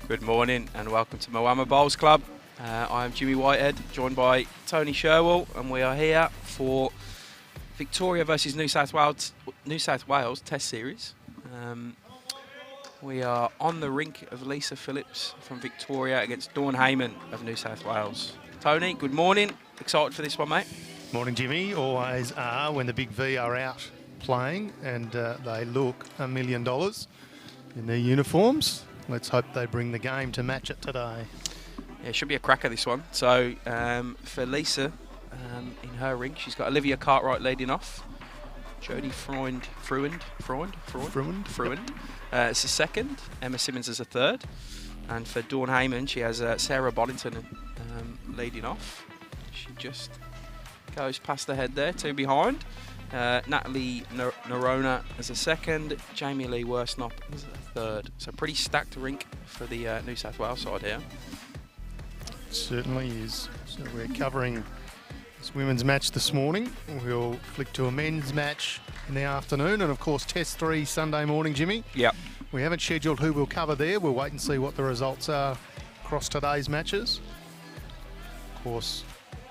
Good morning and welcome to Moama Bowls Club. I am Jimmy Whitehead, joined by Tony Sherwill, and we are here for Victoria versus New South Wales Test Series. We are on the rink of Lisa Phillips from Victoria against Dawn Hayman of New South Wales. Tony, good morning. Excited for this one, mate? Morning, Jimmy. Always are when the big V are out playing, and they look $1 million in their uniforms. Let's hope they bring the game to match it today. Yeah, it should be a cracker, this one. So for Lisa, in her rink, she's got Olivia Cartwright leading off. Jodie Fruend as a second. Emma Simmonds as a third. And for Dawn Hayman, she has Sarah Boddington leading off. She just goes past the head there, two behind. Natalie Noronha as a second, Jamie Lee Worsnop as a third. So pretty stacked rink for the New South Wales side here. It certainly is. So we're covering this women's match this morning. We'll flick to a men's match in the afternoon, and of course Test 3 Sunday morning, Jimmy. Yep. We haven't scheduled who we'll cover there. We'll wait and see what the results are across today's matches. Of course,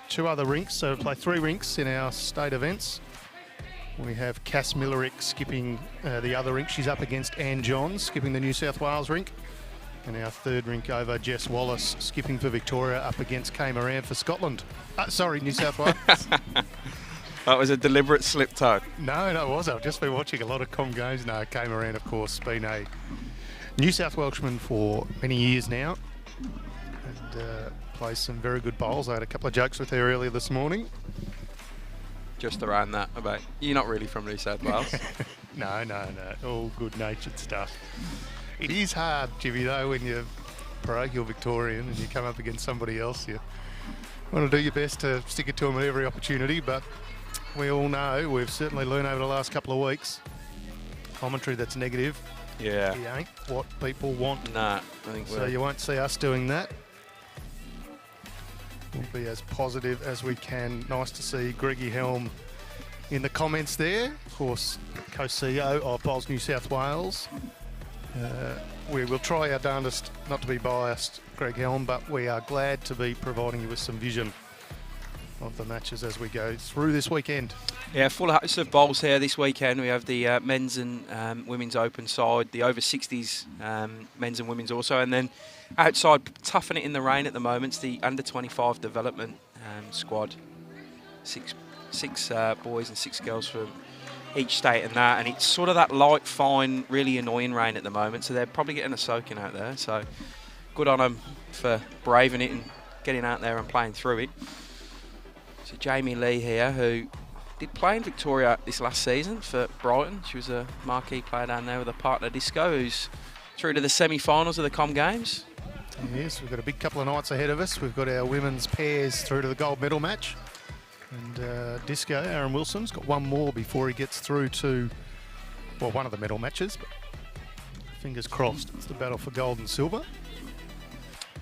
two other rinks, so we'll play three rinks in our state events. We have Cass Millerick skipping the other rink. She's up against Anne Johns, skipping the New South Wales rink. And our third rink over, Jess Wallace, skipping for Victoria, up against Kay Moran for Scotland. Sorry, New South Wales. That was a deliberate slip, Toad. No, it was. I've just been watching a lot of comm games. No, Kay Moran, of course, been a New South Welshman for many years now. And plays some very good bowls. I had a couple of jokes with her earlier this morning. Just around that about you're not really from New South Wales. No. All good-natured stuff. It is hard, Jimmy, though, when you're Victorian and you come up against somebody else. You want to do your best to stick it to them at every opportunity, but we all know, we've certainly learned over the last couple of weeks, commentary that's negative. Yeah. It ain't what people want. Nah, I think so you won't see us doing that. We'll be as positive as we can. Nice to see Greggy Helm in the comments there. Of course, co-CEO of Bowls New South Wales. We will try our darndest not to be biased, Greg Helm, but we are glad to be providing you with some vision of the matches as we go through this weekend. Yeah, full host of bowls here this weekend. We have the men's and women's open side, the over 60s men's and women's also, and then outside, toughing it in the rain at the moment, it's the under 25 development squad. Six boys and 6 girls from each state and that, and it's sort of that light, fine, really annoying rain at the moment, so they're probably getting a soaking out there. So good on them for braving it and getting out there and playing through it. So Jamie Lee here, who did play in Victoria this last season for Brighton. She was a marquee player down there with her partner Disco, who's through to the semi-finals of the Com Games. Yes, we've got a big couple of nights ahead of us. We've got our women's pairs through to the gold medal match. And Disco, Aaron Wilson's got one more before he gets through to, well, one of the medal matches. But fingers crossed, it's the battle for gold and silver.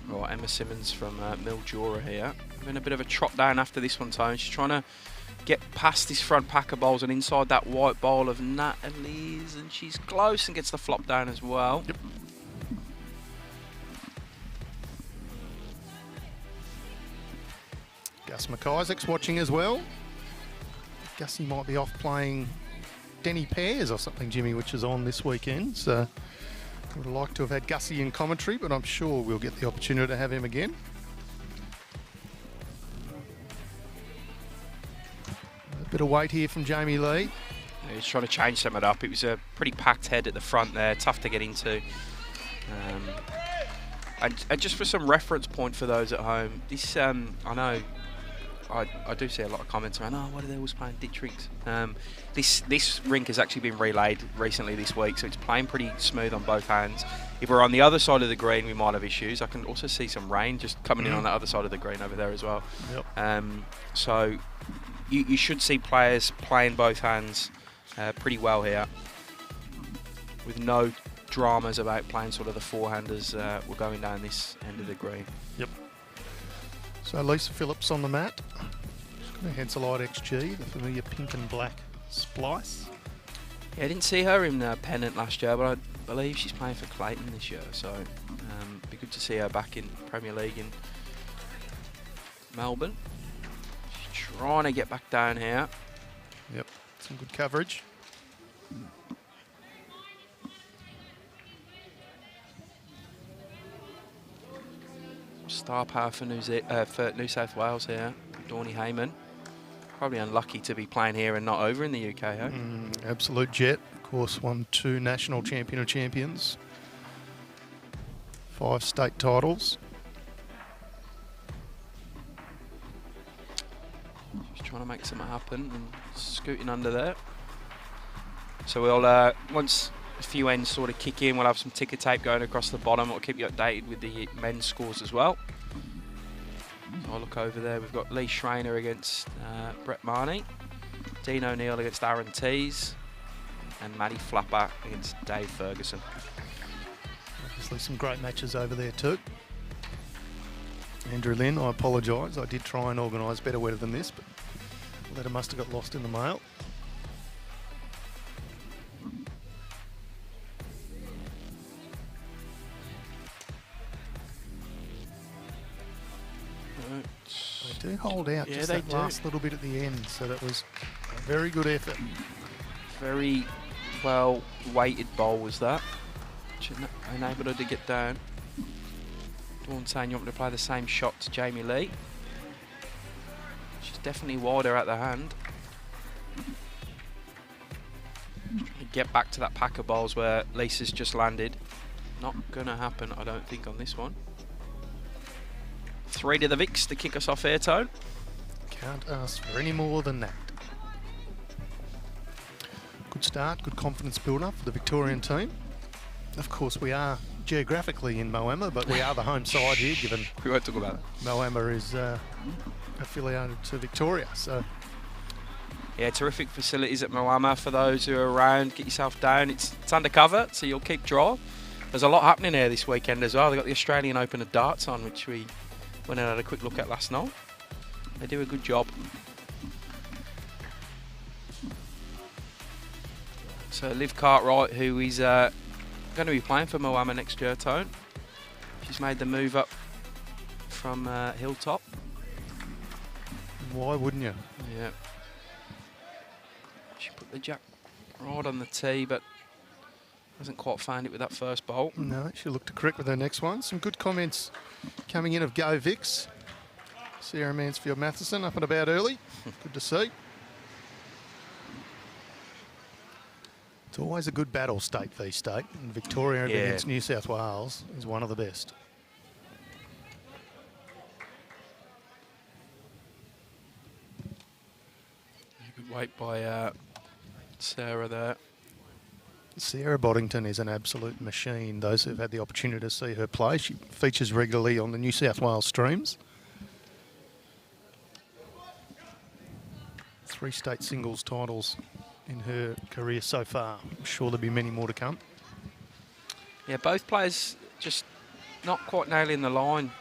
Right, Emma Simmonds from Mildura here. Having a bit of a trot down after this one, Tone. She's trying to get past this front pack of bowls and inside that white bowl of Natalie's, and she's close and gets the flop down as well. Yep. Gus McIsaac's watching as well. Gussie might be off playing Denny Pears or something, Jimmy, which is on this weekend. So I would like to have had Gussie in commentary, but I'm sure we'll get the opportunity to have him again. A bit of weight here from Jamie Lee. Yeah, he's trying to change some of it up. It was a pretty packed head at the front there, tough to get into. And just for some reference point for those at home, this I know I do see a lot of comments around, why do they always play in ditch rinks? This rink has actually been relayed recently this week, so it's playing pretty smooth on both hands. If we're on the other side of the green, we might have issues. I can also see some rain just coming in on the other side of the green over there as well. Yep. So you should see players playing both hands pretty well here, with no dramas about playing sort of the forehanders were going down this end of the green. Yep. So Lisa Phillips on the mat. She's got a Henselite XG, the familiar pink and black splice. Yeah, I didn't see her in Pennant last year, but believe she's playing for Clayton this year, so be good to see her back in Premier League in Melbourne. She's trying to get back down here. Yep, some good coverage. Star power for New South Wales here, Dawnie Hayman. Probably unlucky to be playing here and not over in the UK, eh? Absolute jet. Of course, won 2 national champion of champions. 5 state titles. Just trying to make something happen and scooting under there. So we'll, once a few ends sort of kick in, we'll have some ticker tape going across the bottom. We'll keep you updated with the men's scores as well. So I'll look over there. We've got Lee Schreiner against Brett Marnie, Dean O'Neill against Aaron Tees, and Matty Flapper against Dave Ferguson. Obviously some great matches over there too. Andrew Lynn, I apologise. I did try and organise better weather than this, but the letter must have got lost in the mail. They do hold out just that last little bit at the end, so that was a very good effort. Very well weighted bowl was that, which enabled her to get down. Dawn saying you want me to play the same shot to Jamie Lee. She's definitely wider at the hand. Trying to get back to that pack of bowls where Lisa's just landed. Not going to happen, I don't think, on this one. 3 to the VICs to kick us off here, Tone. Can't ask for any more than that. Good start, good confidence builder for the Victorian team. Of course, we are geographically in Moama, but we are the home side here, given we won't talk about it. Moama is affiliated to Victoria. So, yeah, terrific facilities at Moama for those who are around. Get yourself down. It's undercover, so you'll keep dry. There's a lot happening here this weekend as well. They've got the Australian Open of darts on, which we went and had a quick look at last night. They do a good job. So Liv Cartwright, who is going to be playing for Moama next year, Tone. She's made the move up from Hilltop. Why wouldn't you? Yeah. She put the jack right on the tee, but hasn't quite found it with that first bowl. No, she'll look to correct with her next one. Some good comments coming in of Go Vix. Sarah Mansfield-Matheson up and about early. Good to see. It's always a good battle, state v state. And Victoria against New South Wales is one of the best. Good weight by Sarah there. Sarah Boddington is an absolute machine. Those who've had the opportunity to see her play, she features regularly on the New South Wales streams. 3 state singles titles in her career so far. I'm sure there'll be many more to come. Yeah, both players just not quite nailing the line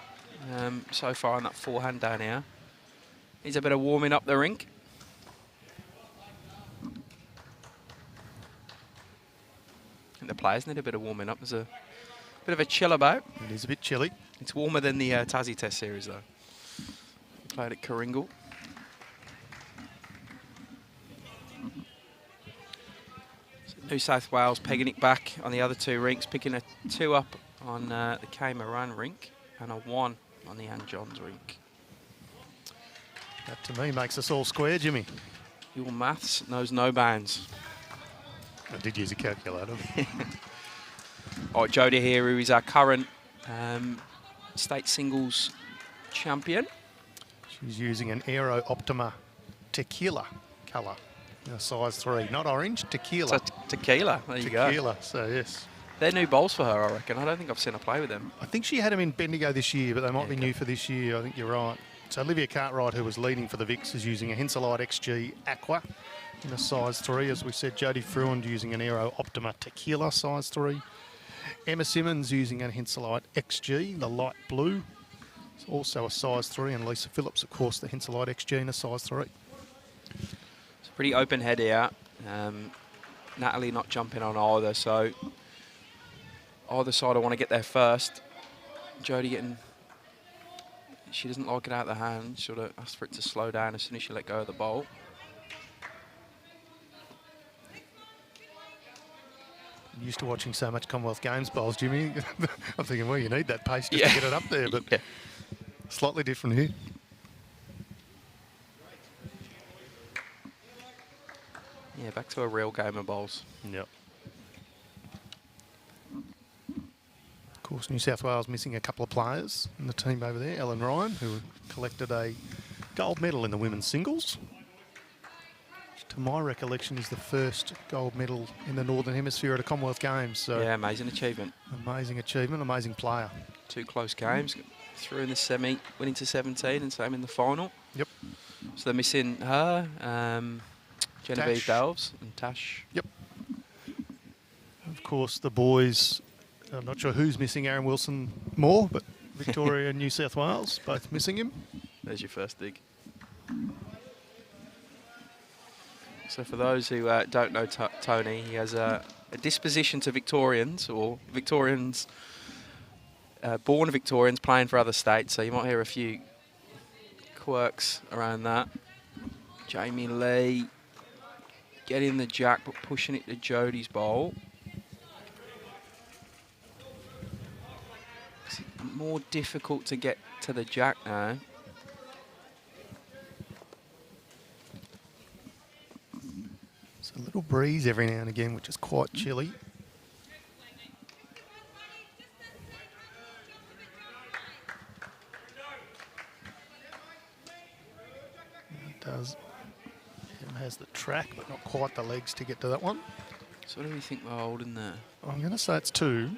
so far on that forehand down here. Needs a bit of warming up the rink. I think the players need a bit of warming up. There's a bit of a chill about. It is a bit chilly. It's warmer than the Tassie Test Series, though. We played at Coringal. So New South Wales pegging it back on the other 2 rinks, picking a 2 up on the Hayman rink and a 1 on the Ann Johns rink. That, to me, makes us all square, Jimmy. Your maths knows no bounds. I did use a calculator. All right, Jodie here, who is our current state singles champion. She's using an Aero Optima tequila colour, size 3. Not orange, tequila. So tequila, there you go. Tequila, so yes. They're new bowls for her, I reckon. I don't think I've seen her play with them. I think she had them in Bendigo this year, but they might be new for this year. I think you're right. So Olivia Cartwright, who was leading for the VICs, is using a Henselite XG Aqua in a size 3. As we said, Jodie Fruend using an Aero Optima Tequila size 3. Emma Simmonds using a Henselite XG, the light blue. It's also a size 3. And Lisa Phillips, of course, the Henselite XG in a size 3. It's a pretty open head here. Natalie not jumping on either, so either side, I want to get there first. Jodie getting... She doesn't like it out of the hand. Sort of asked for it to slow down as soon as she let go of the bolt. I'm used to watching so much Commonwealth Games bowls, Jimmy. I'm thinking, well, you need that pace just Yeah. to get it up there, but Yeah. slightly different here. Yeah, back to a real game of bowls. Yep. Of course, New South Wales missing a couple of players in the team over there. Ellen Ryan, who collected a gold medal in the women's singles. Which, to my recollection, is the first gold medal in the Northern Hemisphere at a Commonwealth Games. So Yeah, amazing achievement. amazing achievement, amazing player. 2 close games. Through in the semi, winning to 17, and same in the final. Yep. So they're missing her, Genevieve Tash. Dalves and Tash. Yep. Of course, the boys, I'm not sure who's missing Aaron Wilson more, but Victoria and New South Wales both missing him. There's your first dig. So for those who don't know Tony, he has a disposition to Victorians, or Victorians, born Victorians playing for other states. So you might hear a few quirks around that. Jamie Lee getting the jack, but pushing it to Jodie's bowl. It's more difficult to get to the jack now. It's a little breeze every now and again, which is quite chilly. It does. It has the track, but not quite the legs to get to that one. So what do we think we're holding there? I'm going to say it's 2.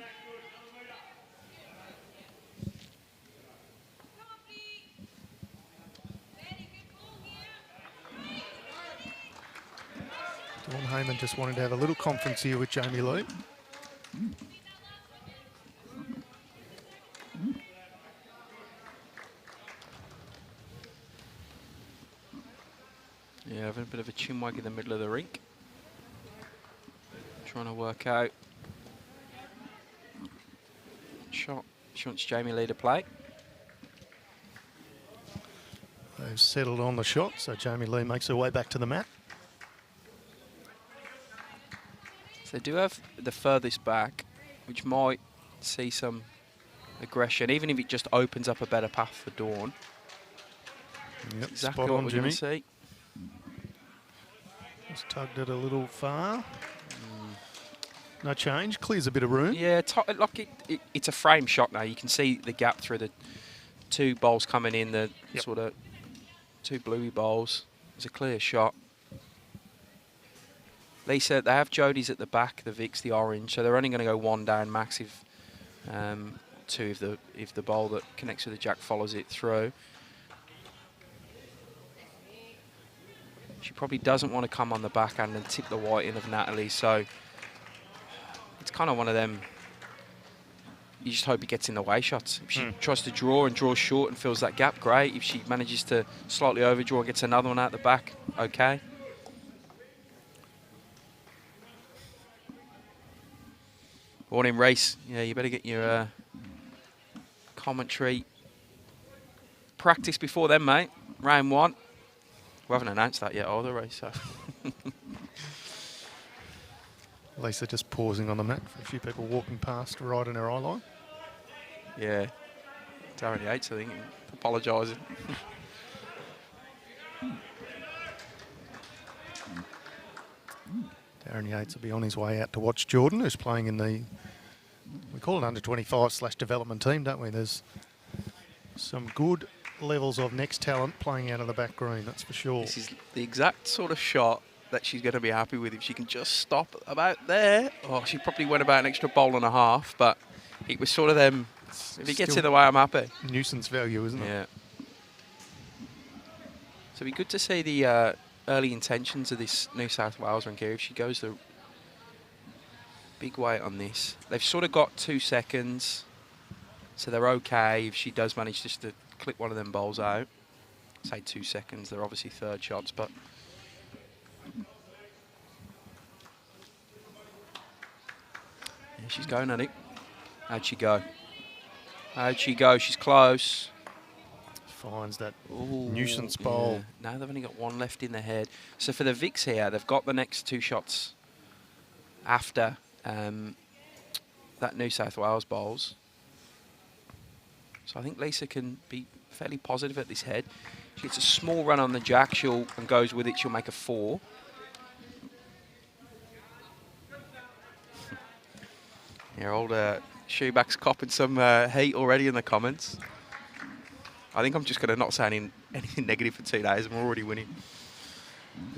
Dawn Hayman just wanted to have a little conference here with Jamie Lee. Yeah, having a bit of a chinwag in the middle of the rink. Trying to work out shot. She wants Jamie Lee to play. They've settled on the shot, so Jamie Lee makes her way back to the mat. So they do have the furthest back, which might see some aggression, even if it just opens up a better path for Dawn. Yep, Exactly spot what on, we're Jimmy. going to see. Just tugged it a little far. No change, clears a bit of room. Yeah, like it's a frame shot now. You can see the gap through the 2 bowls coming in, the Yep. sort of 2 bluey bowls. It's a clear shot. Lisa, they have Jodie's at the back, the VIC's the orange, so they're only going to go 1 down max if 2 if the bowl that connects with the jack follows it through. She probably doesn't want to come on the backhand and tip the white in of Natalie, so it's kind of one of them, you just hope he gets in the way shots. If she tries to draw and draws short and fills that gap, great. If she manages to slightly overdraw and gets another one out the back, okay. Morning, Race. Yeah, you better get your commentary practice before then, mate. Round 1. We haven't announced that yet, either, Race. So. Lisa just pausing on the mat for a few people walking past right in her eye line. Yeah. Darren Yates, I think, apologising. Darren Yates will be on his way out to watch Jordan, who's playing in the, we call it under 25/development team, don't we? There's some good levels of next talent playing out of the back green, that's for sure. This is the exact sort of shot that she's going to be happy with if she can just stop about there. Oh, she probably went about an extra bowl and a half, but it was sort of them, if it gets in the way, I'm happy. Nuisance value, isn't it? Yeah. So it'd be good to see the early intentions of this New South Wales rink here. If she goes the big weight on this, they've sort of got 2 seconds, so they're okay if she does manage just to clip one of them bowls out. Say 2 seconds, they're obviously third shots, but yeah, she's going at it. How'd she go? How'd she go? She's close. Finds that Ooh, nuisance bowl. Yeah. Now they've only got one left in the head. So for the VICs here, they've got the next 2 shots after that New South Wales Bowls. So I think Lisa can be fairly positive at this head. She gets a small run on the jack, and goes with it, she'll make a 4. Yeah, old Shoeback's copping some heat already in the comments. I think I'm just going to not say anything negative for 2 days. I'm already winning.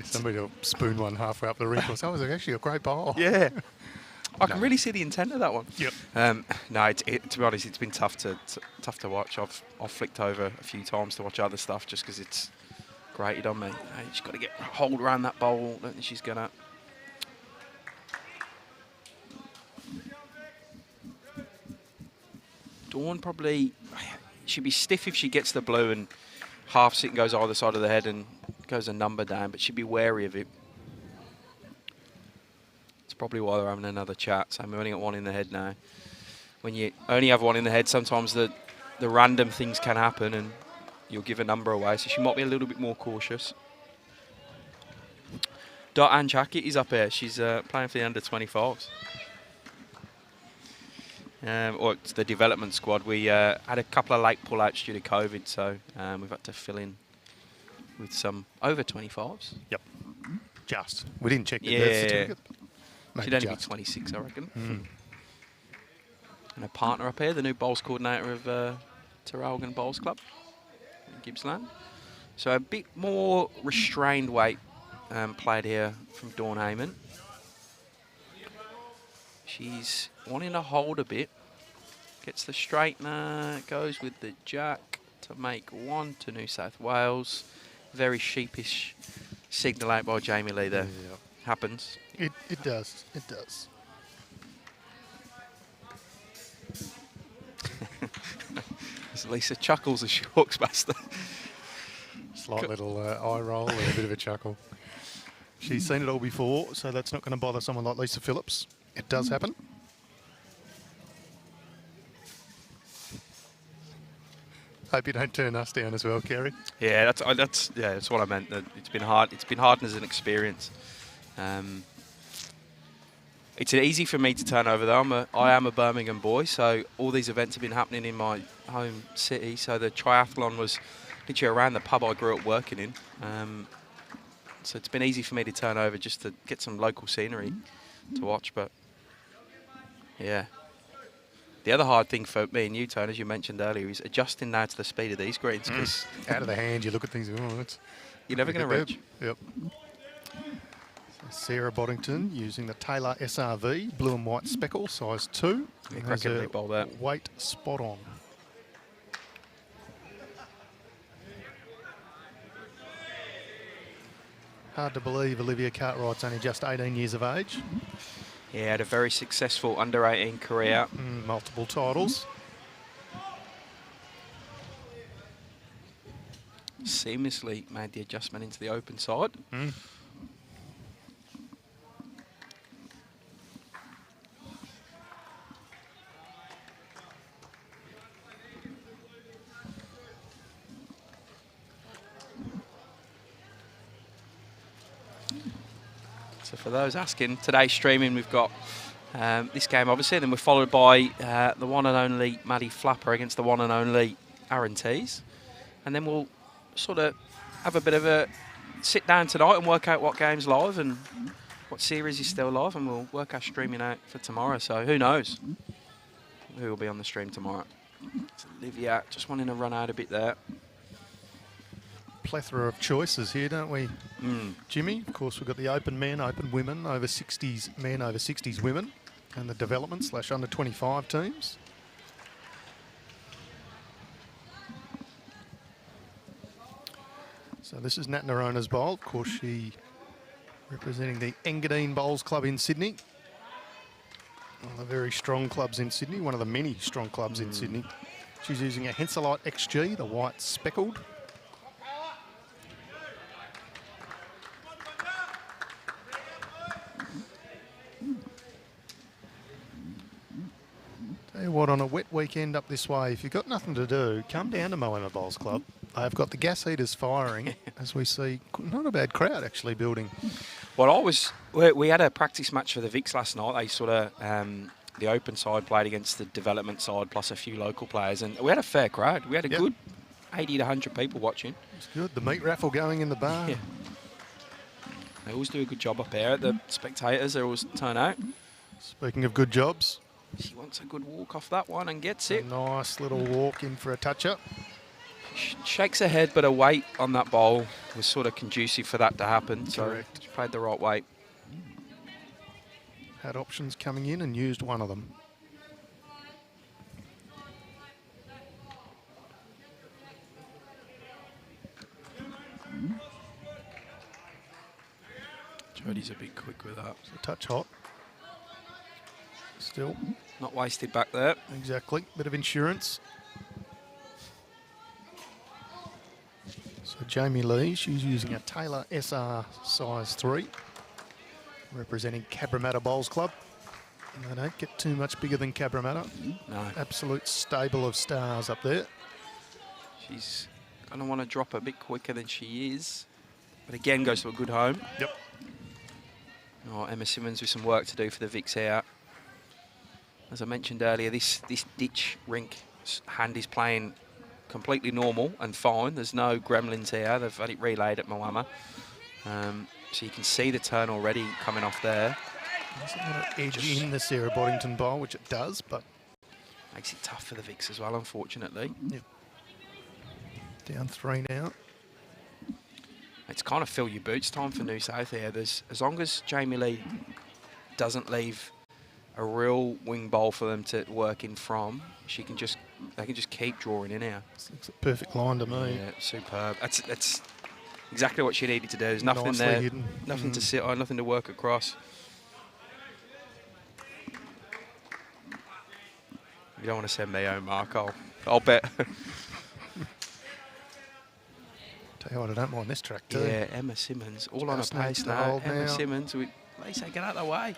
Somebody will spoon one halfway up the rink or something. It was actually a great bowl. Yeah. I can really see the intent of that one. Yep. No, to be honest, it's been tough to watch. I've flicked over a few times to watch other stuff just because it's grated on me. She's got to get hold around that bowl. Don't think she's going to. Dawn probably, she'd be stiff if she gets the blue and half sit and goes either side of the head and goes a number down, but she'd be wary of it. It's probably why they're having another chat. So we've only got one in the head now. When you only have one in the head, sometimes the random things can happen and you'll give a number away. So she might be a little bit more cautious. Dot Ann Jacket is up here. She's playing for the under-25s. Or it's the development squad. We had a couple of late pull-outs due to COVID, so we've had to fill in with some over 25s. Yep. Just. We didn't check the Yeah. birth certificate. She'd only be 26, I reckon. And a partner up here, the new bowls coordinator of Terralgan Bowls Club in Gippsland. So a bit more restrained weight played here from Dawn Hayman. She's wanting to hold a bit. Gets the straightener, goes with the jack to make 1 to New South Wales. Very sheepish signal out by Jamie Lee there. Yeah. Happens. It does. It does. As Lisa chuckles as she walks past the... Slight little eye roll and a bit of a chuckle. She's seen it all before, so that's not going to bother someone like Lisa Phillips. It does happen. Hope you don't turn us down as well, Kerry. Yeah, that's what I meant. That it's been hard. It's been hard as an experience. It's easy for me to turn over though. I am a Birmingham boy, so all these events have been happening in my home city. So the triathlon was literally around the pub I grew up working in. So it's been easy for me to turn over just to get some local scenery to watch. But yeah. The other hard thing for me and you, Tone, as you mentioned earlier, is adjusting now to the speed of these greens. Because out of the hand, you look at things, you're never going to reach. Yep. So Sarah Boddington using the Taylor SRV, blue and white speckle, size 2. Yeah, Has her bowl that. weight spot on. Hard to believe Olivia Cartwright's only just 18 years of age. Yeah, had a very successful under-18 career. Multiple titles. Seamlessly made the adjustment into the open side. So for those asking, today's streaming we've got this game obviously, and then we're followed by the one and only Maddie Flapper against the one and only Aaron Tees. And then we'll sort of have a bit of a sit down tonight and work out what game's live and what series is still live, and we'll work our streaming out for tomorrow. So who knows who will be on the stream tomorrow. It's Olivia just wanting to run out a bit there. Plethora of choices here, don't we, Jimmy? Of course, we've got the open men, open women, over 60s men, over 60s women, and the development / under 25 teams. So this is Nat Noronha's bowl. Of course, she representing the Engadine Bowls Club in Sydney. One of the very strong clubs in Sydney, one of the many strong clubs in Sydney. She's using a Henselite XG, the white speckled. Tell you what, on a wet weekend up this way, if you've got nothing to do, come down to Moama Bowls Club. They've got the gas heaters firing, as we see. Not a bad crowd actually building. Well, we had a practice match for the VICs last night. They sort of, the open side played against the development side, plus a few local players, and we had a fair crowd. We had a good 80 to 100 people watching. It's good. The meat raffle going in the bar. Yeah. They always do a good job up there at the Spectators. They always turn out. Speaking of good jobs. She wants a good walk off that one and gets it. A nice little walk in for a touch-up. Shakes her head, but her weight on that bowl was sort of conducive for that to happen. Correct. So she played the right weight. Had options coming in and used one of them. Jodie's a bit quick with that. It's a touch hot. Still. Not wasted back there. Exactly. Bit of insurance. So Jamie Lee, she's using a Taylor SR size 3, representing Cabramatta Bowls Club. And they don't get too much bigger than Cabramatta. No. Absolute stable of stars up there. She's going to want to drop a bit quicker than she is. But again, goes to a good home. Yep. Oh, Emma Simmonds with some work to do for the VICs here. As I mentioned earlier, this ditch rink hand is playing completely normal and fine. There's no gremlins here. They've had it relayed at Moama. So you can see the turn already coming off there. Doesn't want to edge in the Sarah Boddington bowl, which it does, but makes it tough for the VICs as well, unfortunately. Yep. Down 3 now. It's kind of fill your boots time for New South here. There's, as long as Jamie Lee doesn't leave a real wing bowl for them to work in from, they can just keep drawing in here. It's a perfect line to me. Yeah, superb. That's exactly what she needed to do. There's nothing Nicely there, hidden. nothing to sit on, nothing to work across. You don't want to send me home, Mark. I'll bet. Tell you what, I don't mind this track too. Yeah, Emma Simmonds, all Just on a needs pace to now. hold Emma now. Simmonds, they say get out of the way.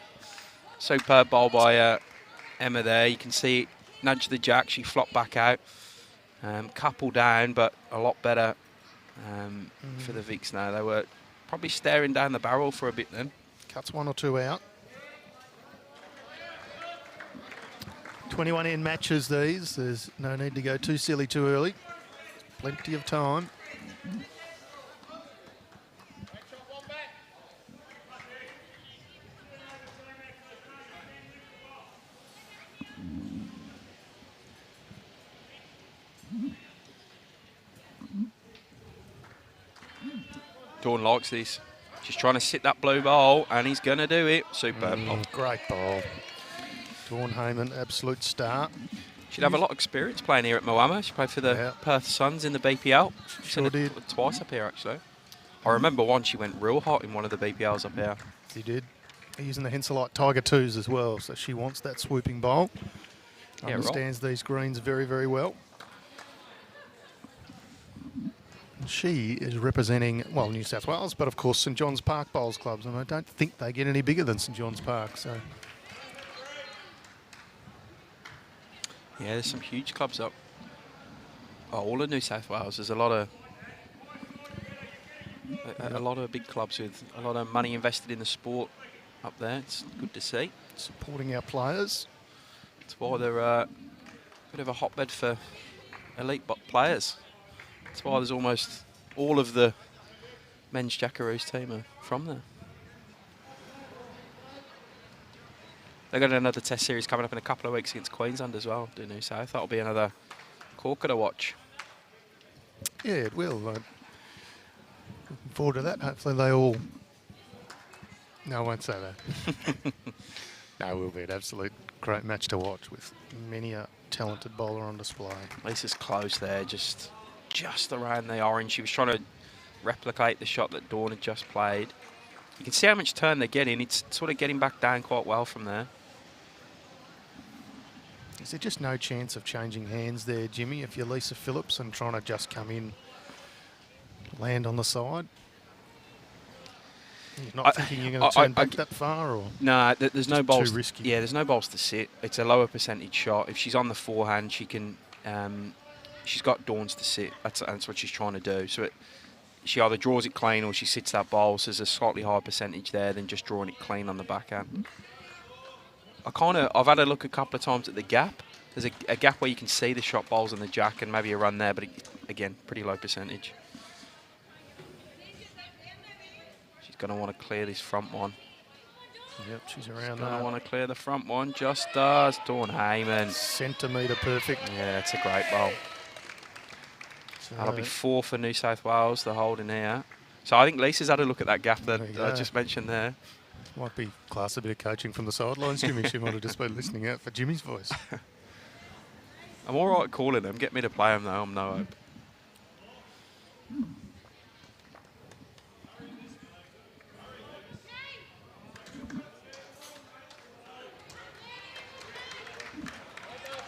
Superb bowl by Emma there. You can see it nudge the jack. She flopped back out. Couple down, but a lot better for the VICs now. They were probably staring down the barrel for a bit then. Cuts 1 or 2 out. 21 end matches these. There's no need to go too silly too early. Plenty of time. Dawn likes this. She's trying to sit that blue bowl, and he's going to do it. Superb. Great ball. Dawn Hayman, absolute star. She'd have a lot of experience playing here at Moama. She played for the Perth Suns in the BPL. Sure did. Twice up here, actually. I remember once she went real hot in one of the BPLs up here. She did. Using the Henselite Tiger 2s as well, so she wants that swooping bowl. Yeah, Understands these greens very, very well. She is representing, well, New South Wales, but of course St John's Park Bowls Clubs, and I don't think they get any bigger than St John's Park. So, yeah, there's some huge clubs up. Oh, all of New South Wales. There's a lot of big clubs with a lot of money invested in the sport up there. It's good to see. Supporting our players. That's why they're a bit of a hotbed for elite players. That's why there's almost all of the men's Jackaroos team are from there. They've got another test series coming up in a couple of weeks against Queensland as well, do New South. That'll be another corker to watch. Yeah, it will. Looking forward to that. Hopefully they all... No, I won't say that. No, it will be an absolute great match to watch with many a talented bowler on display. Lisa's close there, just around the orange. She was trying to replicate the shot that Dawn had just played. You can see how much turn they're getting. It's sort of getting back down quite well from there. Is there just no chance of changing hands there, Jimmy, if you're Lisa Phillips and trying to just come in, land on the side? You're not thinking you're going to turn back that far, or no? There's no balls. Too risky. Yeah, there's no balls to sit. It's a lower percentage shot. If she's on the forehand, she can. She's got Dawns to sit. That's what she's trying to do. So she either draws it clean or she sits that bowl. So there's a slightly higher percentage there than just drawing it clean on the backhand. I've had a look a couple of times at the gap. There's a gap where you can see the shot bowls and the jack and maybe a run there, but again, pretty low percentage. She's going to want to clear this front one. Yep, she's around She's there. going to want to clear the front one. Just does. Dawn Hayman. Centimetre perfect. Yeah, it's a great bowl. So That'll be 4 for New South Wales, the hold in here. So I think Lisa's had a look at that gap that I just mentioned there. Might be class a bit of coaching from the sidelines, Jimmy. She might have just been listening out for Jimmy's voice. I'm all right calling them. Get me to play them, though. I'm no hope.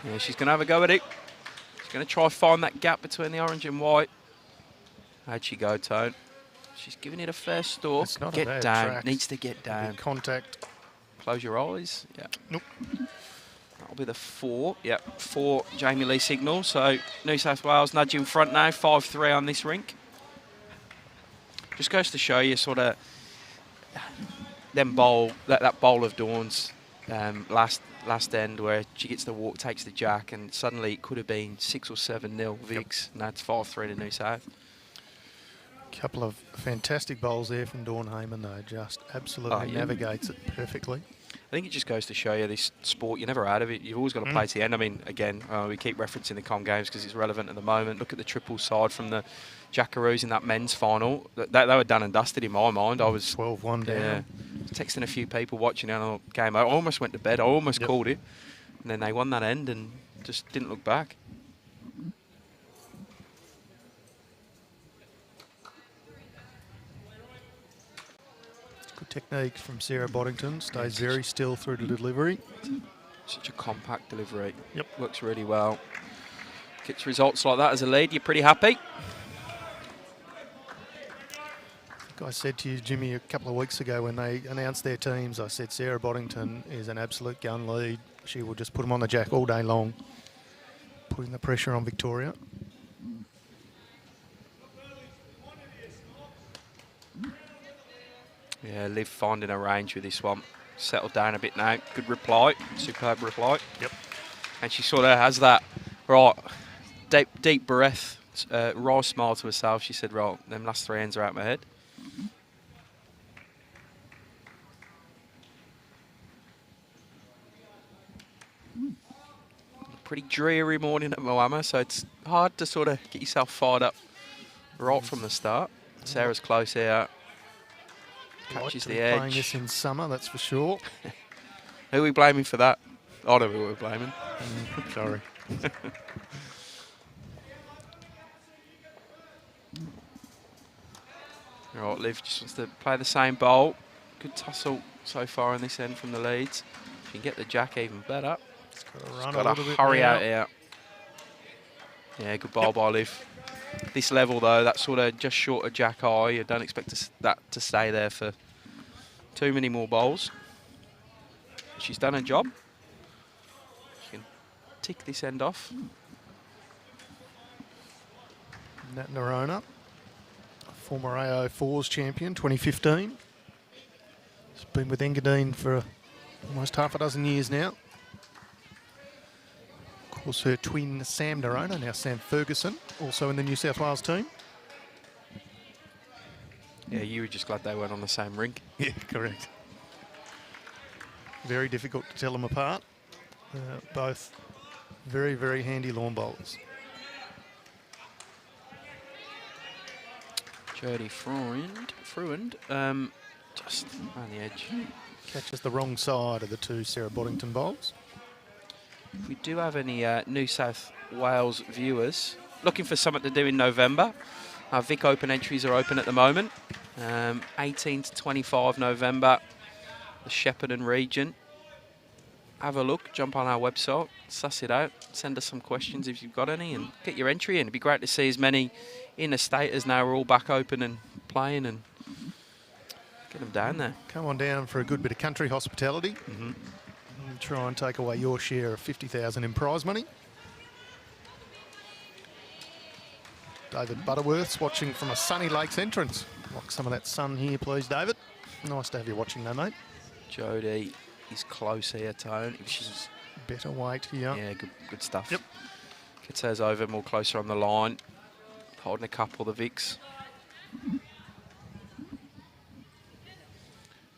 Yeah, she's going to have a go at it. She's going to try find that gap between the orange and white. How'd she go, Tone? She's giving it a fair stalk. It's not get a bad down. track. Needs to get down. Contact. Close your eyes. Yeah. Nope. That'll be the 4. Yep, 4 Jamie Lee signal. So New South Wales nudge in front now. 5-3 on this rink. Just goes to show you sort of them bowl that bowl of Dawn's last end where she gets the walk, takes the jack, and suddenly it could have been 6 or 7-0 VICs, and that's 5-3 to New South. Couple of fantastic bowls there from Dawn Hayman, though. Just absolutely navigates it perfectly. I think it just goes to show you this sport, you're never out of it. You've always got to play to the end. I mean, again, we keep referencing the Com Games because it's relevant at the moment. Look at the triple side from the Jackaroos in that men's final. They were done and dusted in my mind. I was 12-1 down. Yeah, texting a few people watching the game. I almost went to bed. I almost called it. And then they won that end and just didn't look back. Technique from Sarah Boddington. Stays very still through to delivery. Such a compact delivery. Yep. Works really well. Gets results like that as a lead. You're pretty happy. I said to you, Jimmy, a couple of weeks ago when they announced their teams, I said Sarah Boddington is an absolute gun lead. She will just put them on the jack all day long, putting the pressure on Victoria. Yeah, Liv finding a range with this one. Settled down a bit now. Good reply. Superb reply. Yep. And she sort of has that, right, deep breath, raw smile to herself. She said, right, them last 3 ends are out my head. Pretty dreary morning at Moama, so it's hard to sort of get yourself fired up right from the start. Sarah's close here. Catches the edge. Playing this in summer, that's for sure. Who are we blaming for that? I don't know who we're blaming. Sorry. All right, Liv just wants to play the same bowl. Good tussle so far in this end from the leads. If you can get the jack even better. Got to hurry out here. Yeah, good bowl by Liv. This level though, that's sort of just short of jack high. You don't expect that to stay there for too many more bowls. She's done her job. She can tick this end off. Nat Noronha, former AO4s champion, 2015. She's been with Engadine for almost half a dozen years now. Of course, her twin Sam Noronha, now Sam Ferguson, also in the New South Wales team. Yeah, you were just glad they weren't on the same rink. Yeah, correct. Very difficult to tell them apart. Both very, very handy lawn bowlers. Jodie Fruend, just around the edge. Catches the wrong side of the 2 Sarah Boddington bowls. If we do have any New South Wales viewers looking for something to do in November, our VIC Open entries are open at the moment. 18 to 25 November, the Shepparton region. Have a look, jump on our website, suss it out, send us some questions if you've got any, and get your entry in. It'd be great to see as many in the state as now we're all back open and playing and Get them down there. Come on down for a good bit of country hospitality. Mm-hmm. And try and take away your share of 50,000 in prize money. David Butterworth's watching from a sunny Lakes entrance. Like some of that sun here, please, David. Nice to have you watching though, mate. Jodie is close here, Tone. She's better weight here. Yeah, good stuff. Yep. Gets hers over more closer on the line. Holding a couple of the VICs.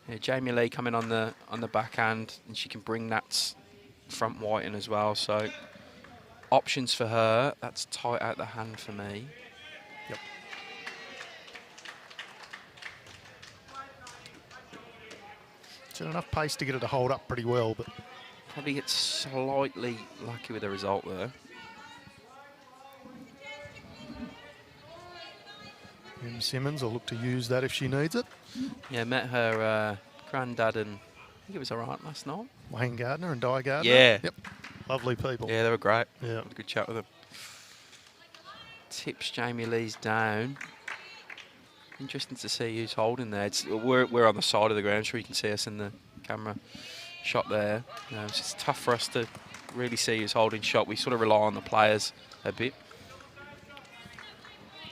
Yeah, Jamie Lee coming on the backhand, and she can bring that front white in as well. So options for her. That's tight out the hand for me. Yep. It's enough pace to get it to hold up pretty well, but probably gets slightly lucky with the result there. And Simmonds will look to use that if she needs it. Yeah, met her granddad and I think it was her aunt last night. Wayne Gardner and Di Gardner. Yeah. Yep. Lovely people. Yeah, they were great. Yeah. Had a good chat with them. Tips Jamie Lee's down. Interesting to see who's holding there. We're on the side of the ground, sure you can see us in the camera shot there. It's just tough for us to really see who's holding shot. We sort of rely on the players a bit.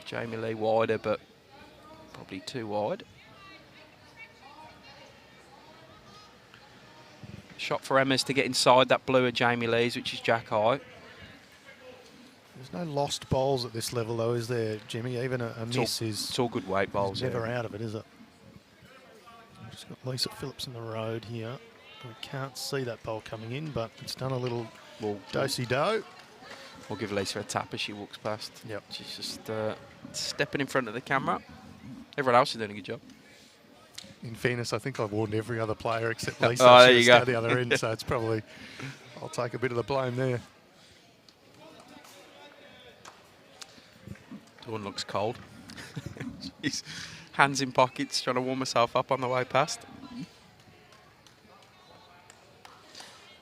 Jamie Lee wider, but probably too wide. Shot for Emma's to get inside that blue of Jamie Lee's, which is Jack High. There's no lost bowls at this level, though, is there, Jimmy? Even a miss is... It's all good weight bowls. Never out of it, is it? We've just got Lisa Phillips in the road here. We can't see that bowl coming in, but it's done a little do-si-do. We'll give Lisa a tap as she walks past. Yep. She's just stepping in front of the camera. Everyone else is doing a good job. In fairness, I think I've warned every other player except Lisa. Oh, there you go. At the other end, so it's probably... I'll take a bit of the blame there. Dawn looks cold. She's hands in pockets, trying to warm herself up on the way past.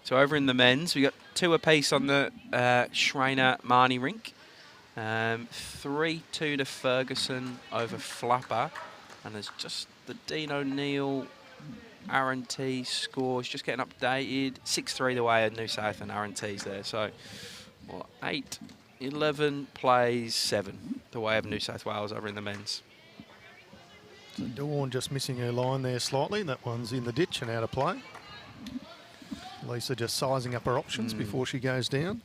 So over in the men's, we got 2 apiece on the Schreiner Marnie rink. 3-2 to Ferguson over Flapper. And there's just the Dean O'Neill Aaron T scores just getting updated. 6-3 the way of New South and Aaron T's there. So, what, 8-11 plays 7 the way of New South Wales over in the men's. So Dawn just missing her line there slightly. That one's in the ditch and out of play. Lisa just sizing up her options before she goes down.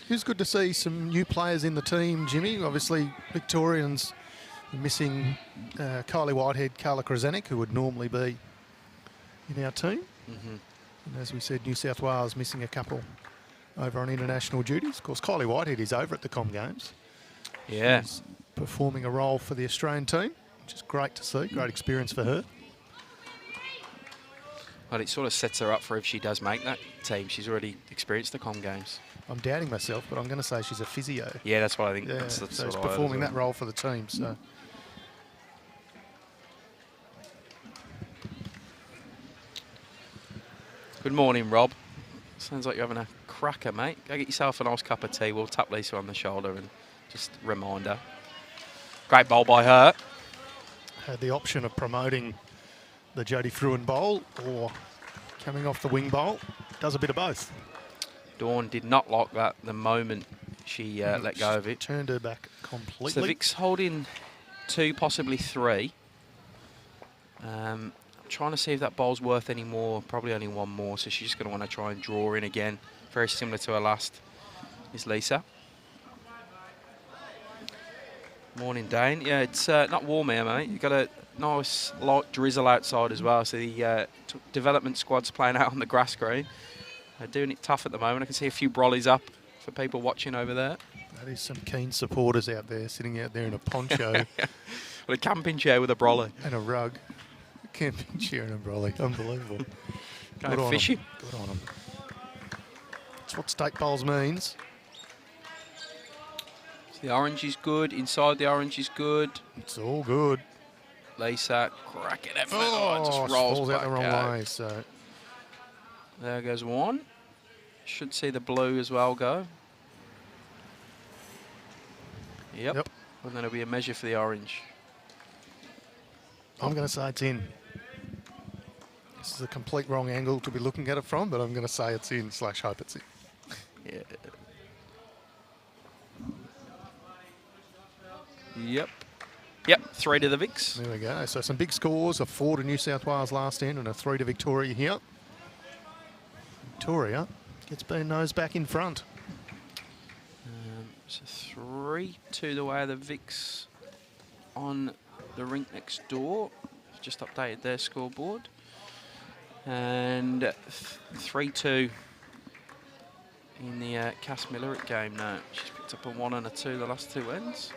It's good to see some new players in the team, Jimmy. Obviously, Victorians missing Kylie Whitehead, Carla Krasanik, who would normally be in our team. And as we said, New South Wales missing a couple over on international duties. Of course, Kylie Whitehead is over at the Com Games. Yeah. She's performing a role for the Australian team, which is great to see. Great experience for her. Well, it sort of sets her up for if she does make that team. She's already experienced the Com Games. I'm doubting myself, but I'm going to say she's a physio. Yeah, that's what I think. Yeah, that's so sort she's of performing that role for the team. So. Good morning, Rob. Sounds like you're having a cracker, mate. Go get yourself a nice cup of tea. We'll tap Lisa on the shoulder and just remind her. Great bowl by her. Had the option of promoting the Jodie Fruend bowl or coming off the wing bowl. Does a bit of both. Dawn did not like that the moment she let go of it. Turned her back completely. So Vic's holding 2, possibly 3. Trying to see if that bowl's worth any more. Probably only 1 more, so she's just going to want to try and draw in again. Very similar to her last is Lisa. Morning, Dane. Yeah, it's not warm here, mate. You've got a nice light drizzle outside as well. So the development squad's playing out on the grass green. They're doing it tough at the moment. I can see a few brollies up for people watching over there. That is some keen supporters out there, sitting out there in a poncho. With a camping chair with a brolly. And a rug. A camping chair and a brolly. Unbelievable. Going fishing. Good on them. That's what state bowls means. The orange is good. Inside the orange is good. It's all good. Lisa, cracking effort. Oh, it just rolls rolls out back the wrong out. way. So there goes 1. Should see the blue as well go. Yep. And then it'll be a measure for the orange. I'm going to say it's in. This is a complete wrong angle to be looking at it from, but I'm going to say it's in / hope it's in. Yeah. Yep. Yep, 3 to the VICs. There we go. So some big scores, a 4 to New South Wales last end and a 3 to Victoria here. Victoria gets being nose back in front. So 3-2 the way of the VICs on the rink next door. Just updated their scoreboard. And 3-2 in the Cass Millerick game now. She's picked up a 1 and a 2 the last 2 ends.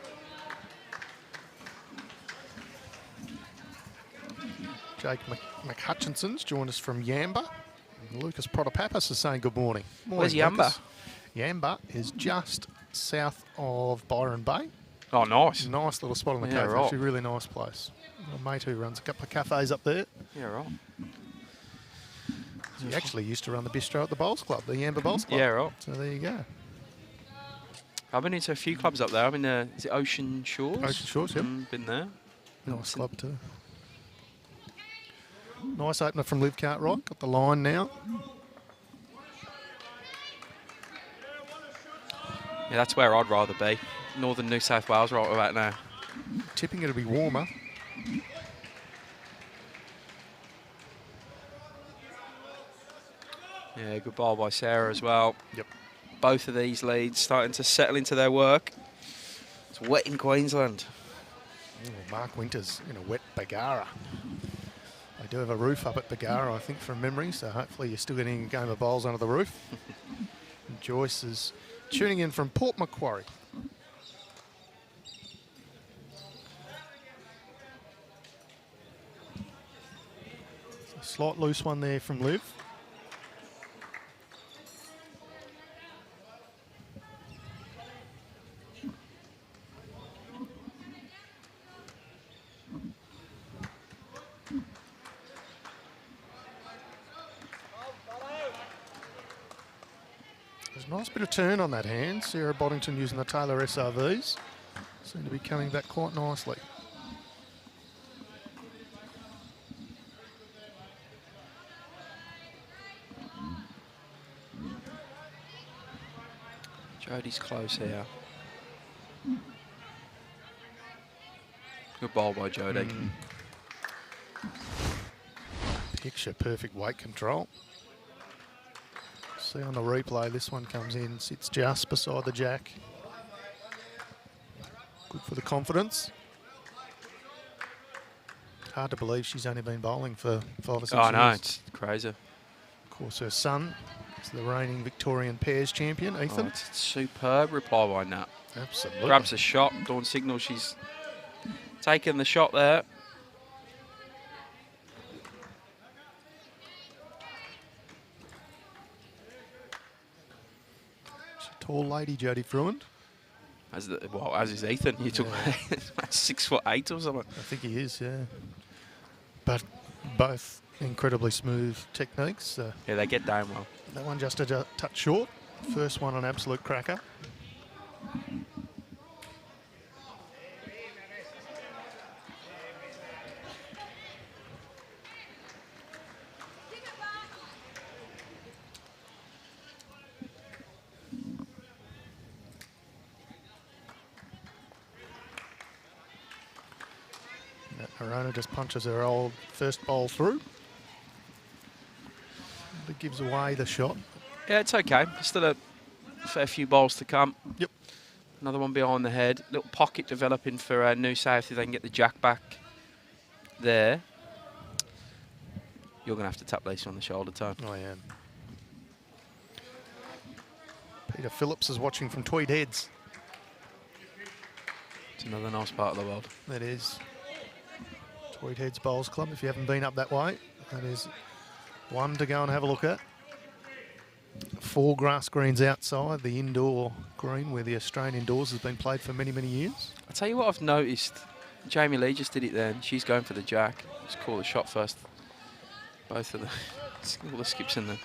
Jake McHutchinson's joined us from Yamba. And Lucas Protopappas is saying good morning. Where's Yamba? Lucas. Yamba is just south of Byron Bay. Oh, nice. Nice little spot on the coast. Right. Actually, really nice place. My mate who runs a couple of cafes up there. Yeah, right. He actually used to run the bistro at the Bowls Club, the Yamba Bowls Club. Yeah, right. So there you go. I've been into a few clubs up there. I've been is it Ocean Shores? Ocean Shores, yep. Been there. Nice club too. Nice opener from Liv Cartwright. Got the line now. Yeah, that's where I'd rather be. Northern New South Wales right about now. Tipping it'll be warmer. Yeah, good ball by Sarah as well. Yep. Both of these leads starting to settle into their work. It's wet in Queensland. Oh, Mark Winters in a wet Bagara. They do have a roof up at Bagara, I think, from memory, so hopefully you're still getting a game of bowls under the roof. And Joyce is tuning in from Port Macquarie. A slight loose one there from Liv. There's a nice bit of turn on that hand. Sarah Boddington using the Taylor SRVs. Seem to be coming back quite nicely. Jodie's close here. Good ball by Jodie. Picture perfect weight control. See on the replay, this one comes in, sits just beside the jack. Good for the confidence. Hard to believe she's only been bowling for 5 or 6 years. Oh, no, it's crazy. Of course, her son is the reigning Victorian pairs champion, Ethan. Oh, it's a superb reply by Nat. Absolutely. Grabs a shot, Dawn signals she's taking the shot there. She's a tall lady, Jodie Fruend. As is Ethan. You took 6'8" or something. I think he is, yeah. But both incredibly smooth techniques. Yeah, they get down well. That one just a touch short. First one an absolute cracker. Noronha just punches her old first bowl through. It gives away the shot. Yeah, it's okay. Still a fair few bowls to come. Yep. Another one behind the head. Little pocket developing for New South if they can get the jack back there. You're going to have to tap Lisa on the shoulder, Tone. I am. Peter Phillips is watching from Tweed Heads. It's another nice part of the world. That is. Tweed Heads Bowls Club. If you haven't been up that way, that is one to go and have a look at. 4 grass greens outside, the indoor green where the Australian indoors has been played for many, many years. I'll tell you what I've noticed. Jamie Lee just did it then. She's going for the jack. Let's call the shot first. Both of all the skips in there.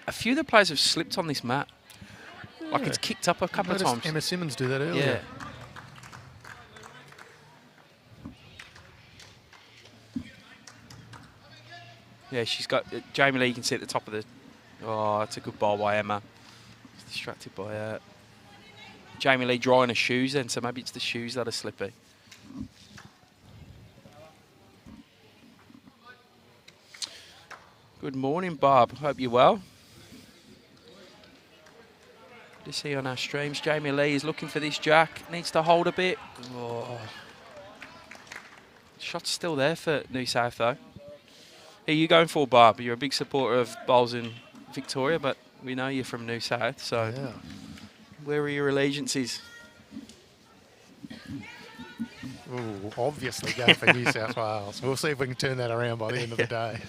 A few of the players have slipped on this mat. Yeah. Like it's kicked up a couple of times. Emma Simmonds do that earlier. Yeah. Yeah, she's got Jamie Lee. You can see at the top of the. Oh, that's a good ball by Emma. Distracted by Jamie Lee drying her shoes then, so maybe it's the shoes that are slippy. Good morning, Bob. Hope you're well. Good to see you on our streams. Jamie Lee is looking for this jack. Needs to hold a bit. Oh. Shot's still there for New South, though. Who are you going for, Bob? You're a big supporter of bowls in Victoria, but we know you're from New South, so Yeah. where are your allegiances? Ooh, obviously going for New South Wales. We'll see if we can turn that around by the end of the day.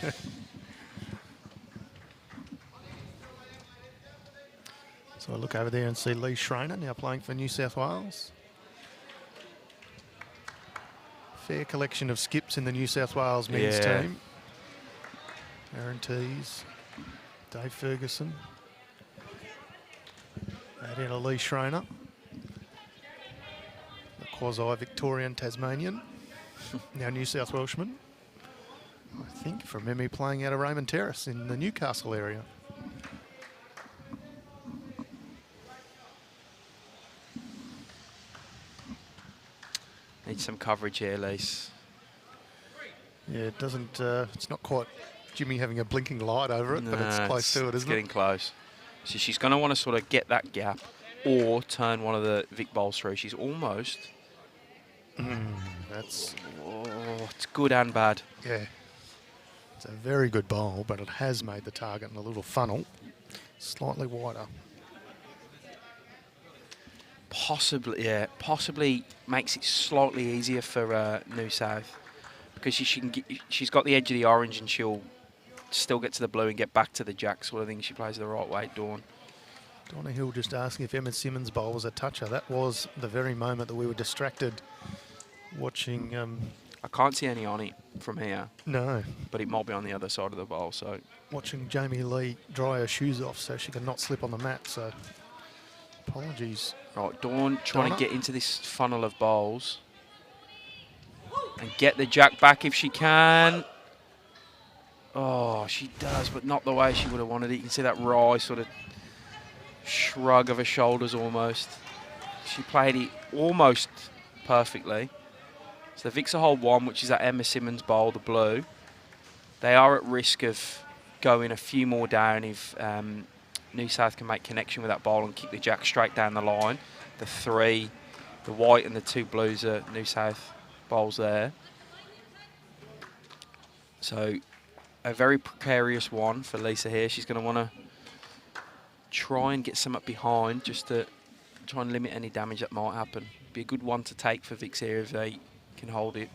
So I look over there and see Lee Schreiner now playing for New South Wales. Fair collection of skips in the New South Wales men's team. Aaron Tees, Dave Ferguson. Add in a Lee Schreiner. The quasi-Victorian Tasmanian. Now New South Welshman. I think from memory playing out of Raymond Terrace in the Newcastle area. Need some coverage here, Lise. Yeah, it doesn't, it's not quite Jimmy having a blinking light over it, but it's close to it, isn't it? It's getting close. So she's going to want to sort of get that gap or turn one of the Vic bowls through. She's almost. That's. Oh, it's good and bad. Yeah. It's a very good bowl, but it has made the target in a little funnel slightly wider. Possibly makes it slightly easier for New South because she's got the edge of the orange and she'll still get to the blue and get back to the jack sort of thing. She plays the right way, Dawn. Donna Hill just asking if Emma Simmonds' bowl was a toucher. That was the very moment that we were distracted watching. I can't see any on it from here. No. But it might be on the other side of the bowl, so. Watching Jamie Lee dry her shoes off so she can not slip on the mat, so apologies. Right, Dawn trying to get into this funnel of bowls and get the jack back if she can. Oh, she does, but not the way she would have wanted it. You can see that wry sort of shrug of her shoulders almost. She played it almost perfectly. So the Vic's a hole 1, which is that Emma Simmonds bowl, the blue. They are at risk of going a few more down if New South can make connection with that bowl and kick the jack straight down the line. The 3, the white and the 2 blues are New South bowls there. So a very precarious one for Lisa here. She's going to want to try and get some up behind just to try and limit any damage that might happen. Be a good one to take for Vic's here if they can hold it.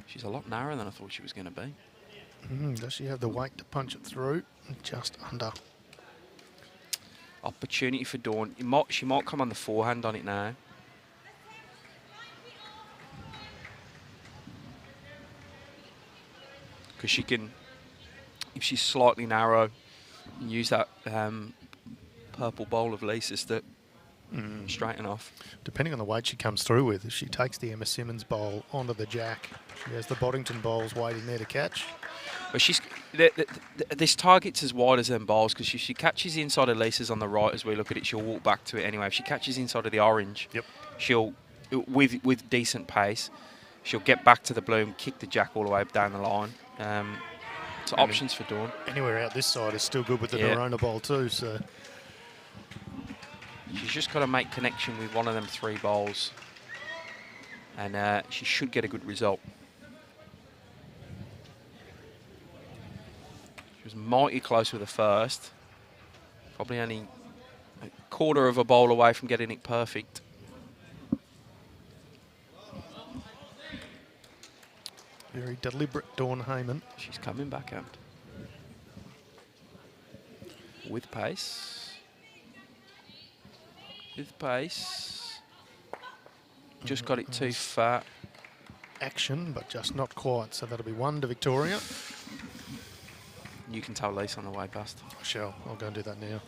She's a lot narrower than I thought she was going to be. Does she have the weight to punch it through? Just under. Opportunity for Dawn. She might come on the forehand on it now. Because she can, if she's slightly narrow, use that purple bowl of Lisa's to straighten off. Depending on the weight she comes through with, if she takes the Emma Simmonds bowl onto the jack, she has the Boddington bowls waiting there to catch. But this target's as wide as them bowls because if she catches the inside of Lisa's on the right as we look at it, she'll walk back to it anyway. If she catches the inside of the orange, she'll, with decent pace, she'll get back to the blue and kick the jack all the way down the line. So options for Dawn. Anywhere out this side is still good with the Noronha bowl too. So she's just got to make connection with one of them 3 bowls, and she should get a good result. She was mighty close with the first. Probably only a quarter of a bowl away from getting it perfect. Very deliberate Dawn Hayman. She's coming back out. With pace. With pace. Just got it too fat. Action, but just not quite. So that'll be 1 to Victoria. You can tell Lisa on the way past. I shall. I'll go and do that now.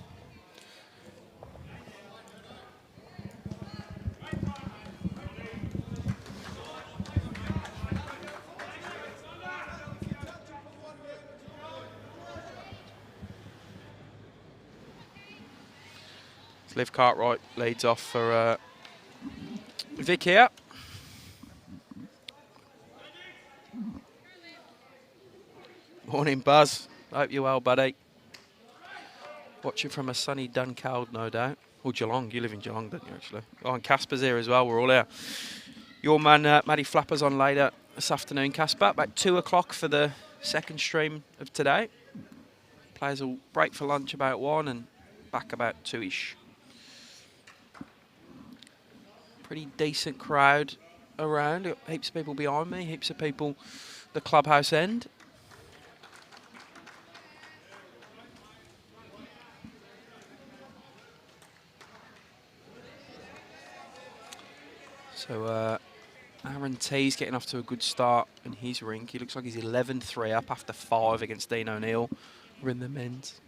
Liv Cartwright leads off for Vic here. Morning, Buzz. Hope you're well, buddy. Watching from a sunny Dunkeld, no doubt. Or Geelong. You live in Geelong, don't you, actually? Oh, and Casper's here as well. We're all here. Your man, Maddie Flapper's on later this afternoon, Casper. About 2 o'clock for the second stream of today. Players will break for lunch about 1 and back about 2-ish. Pretty decent crowd around. Got heaps of people behind me, heaps of people the clubhouse end. So Aaron T's getting off to a good start in his rink. He looks like he's 11-3 up after 5 against Dean O'Neill. We're in the men's.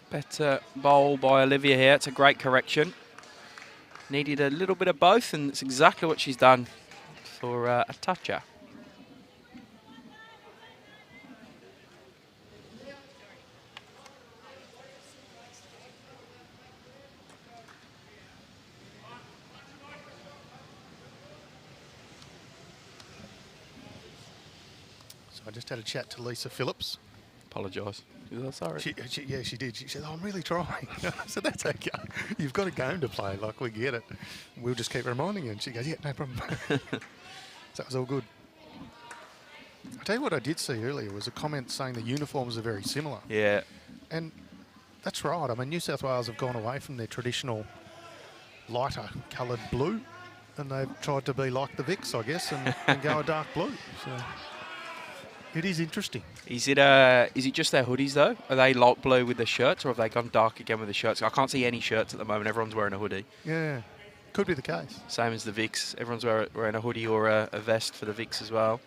Better bowl by Olivia here. It's a great correction. Needed a little bit of both, and it's exactly what she's done for a toucher. So I just had a chat to Lisa Phillips. Apologise. Sorry. Yeah, she did. She said, "Oh, I'm really trying." I said, "That's okay. You've got a game to play. Like, we get it. We'll just keep reminding you." And she goes, "Yeah, no problem." So that was all good. I'll tell you what I did see earlier was a comment saying the uniforms are very similar. Yeah. And that's right. I mean, New South Wales have gone away from their traditional lighter coloured blue, and they've tried to be like the VICs, I guess, and go a dark blue. So it is interesting. Is it just their hoodies though? Are they light blue with the shirts, or have they gone dark again with the shirts? I can't see any shirts at the moment. Everyone's wearing a hoodie. Yeah, could be the case. Same as the VICs. Everyone's wearing a hoodie or a vest for the VICs as well.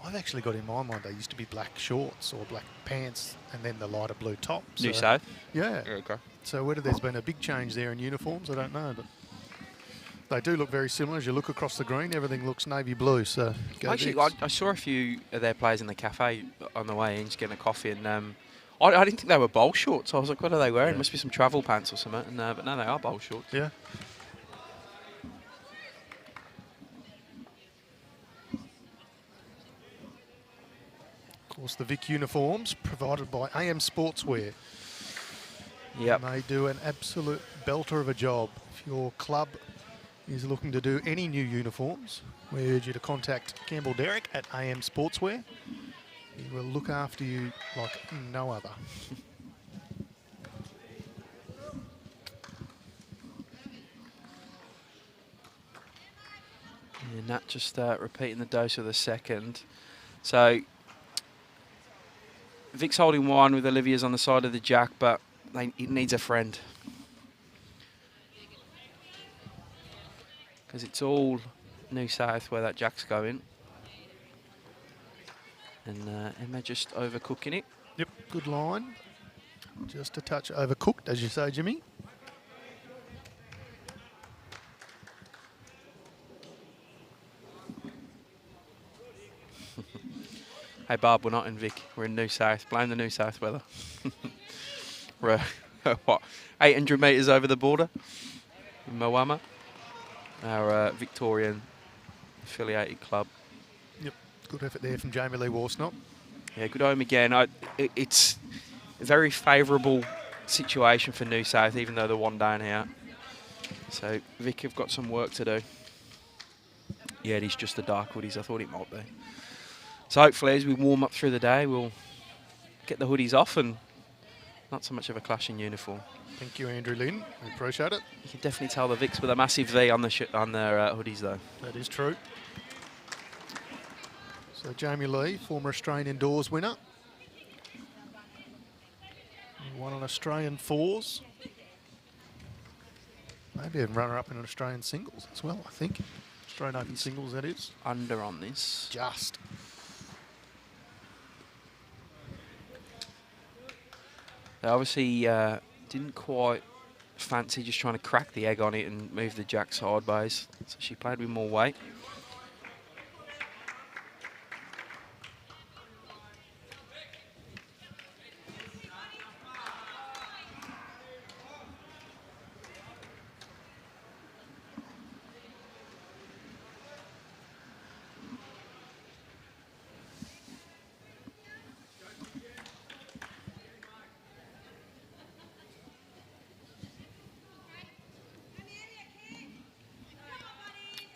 I've actually got in my mind they used to be black shorts or black pants and then the lighter blue top. New South? Yeah. Okay. So whether there's been a big change there in uniforms, I don't know, but they do look very similar. As you look across the green, everything looks navy blue. So actually, I saw a few of their players in the cafe on the way in, just getting a coffee, and I didn't think they were bowl shorts. I was like, what are they wearing? Yeah. Must be some travel pants or something. And, but no, they are bowl shorts. Yeah. Of course, the VIC uniforms provided by AM Sportswear. Yep. And they do an absolute belter of a job. If your club is looking to do any new uniforms, we urge you to contact Campbell Derrick at AM Sportswear. He will look after you like no other. And that just repeating the dose of the second. So Vic's holding one with Olivia's on the side of the jack, but it needs a friend. Because it's all New South where that jack's going. And Emma just overcooking it. Yep, good line. Just a touch overcooked, as you say, Jimmy. Hey, Barb, we're not in Vic. We're in New South. Blame the New South weather. We're, what, 800 metres over the border in Moama, our Victorian affiliated club. Yep, good effort there from Jamie Lee Worsnop. Yeah, good home again. It's a very favourable situation for New South, even though they're one down here. So Vic have got some work to do. Yeah, it is just the dark hoodies. I thought it might be. So hopefully as we warm up through the day, we'll get the hoodies off and not so much of a clash in uniform. Thank you, Andrew Lynn. We appreciate it. You can definitely tell the Vics with a massive V on their hoodies, though. That is true. So Jamie Lee, former Australian indoors winner. He won on Australian fours. Maybe a runner-up in an Australian singles as well, I think. Australian Open singles, that is. Under on this. Just. They obviously didn't quite fancy just trying to crack the egg on it and move the jack sideways. So she played with more weight.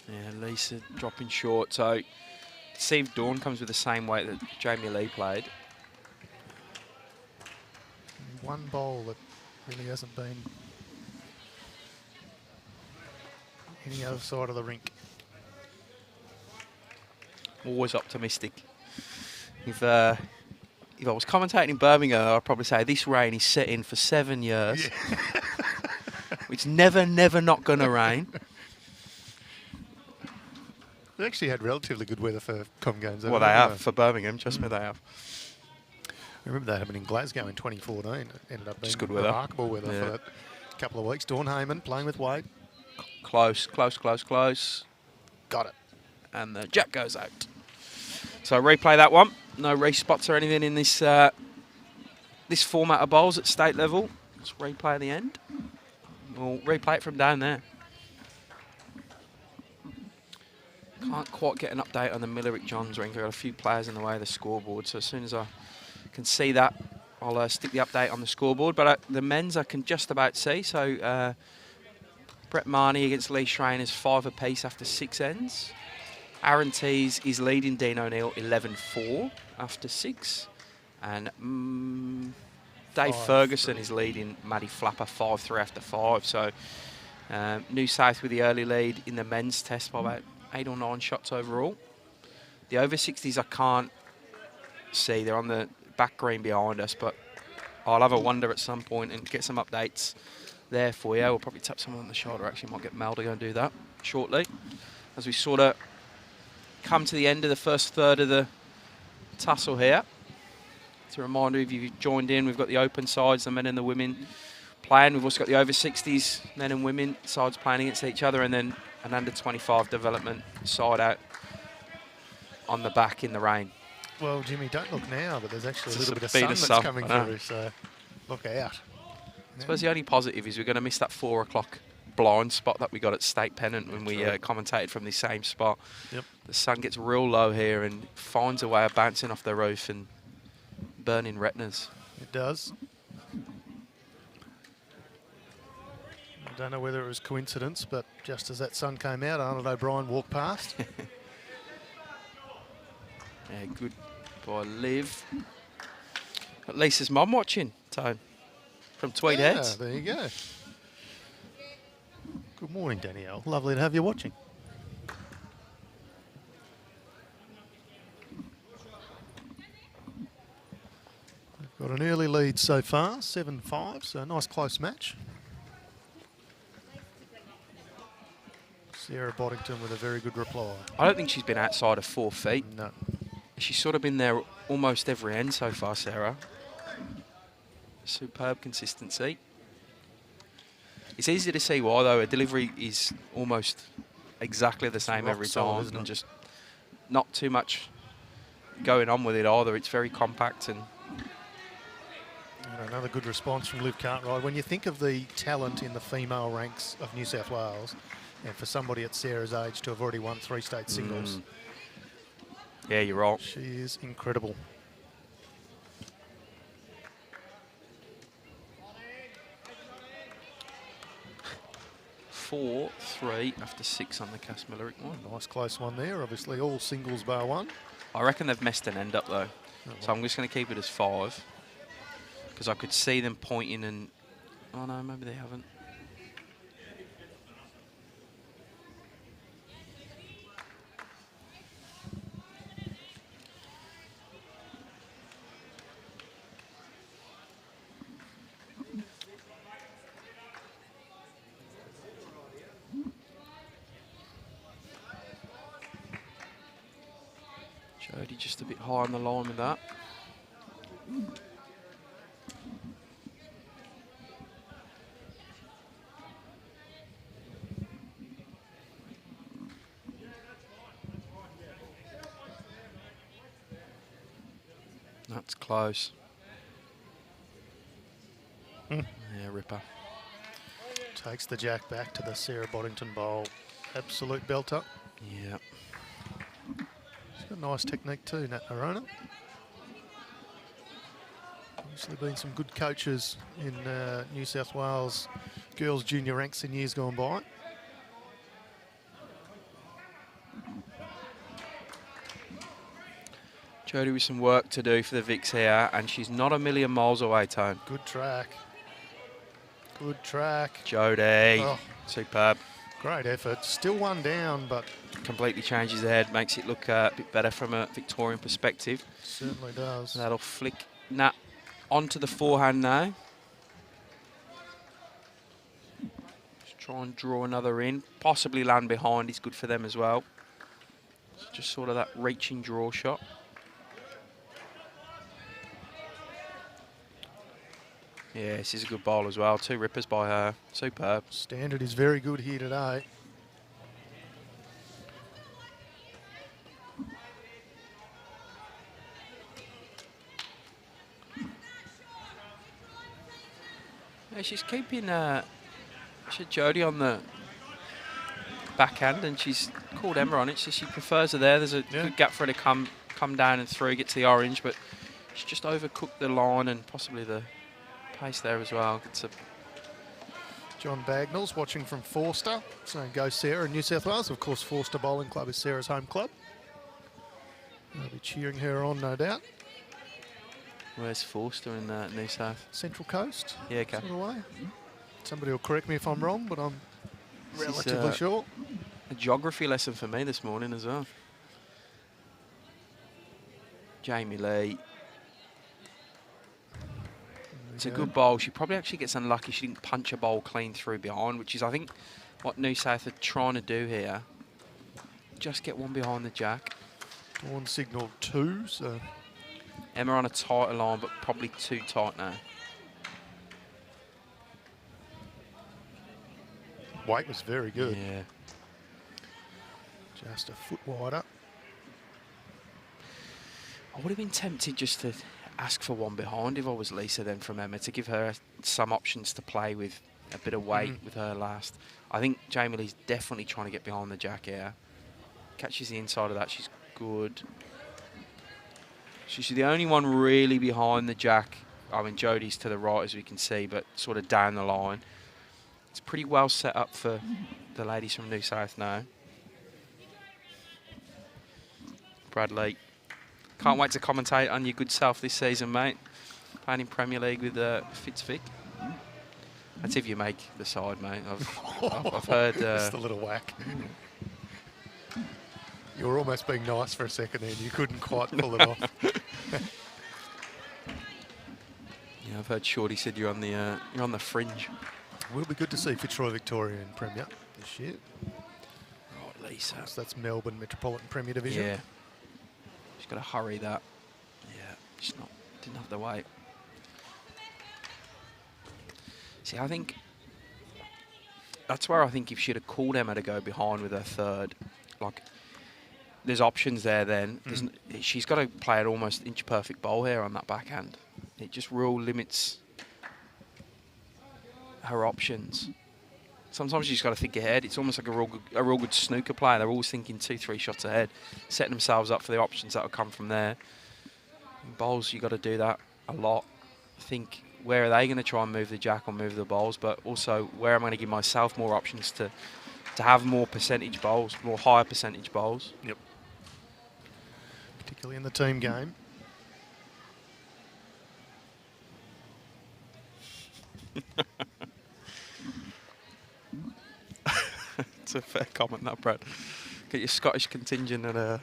Yeah, Lisa dropping short. So, see if Dawn comes with the same weight that Jamie Lee played. One bowl that really hasn't been any other side of the rink. Always optimistic. If I was commentating in Birmingham, I'd probably say this rain is set in for 7 years. Yeah. It's never not going to rain. They actually had relatively good weather for Com games. Well, they have for Birmingham. Trust me, they have. I remember that happened in Glasgow in 2014. It ended up being good weather. Remarkable weather for that couple of weeks. Dawn Hayman playing with weight. Close. Got it. And the jack goes out. So replay that one. No respots or anything in this this format of bowls at state level. Let's replay the end. We'll replay it from down there. Can't quite get an update on the Millerick Johns rink. I've got a few players in the way of the scoreboard, so as soon as I can see that, I'll stick the update on the scoreboard. But the men's I can just about see. So Brett Marnie against Lee Schrein is 5 apiece after 6 ends. Aaron Tees is leading Dean O'Neill 11-4 after 6. And Dave Ferguson is leading Maddie Flapper 5-3 after 5. So New South with the early lead in the men's test by about 8 or 9 shots overall. The over 60s I can't see. They're on the back green behind us, but I'll have a wonder at some point and get some updates there for you. We'll probably tap someone on the shoulder. Actually, might get Mel to go and do that shortly. As we sort of come to the end of the first third of the tussle here. As a reminder, if you've joined in, we've got the open sides, the men and the women playing. We've also got the over 60s men and women sides playing against each other, and then an under 25 development side out on the back in the rain. Well, Jimmy, don't look now, but there's actually a little bit of sun that's coming through, so look out. I suppose the only positive is we're going to miss that 4 o'clock blind spot that we got at State Pennant when we commentated from the same spot. Yep. The sun gets real low here and finds a way of bouncing off the roof and burning retinas. It does. I don't know whether it was coincidence, but just as that sun came out, Arnold O'Brien walked past. Yeah, good by Liv. Got Lisa's mum watching, Tone, from Tweed Heads. There you go. Good morning, Danielle. Lovely to have you watching. We've got an early lead so far, 7-5, so a nice close match. Sarah Boddington with a very good reply. I don't think she's been outside of 4 feet. No. She's sort of been there almost every end so far, Sarah. Superb consistency. It's easy to see why, though. Her delivery is almost exactly the same every time, and just not too much going on with it either. It's very compact. And another good response from Liv Cartwright. When you think of the talent in the female ranks of New South Wales, and for somebody at Sarah's age to have already won 3 state singles. Yeah, you're right. She is incredible. Four, 3 after 6 on the Cass Millerick one. Nice close one there. Obviously all singles bar 1. I reckon they've messed an end up though. So I'm just going to keep it as 5. Because I could see them pointing and... Oh no, maybe they haven't. Jody just a bit high on the line with that. That's close. Yeah, ripper. Takes the jack back to the Sarah Boddington bowl. Absolute belter. Yeah. She's got nice technique too, Nat Noronha. Obviously been some good coaches in New South Wales girls junior ranks in years gone by. Jody with some work to do for the VICs here, and she's not a million miles away, Tone. Good track. Good track. Jody, Oh, superb. great effort. Still one down, but Completely changes the head, makes it look a bit better from a Victorian perspective. certainly does. That'll flick Nat onto the forehand now. Just try and draw another in. Possibly land behind is good for them as well. It's just sort of that reaching draw shot. Yeah, this is a good bowl as well. 2 rippers by her. Superb. Standard is very good here today. Yeah, she's keeping Jody on the backhand, and she's called Emma on it, so she prefers her there. There's a good gap for her to come down and through, get to the orange, but she's just overcooked the line and possibly the pace there as well. It's a John Bagnall's watching from Forster, saying go Sarah in New South Wales. Of course, Forster Bowling Club is Sarah's home club. They'll be cheering her on, no doubt. Where's Forster in New South? Central Coast. Yeah, okay. Sort of way. Somebody will correct me if I'm wrong, but I'm relatively sure. A geography lesson for me this morning as well. Jamie Lee. It's a good bowl. She probably actually gets unlucky. She didn't punch a bowl clean through behind, which is, I think, what New South are trying to do here. Just get one behind the jack. Dawn signalled 2, so Emma on a tighter line, but probably too tight now. weight was very good. Yeah. Just a foot wider. I would have been tempted just to ask for one behind if I was Lisa then from Emma, to give her some options to play with, a bit of weight with her last. I think Jamie Lee's definitely trying to get behind the jack here. Catches the inside of that, she's good. She's the only one really behind the jack. I mean, Jodie's to the right, as we can see, but sort of down the line. It's pretty well set up for the ladies from New South now. Bradley, can't wait to commentate on your good self this season, mate. Playing in Premier League with Fitzvic. That's if you make the side, mate. I've heard... Just a little whack. You were almost being nice for a second there, and you couldn't quite pull it off. Yeah, I've heard Shorty said you're on the fringe. Will be good to see Fitzroy Victoria in Premier this year. Right, Lisa. So that's Melbourne Metropolitan Premier Division. Yeah. She's got to hurry that. Yeah, didn't have the weight. See, I think that's where I think if she'd have called Emma to go behind with her third, like, there's options there then. She's got to play an almost inch-perfect bowl here on that backhand. It just real limits her options. Sometimes she's got to think ahead. It's almost like a real good snooker player. They're always thinking 2-3 shots ahead, setting themselves up for the options that will come from there. In bowls, you've got to do that a lot. I think, where are they going to try and move the jack or move the bowls, but also where am I going to give myself more options to have more percentage bowls, more higher percentage bowls. Yep. Particularly in the team game. It's a fair comment, that, Brad. Get your Scottish contingent at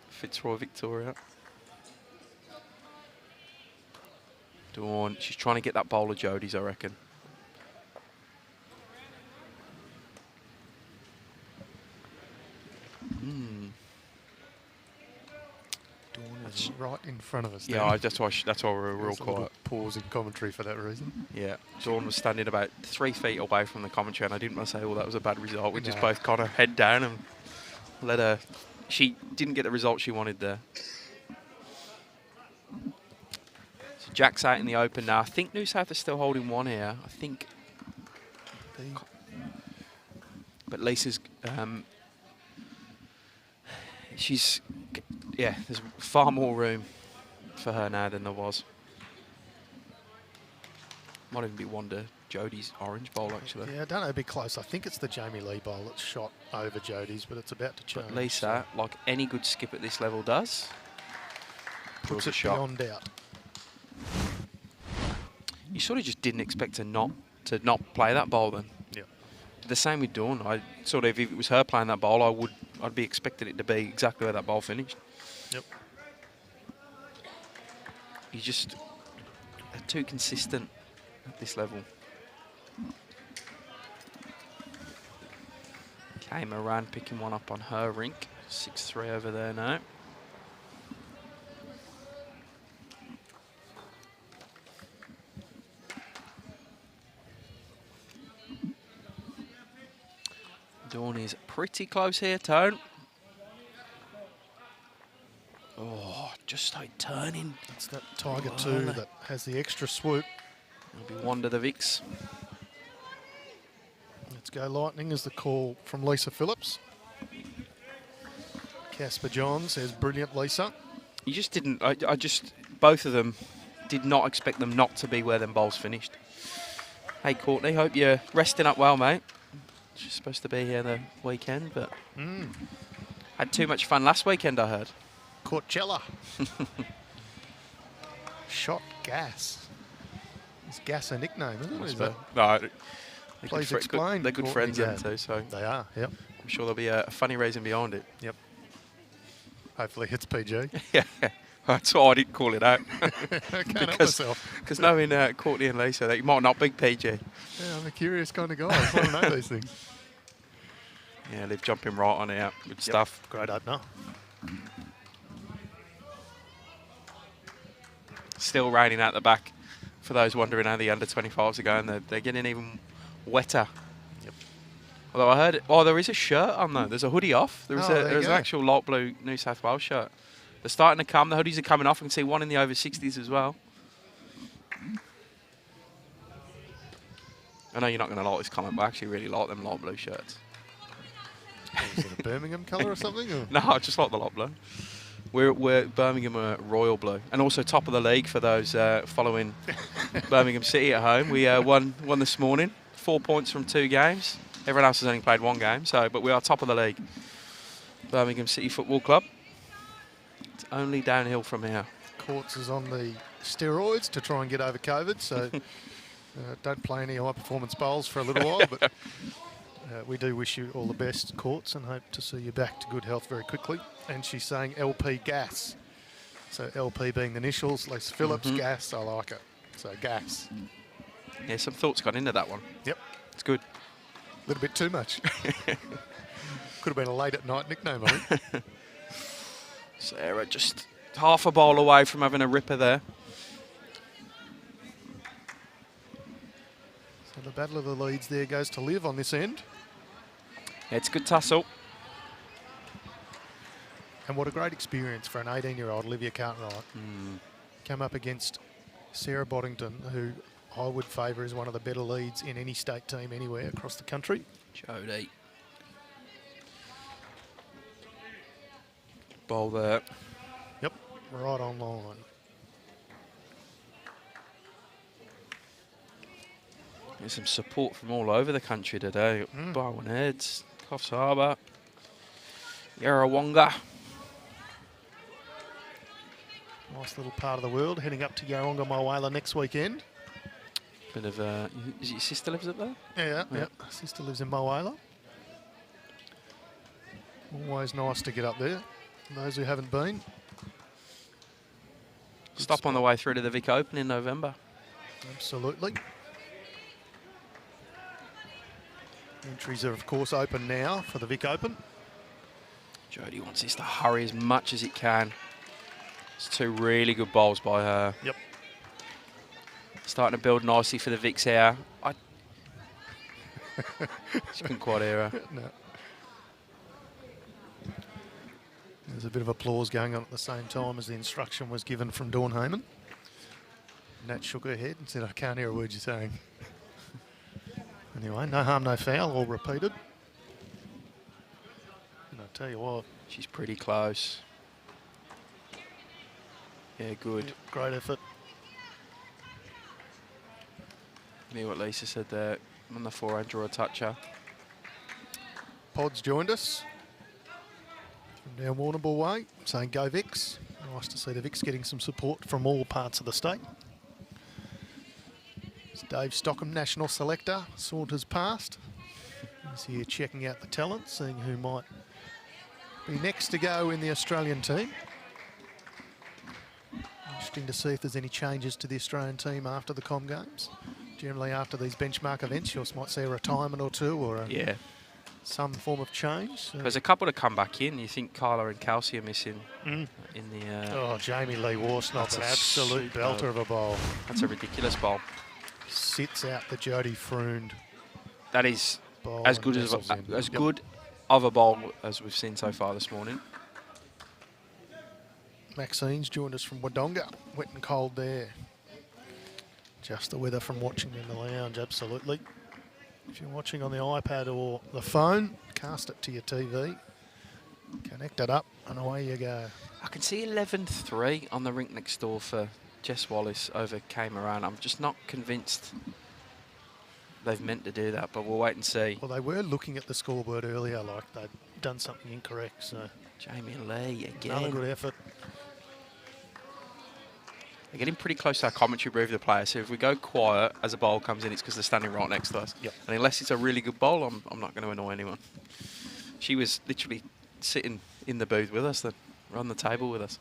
Fitzroy Victoria. Dawn, she's trying to get that bowl of Jodie's, I reckon. right in front of us. Yeah, that's why we were real quiet. Pause in commentary for that reason. Yeah, Dawn was standing about 3 feet away from the commentary, and I didn't want to say, "Oh, that was a bad result." We just both got her head down and let her. She didn't get the result she wanted there. So Jack's out in the open now. I think New South is still holding one here. I think. But Lisa's. There's far more room for her now than there was. Might even be Wanda Jodie's orange bowl, actually. Yeah, I don't know, it'd be close. I think it's the Jamie Lee bowl that's shot over Jodie's, but it's about to change. But Lisa, like any good skip at this level does, puts it beyond doubt. You sort of just didn't expect to not play that bowl then. Yeah. The same with Dawn. I sort of, if it was her playing that bowl, I'd be expecting it to be exactly where that bowl finished. Yep. You just are too consistent at this level. Okay, Moran picking one up on her rink. 6-3 over there now. Dawn is pretty close here, Tone. Oh, just started turning. It's that Tiger 2 that has the extra swoop. It'll be Wanda the VICs. Let's go Lightning is the call from Lisa Phillips. Casper John says, brilliant, Lisa. You just didn't, both of them did not expect them not to be where them bowls finished. Hey, Courtney, hope you're resting up well, mate. She's supposed to be here the weekend, but had too much fun last weekend, I heard. Coachella. Shot Gas. Is Gas a nickname, isn't it? No. Please explain. They're good friends, them too, so. They are, yep. I'm sure there'll be a funny reason behind it. Yep. Hopefully it's PG. Yeah, that's why I didn't call it out. I can't help myself. Because knowing Courtney and Lisa, they might not be PG. Yeah, I'm a curious kind of guy. I just want to know these things. Yeah, they're jumping right on out. Good stuff. Great opener. Still raining out the back for those wondering how the under-25s are going. They're getting even wetter. Yep. Although I heard, there is a shirt on there. There's a hoodie off. There's an actual light blue New South Wales shirt. They're starting to come. The hoodies are coming off. I can see one in the over 60s as well. I know you're not going to like this comment, but I actually really like them light blue shirts. Is it a Birmingham colour or something? Or? No, I just like the light blue. We're Birmingham are royal blue, and also top of the league for those following Birmingham City at home. We won this morning, 4 points from 2 games. Everyone else has only played 1 game, but we are top of the league. Birmingham City Football Club. It's only downhill from here. Courts is on the steroids to try and get over COVID, so don't play any high-performance bowls for a little while, but we do wish you all the best, Courts, and hope to see you back to good health very quickly. And she's saying LP Gas. So LP being the initials, Lisa Phillips, Gas, I like it. So Gas. Yeah, some thoughts got into that one. Yep. It's good. A little bit too much. Could have been a late-at-night nickname, I think. Sarah just half a bowl away from having a ripper there. So the battle of the leads there goes to Liv on this end. Yeah, it's a good tussle. And what a great experience for an 18-year-old, Olivia Cartwright. Come up against Sarah Boddington, who I would favour as one of the better leads in any state team anywhere across the country. Jodie. Bowl there. Yep, right on line. There's some support from all over the country today. Barwon Heads, Coffs Harbour, Yarrawonga. Nice little part of the world, heading up to Yarrawonga Moala next weekend. Bit of is it your sister lives up there? Yeah. My sister lives in Moala. Always nice to get up there. And those who haven't been. Stop on the way through to the VIC Open in November. Absolutely. Entries are, of course, open now for the VIC Open. Jodie wants this to hurry as much as it can. It's 2 really good bowls by her. Yep. Starting to build nicely for the VICs here. She couldn't quite hear her. No. There's a bit of applause going on at the same time as the instruction was given from Dawn Hayman. Nat shook her head and said, I can't hear a word you're saying. Anyway, no harm, no foul, all repeated. And I'll tell you what. She's pretty close. Yeah, good. Yep, great effort. Hear what Lisa said there. On the forehand, draw a toucher. Pod's joined us from down Warrnambool way, saying go Vics. Nice to see the Vics getting some support from all parts of the state. It's Dave Stockham, national selector, saunters past. He's here checking out the talent, seeing who might be next to go in the Australian team. Interesting to see if there's any changes to the Australian team after the Com Games. Generally after these benchmark events, you might see a retirement or two or some form of change. There's a couple to come back in. You think Carla and Kelsey are missing in the... oh, Jamie Lee Worsnop, an absolute belter of a bowl. That's a ridiculous bowl. Sits out the Jodie Fruend. That is bowl as good good of a bowl as we've seen so far this morning. Maxine's joined us from Wodonga. Wet and cold there. Just the weather from watching in the lounge, absolutely. If you're watching on the iPad or the phone, cast it to your TV, connect it up, and away you go. I can see 11-3 on the rink next door for Jess Wallace over Hayman. I'm just not convinced they've meant to do that, but we'll wait and see. Well, they were looking at the scoreboard earlier like they'd done something incorrect, so... Jamie Lee again. Another good effort. They're getting pretty close to our commentary booth, the players. So if we go quiet as a bowl comes in, it's because they're standing right next to us. Yep. And unless it's a really good bowl, I'm not going to annoy anyone. She was literally sitting in the booth with us, then, on the table with us.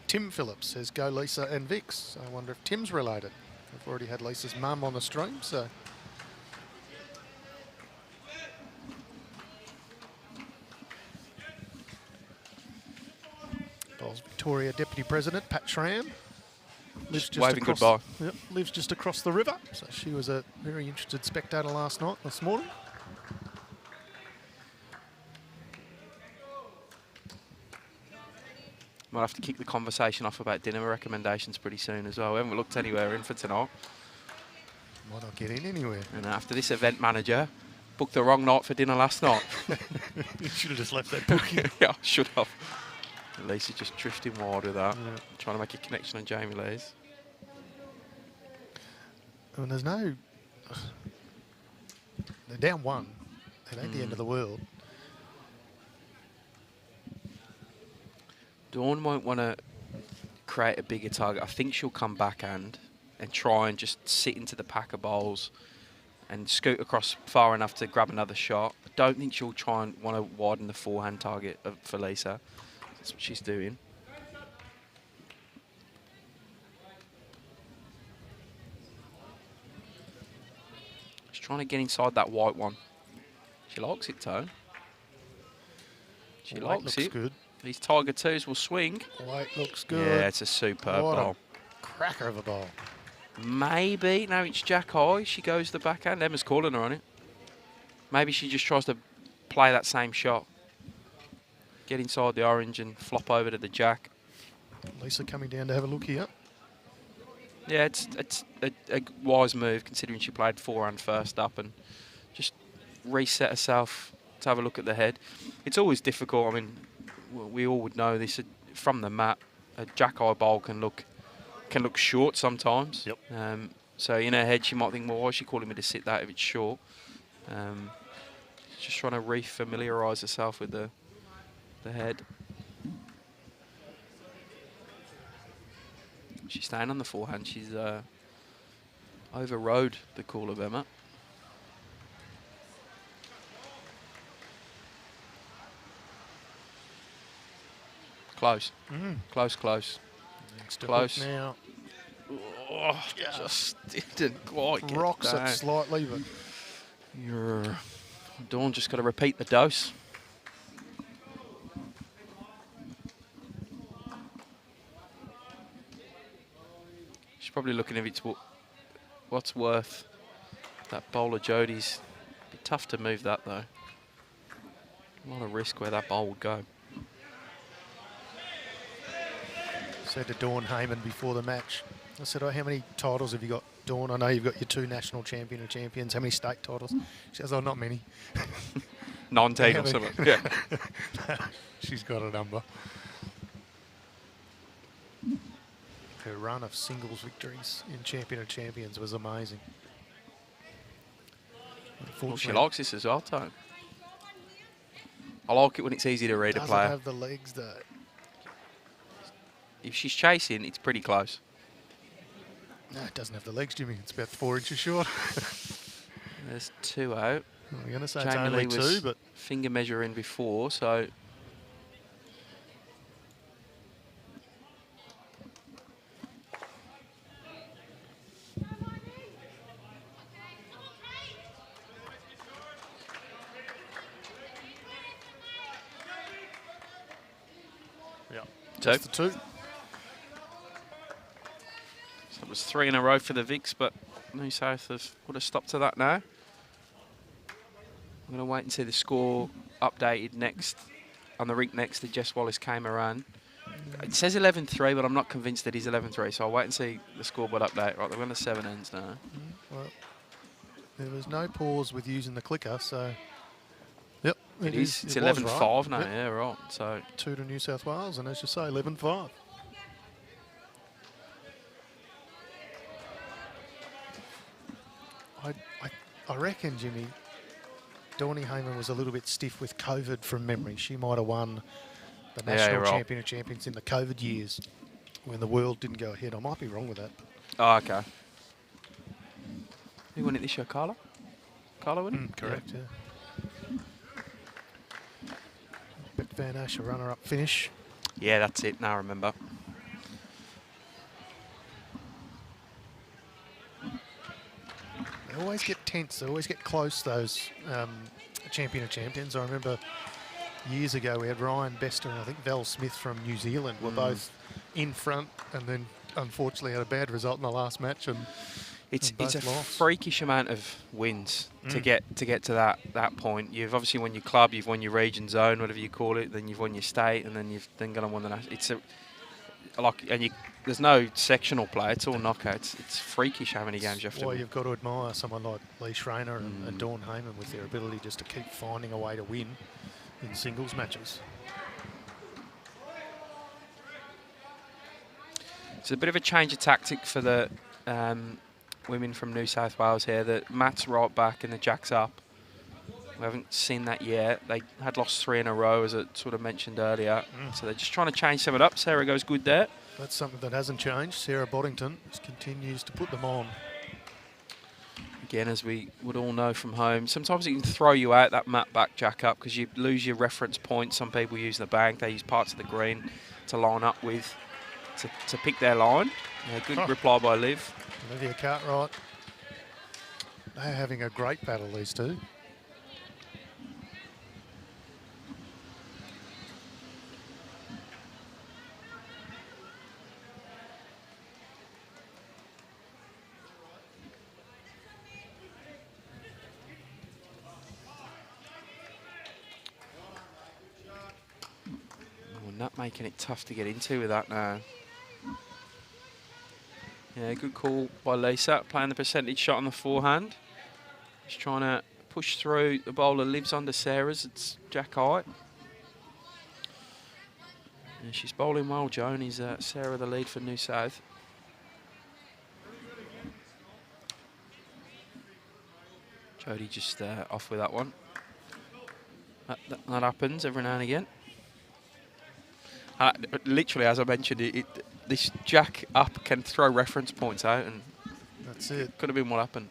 Tim Phillips says, go Lisa and Vix. I wonder if Tim's related. We've already had Lisa's mum on the stream, so... Bowls Victoria Deputy President Pat Schramm lives just waving across, goodbye. Yep, lives just across the river. So she was a very interested spectator this morning. Might have to kick the conversation off about dinner recommendations pretty soon as well. We haven't looked anywhere in for tonight. Might not get in anywhere. And after this event manager booked the wrong night for dinner last night. You should have just left that booking. Yeah, I should have. Lisa's just drifting wide with that. Yeah. Trying to make a connection on Jamie Lee's. I mean, there's no... They're down 1. It ain't the end of the world. Dawn won't want to create a bigger target. I think she'll come backhand and try and just sit into the pack of bowls and scoot across far enough to grab another shot. I don't think she'll try and want to widen the forehand target for Lisa. That's what she's doing. She's trying to get inside that white one. She likes it, Tone. She likes it. Good. These Tiger 2s will swing. White looks good. Yeah, it's a superb bowl. Cracker of a bowl. Maybe. No, it's Jack High. She goes the backhand. Emma's calling her on it. Maybe she just tries to play that same shot. Get inside the orange and flop over to the jack. Lisa coming down to have a look here. Yeah, it's a wise move considering she played forehand first up and just reset herself to have a look at the head. It's always difficult. I mean, we all would know this from the mat. A jack eye bowl can look short sometimes. Yep. So in her head, she might think, well, why is she calling me to sit that if it's short? She's just trying to re-familiarise herself with the head. She's staying on the forehand. She's overrode the call of Emma. Close. Close. Close. Now. Oh, just didn't quite get rocks down. it slightly, but Dawn just got to repeat the dose. She's probably looking if it's what's worth that bowl of Jodie's. Be tough to move that though. A lot of risk where that bowl would go. Said to Dawn Hayman before the match, I said, oh, how many titles have you got, Dawn? I know you've got your 2 national champion and champions. How many state titles? She says, oh, not many. 19 or something. Yeah. She's got a number. Her run of singles victories in Champion of Champions was amazing. Well, she likes this as well, Tone. I like it when it's easy to read a player. Doesn't have the legs, though. If she's chasing, it's pretty close. No, it doesn't have the legs, Jimmy. It's about 4 inches short. There's 2 out. I'm going to say Jamie it's only Lee 2, was but finger measuring before, so... yeah, Two. just the 2. So it was 3 in a row for the VICs, but New South have put a stop to that now. I'm going to wait and see the score updated next on the rink next to Jess Wallace came around. It says 11-3, but I'm not convinced that he's 11-3, so I'll wait and see the scoreboard update. Right, they're on the 7 ends now. Well, there was no pause with using the clicker, so... Yep, It is. It's it was 11-5 right. now, Yep. yeah, right. So 2 to New South Wales, and as you say, 11-5. I reckon, Jimmy, Dawnie Hayman was a little bit stiff with COVID from memory. She might have won the national champion of champions in the COVID years when the world didn't go ahead. I might be wrong with that. Oh, okay. Who won it this year, Carla? Carla won it? Correct, yeah. Beck Van Ash, a runner-up finish. Yeah, that's it. Now I remember. They always get tense. They always get close, those champion of champions. I remember years ago we had Ryan Bester and I think Val Smith from New Zealand were both in front and then unfortunately had a bad result in the last match. And It's a lost. freakish amount of wins to get to that point. You've obviously won your club, you've won your region zone, whatever you call it. Then you've won your state, and then you've then gone and won the national. It's there's no sectional play. It's all knockouts. It's freakish how many games you have to Well, win. you've got to admire someone like Lee Schreiner and Dawn Hayman with their ability just to keep finding a way to win in singles matches. It's a bit of a change of tactic for the women from New South Wales here. The Matt's right back and the Jack's up. We haven't seen that yet. They had lost 3 in a row, as I sort of mentioned earlier. So they're just trying to change some of it up. Sarah goes good there. That's something that hasn't changed. Sarah Boddington just continues to put them on. Again, as we would all know from home, sometimes it can throw you out, that Matt back Jack up, because you lose your reference point. Some people use the bank. They use parts of the green to line up with, to pick their line. Good reply by Liv. Olivia Cartwright. They're having a great battle, these two. Not making it tough to get into with that now. Yeah, good call by Lisa, playing the percentage shot on the forehand. Just trying to push through. The bowler lives under Sarah's. It's Jack Hart. And she's bowling well, Joan. Is Sarah the lead for New South? Jodie just off with that one. That happens every now and again. Literally, as I mentioned, this Jack up can throw reference points out, and that's it. Could have been what happened.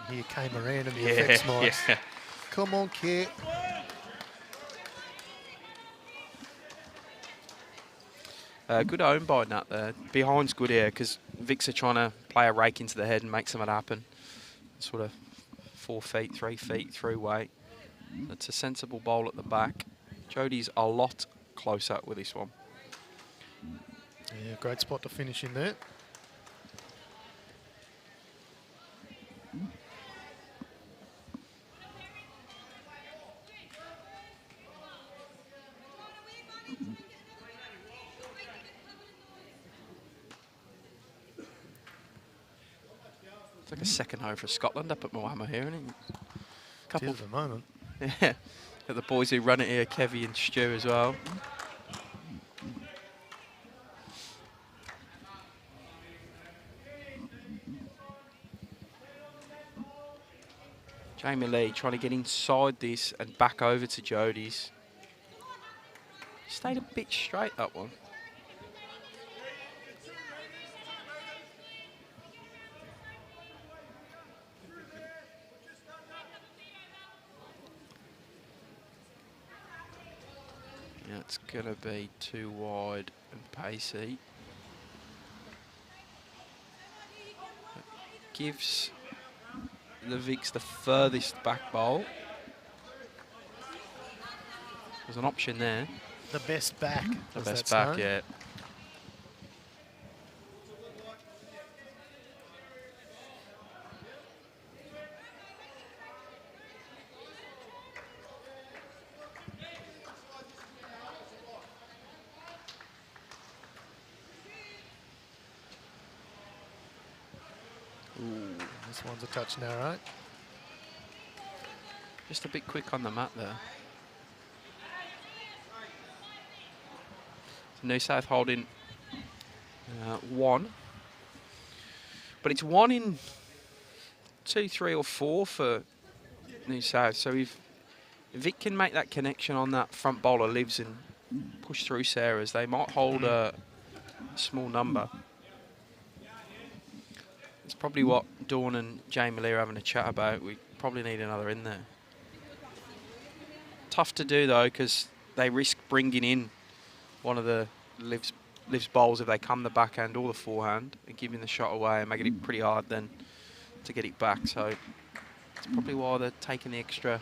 Here came around in the effects mics. Yeah. Come on, Kit. Good own by Nat there. Behind's good here because Vics are trying to play a rake into the head and make something happen. Sort of 4 feet, 3 feet through weight. That's a sensible bowl at the back. Jody's a lot closer with this one. Yeah, great spot to finish in there. It's like a second home for Scotland up at Moama here, isn't it? Couple at the moment. Yeah. Got the boys who run it here, Kevy and Stu as well. Jamie Lee trying to get inside this and back over to Jody's. Stayed a bit straight, that one. Yeah, it's going to be too wide and pacey. It gives the Vics the furthest back bowl. There's an option there. The best back. The best back, yeah. Ooh, this one's a touch narrow. Just a bit quick on the mat there. New South holding 1. But it's 1 in 2, 3 or 4 for New South. So if Vic can make that connection on that front bowler Lives and push through Sarah's, they might hold a small number. It's probably what Dawn and Jamie Lee are having a chat about. We probably need another in there. Tough to do though, because they risk bringing in one of the Lives bowls if they come the backhand or the forehand and giving the shot away and making it pretty hard then to get it back. So it's probably why they're taking the extra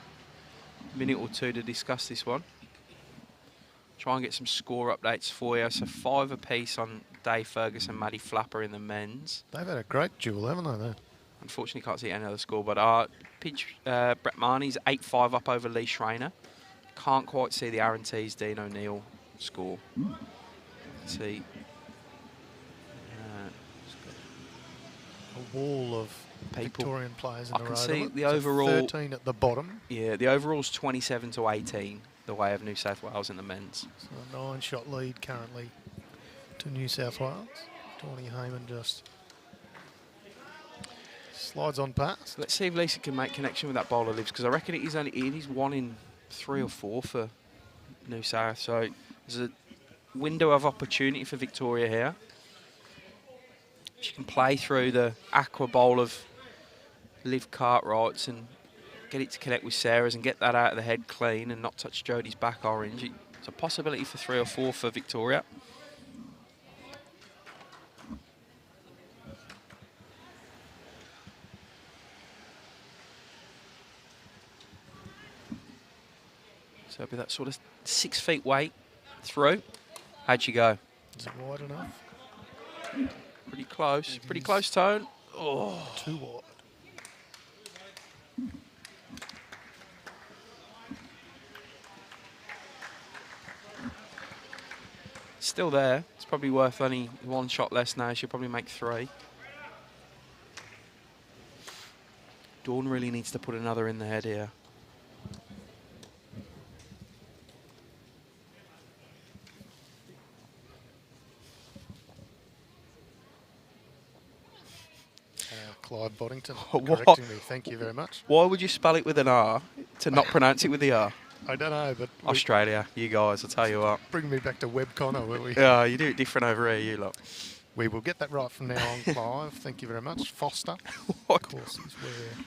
minute or 2 to discuss this one. Try and get some score updates for you. So 5 apiece on Dave Ferguson and Maddie Flapper in the men's. They've had a great duel, haven't they? Unfortunately, can't see any other score, but Brett Marnie's 8-5 up over Lee Schreiner. Can't quite see the Aaron Tees, Dean O'Neill score. Let's see. A wall of people. Victorian players in the row. I can see the so overall 13 at the bottom. Yeah, the overall's 27-18, the way of New South Wales in the men's. So a 9-shot lead currently to New South Wales. Tawny Hayman just slides on past. Let's see if Lisa can make connection with that bowler Lives, because I reckon it is 1 in 3 or 4 for New South. So there's a window of opportunity for Victoria here. She can play through the aqua bowl of Liv Cartwrights and get it to connect with Sarah's and get that out of the head clean and not touch Jody's back orange. It's a possibility for 3 or 4 for Victoria. So it'll be that sort of 6 feet weight through. How'd you go? Is it wide enough? Pretty close. Pretty close, Tone. Oh. Too wide. Still there. It's probably worth only 1 shot less now. She'll probably make 3. Dawn really needs to put another in the head here. Clive Boddington What? correcting me. Thank you very much. Why would you spell it with an R to not pronounce it with the R? I don't know, but Australia, you guys, I'll tell you what. Bring me back to Web Connor, will we? Yeah, you do it different over here, you lot. We will get that right from now on, Clive. Thank you very much. Foster, What? of course, is where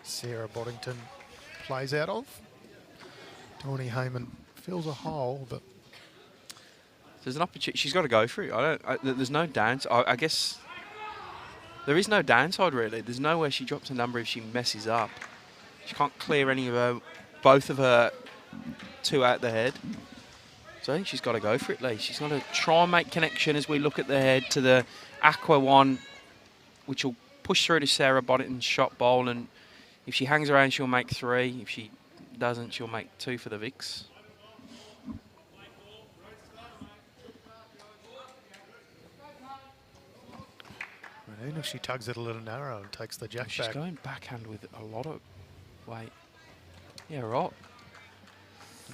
Sarah Boddington plays out of. Tawny Hayman fills a hole, but There's an opportunity. She's got to go for it. There's no downside. I guess there is no downside really. There's nowhere she drops a number if she messes up. She can't clear any of her, both of her 2 out the head. So I think she's got to go for it, Lee. She's got to try and make connection as we look at the head to the aqua one, which will push through to Sarah Boddington's shot bowl. And if she hangs around, she'll make 3. If she doesn't, she'll make 2 for the VICs. Even if she tugs it a little narrow and takes the jack She's back. going backhand with a lot of weight. Yeah, right.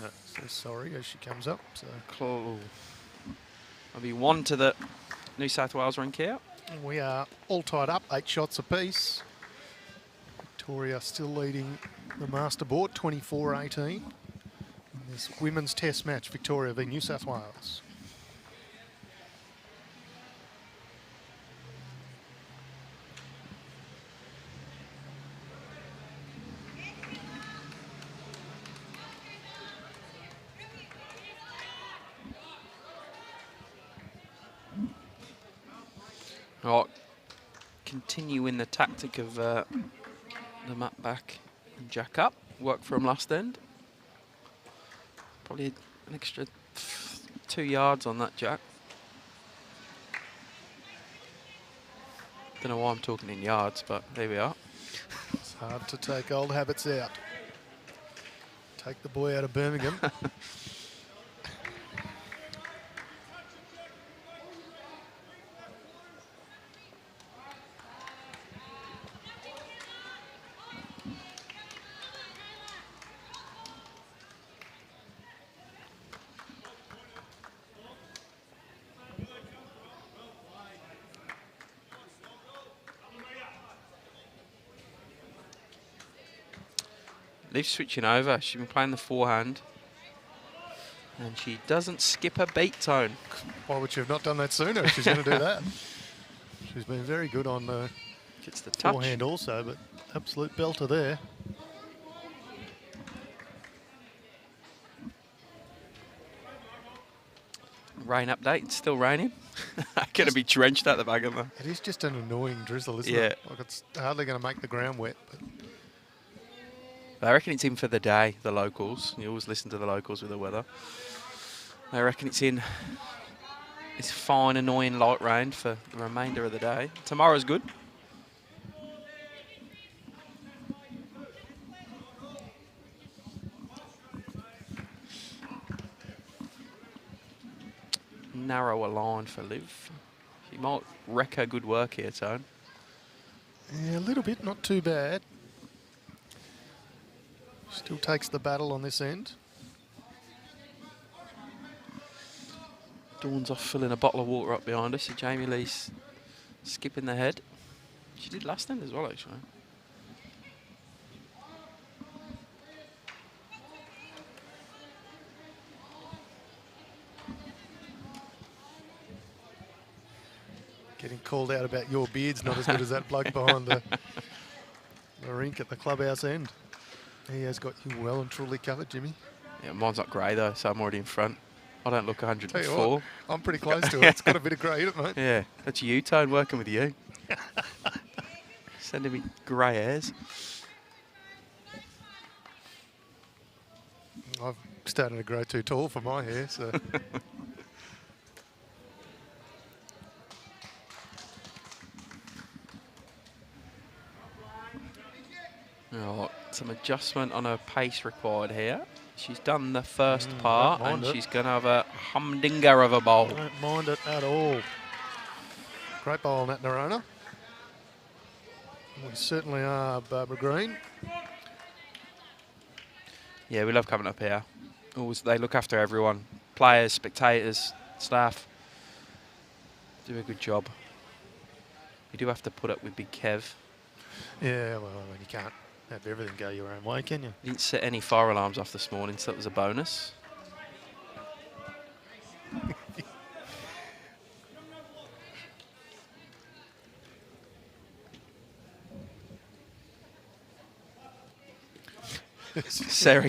No, so sorry as she comes up. So Claw. I'll be 1 to the New South Wales rink here. and we are all tied up, 8 shots apiece. Victoria still leading the master board, 24-18. In this women's test match, Victoria v New South Wales. Right, continue in the tactic of the mat back and jack up. Work from last end. Probably an extra 2 yards on that jack. Don't know why I'm talking in yards, but there we are. It's hard to take old habits out. Take the boy out of Birmingham. Liv's switching over. She's been playing the forehand. And she doesn't skip a beat, Tone. Why would she have not done that sooner if she's going to do that? She's been very good on the Gets the touch. forehand also, but absolute belter there. Rain update. It's still raining. Going to be drenched out the back of her. It is just an annoying drizzle, isn't Yeah. it? Like it's hardly going to make the ground wet. But I reckon it's in for the day, the locals. You always listen to the locals with the weather. I reckon it's in. It's fine, annoying light rain for the remainder of the day. Tomorrow's good. Narrower line for Liv. She might wreck her good work here, Tone. yeah, a little bit, not too bad. Still takes the battle on this end. Dawn's off filling a bottle of water up behind us. See Jamie Lee's skipping the head. She did last end as well, actually. Getting called out about your beard's not as good as that bloke behind the rink at the clubhouse end. He has got you well and truly covered, Jimmy. Yeah, mine's not grey though, so I'm already in front. I don't look Tell you 104. what, I'm pretty close to it. It's got a bit of grey in it, mate. Yeah, that's you, Tone, working with you. Sending me grey hairs. I've started to grow too tall for my hair, so. Right, some adjustment on her pace required here. She's done the first part, don't and mind it. she's going to have a humdinger of a bowl. Don't mind it at all. Great bowl on that Noronha. We certainly are, Barbara Green. Yeah, we love coming up here. Always, they look after everyone. Players, spectators, staff. Do a good job. You do have to put up with Big Kev. Yeah, well, you can't have everything go your own way, can you? Didn't set any fire alarms off this morning, so that was a bonus. Sarah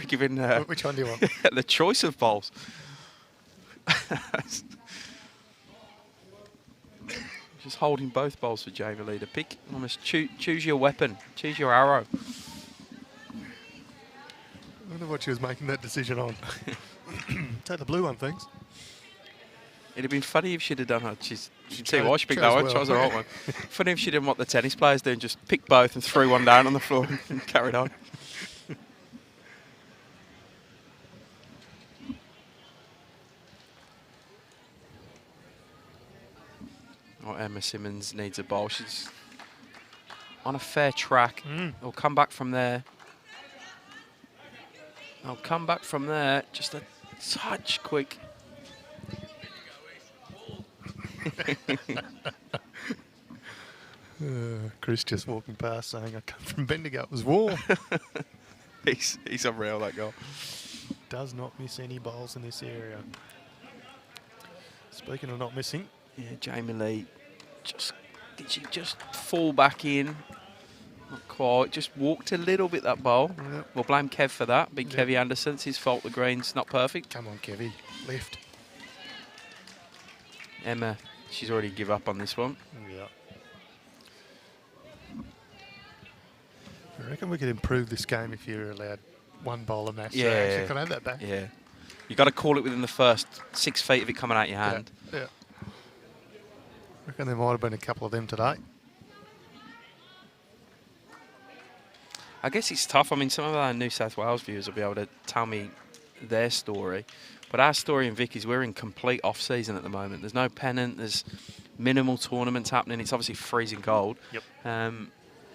giving Which one do you want? the choice of bowls. Just holding both bowls for Jamie Lee to pick. Almost choose your weapon. Choose your arrow. I wonder what she was making that decision on. Take the blue one, thanks. It'd have been funny if she'd have done it. She'd see why she picked chose that one. well. Chose the right one. Funny if she did what the tennis players do and just picked both and threw one down on the floor and carried on. Oh, Emma Simmonds needs a bowl. She's on a fair track. Will come back from there. I'll come back from there. Just a touch quick. Chris just walking past saying, I come from Bendigo, it was warm. He's unreal, that guy. Does not miss any bowls in this area. Speaking of not missing. Yeah, Jamie Lee, did she just fall back in? Not quite, just walked a little bit that bowl. Yep. We'll blame Kev for that. Big Yep. Kevy Anderson, it's his fault the green's not perfect. Come on, Kevy. Left. Emma, she's already give up on this one. Yeah. I reckon we could improve this game if you're allowed one bowler match. Yeah. So actually, can I have that back? Yeah. You got to call it within the first 6 feet of it coming out your hand. Yeah. I reckon there might have been a couple of them today. I guess it's tough. I mean, some of our New South Wales viewers will be able to tell me their story. But our story in VIC is we're in complete off-season at the moment. There's no pennant. There's minimal tournaments happening. It's obviously freezing cold. Yep.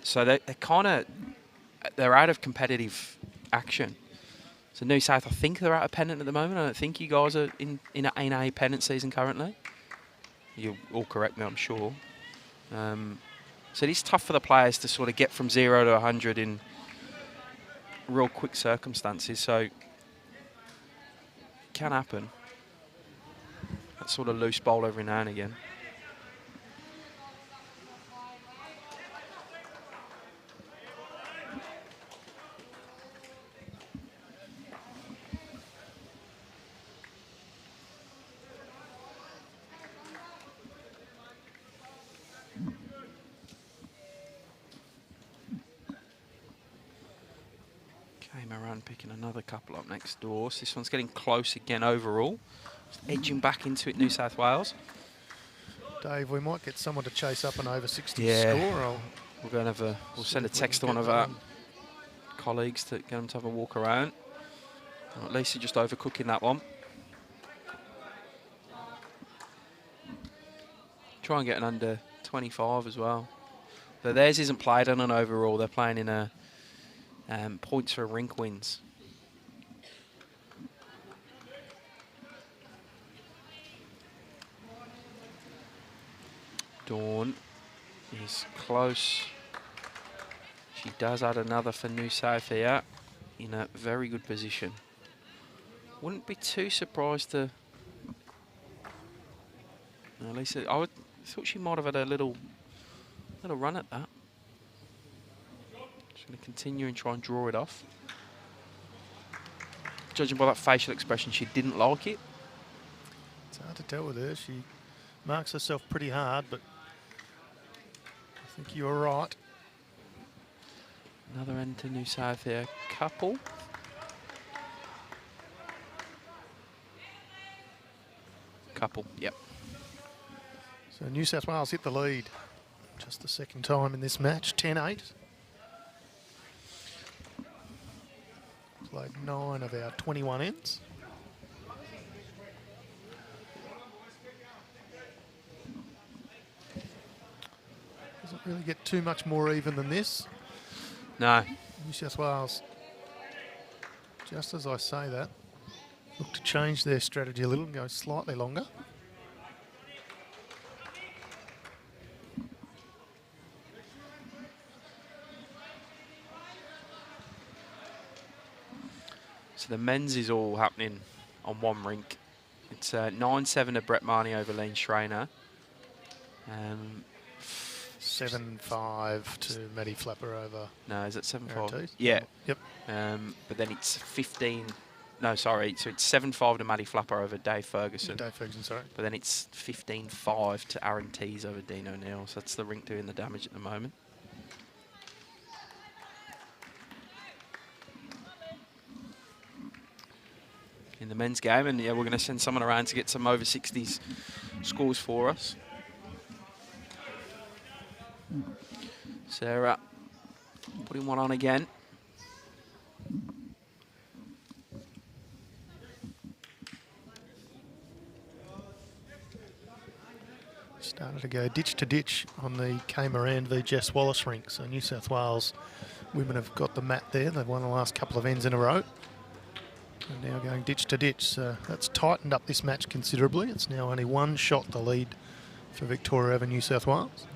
So they're out of competitive action. So New South, I think they're out of pennant at the moment. I don't think you guys are in a pennant season currently. You'll all correct me, I'm sure. So it is tough for the players to sort of get from 0 to 100 in real quick circumstances. So it can happen. That sort of loose bowl every now and again. Around picking another couple up next door. So this one's getting close again overall. Just edging back into it, New South Wales. Dave, we might get someone to chase up an over 60 Yeah. score. We'll go and have we'll send a text to one of our colleagues to get them to have a walk around. Well, at least you're just overcooking that one. Try and get an under 25 as well. But theirs isn't played on an overall. They're playing in a points for rink wins. Dawn is close. She does add another for New South here in a very good position. Wouldn't be too surprised to... At least I thought she might have had a little run at that. Going to continue and try and draw it off. Judging by that facial expression, she didn't like it. It's hard to tell with her. She marks herself pretty hard, but I think you're right. Another end to New South here. Couple. Couple, yep. So New South Wales hit the lead. Just the second time in this match, 10-8. Played 9 of our 21 ends. Doesn't really get too much more even than this. No. New South Wales, just as I say that, look to change their strategy a little and go slightly longer. So the men's is all happening on one rink. It's 9-7 to Brett Marnie over Lean Schreiner. 7-5 to Maddie Flapper over. No, is it 7-5? Ortiz? Yeah. Yep. But then it's 15 No, sorry. So it's 7-5 to Matty Flapper over Dave Ferguson. Dave Ferguson, sorry. But then it's 15-5 to Aaron Tees over Dean O'Neill. So that's the rink doing the damage at the moment. In the men's game, and yeah, we're going to send someone around to get some over 60s scores for us. Sarah putting one on again. Started to go ditch to ditch on the Hayman v Jess Wallace rink. So New South Wales women have got the mat there. They've won the last couple of ends in a row. And now going ditch to ditch. So that's tightened up this match considerably. It's now only one shot the lead for Victoria over New South Wales.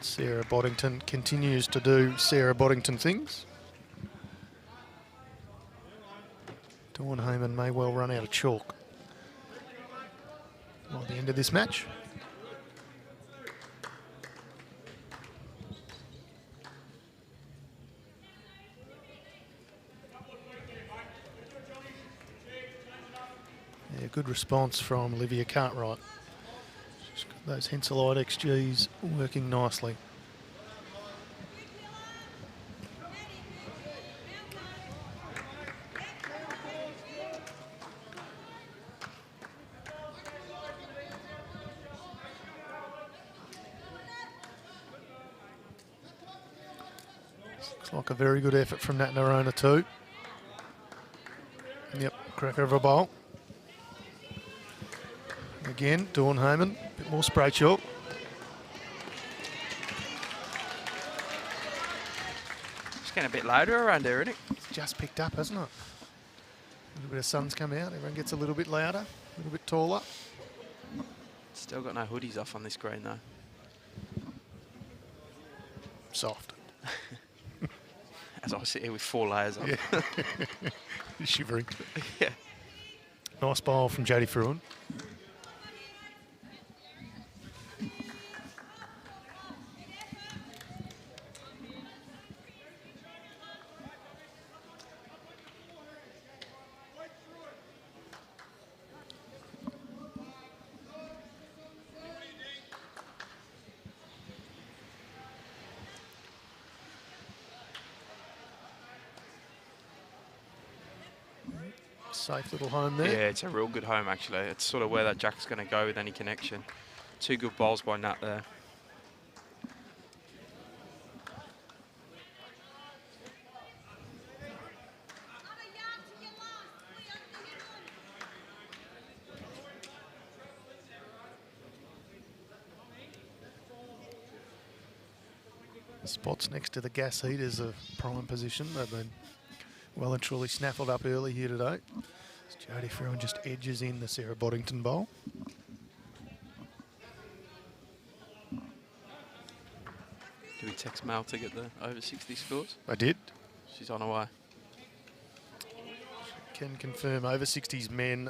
Sarah Boddington continues to do Sarah Boddington things. Dawn Hayman may well run out of chalk by the end of this match. Yeah, good response from Olivia Cartwright. She's got those Henselite XGs working nicely. Looks like a very good effort from that Noronha too. Yep, cracker of a bowl. Again, Dawn Hayman, a bit more spray chalk. It's getting a bit louder around here, isn't it? It's just picked up, hasn't it? A little bit of sun's come out, everyone gets a little bit louder, a little bit taller. Still got no hoodies off on this green though. Soft. As I sit here with 4 layers on. Yeah. Shivering. Yeah. Nice bowl from Jodie Fruend. Safe little home there. Yeah, it's a real good home actually. It's sort of where that jack's going to go with any connection. 2 good bowls by Nat there. The spots next to the gas heaters are prime position. They've been well and truly snaffled up early here today. Jodie Fruend just edges in the Sarah Boddington bowl. Do we text Mel to get the over 60 scores? I did. She's on her way. Can confirm over 60s men.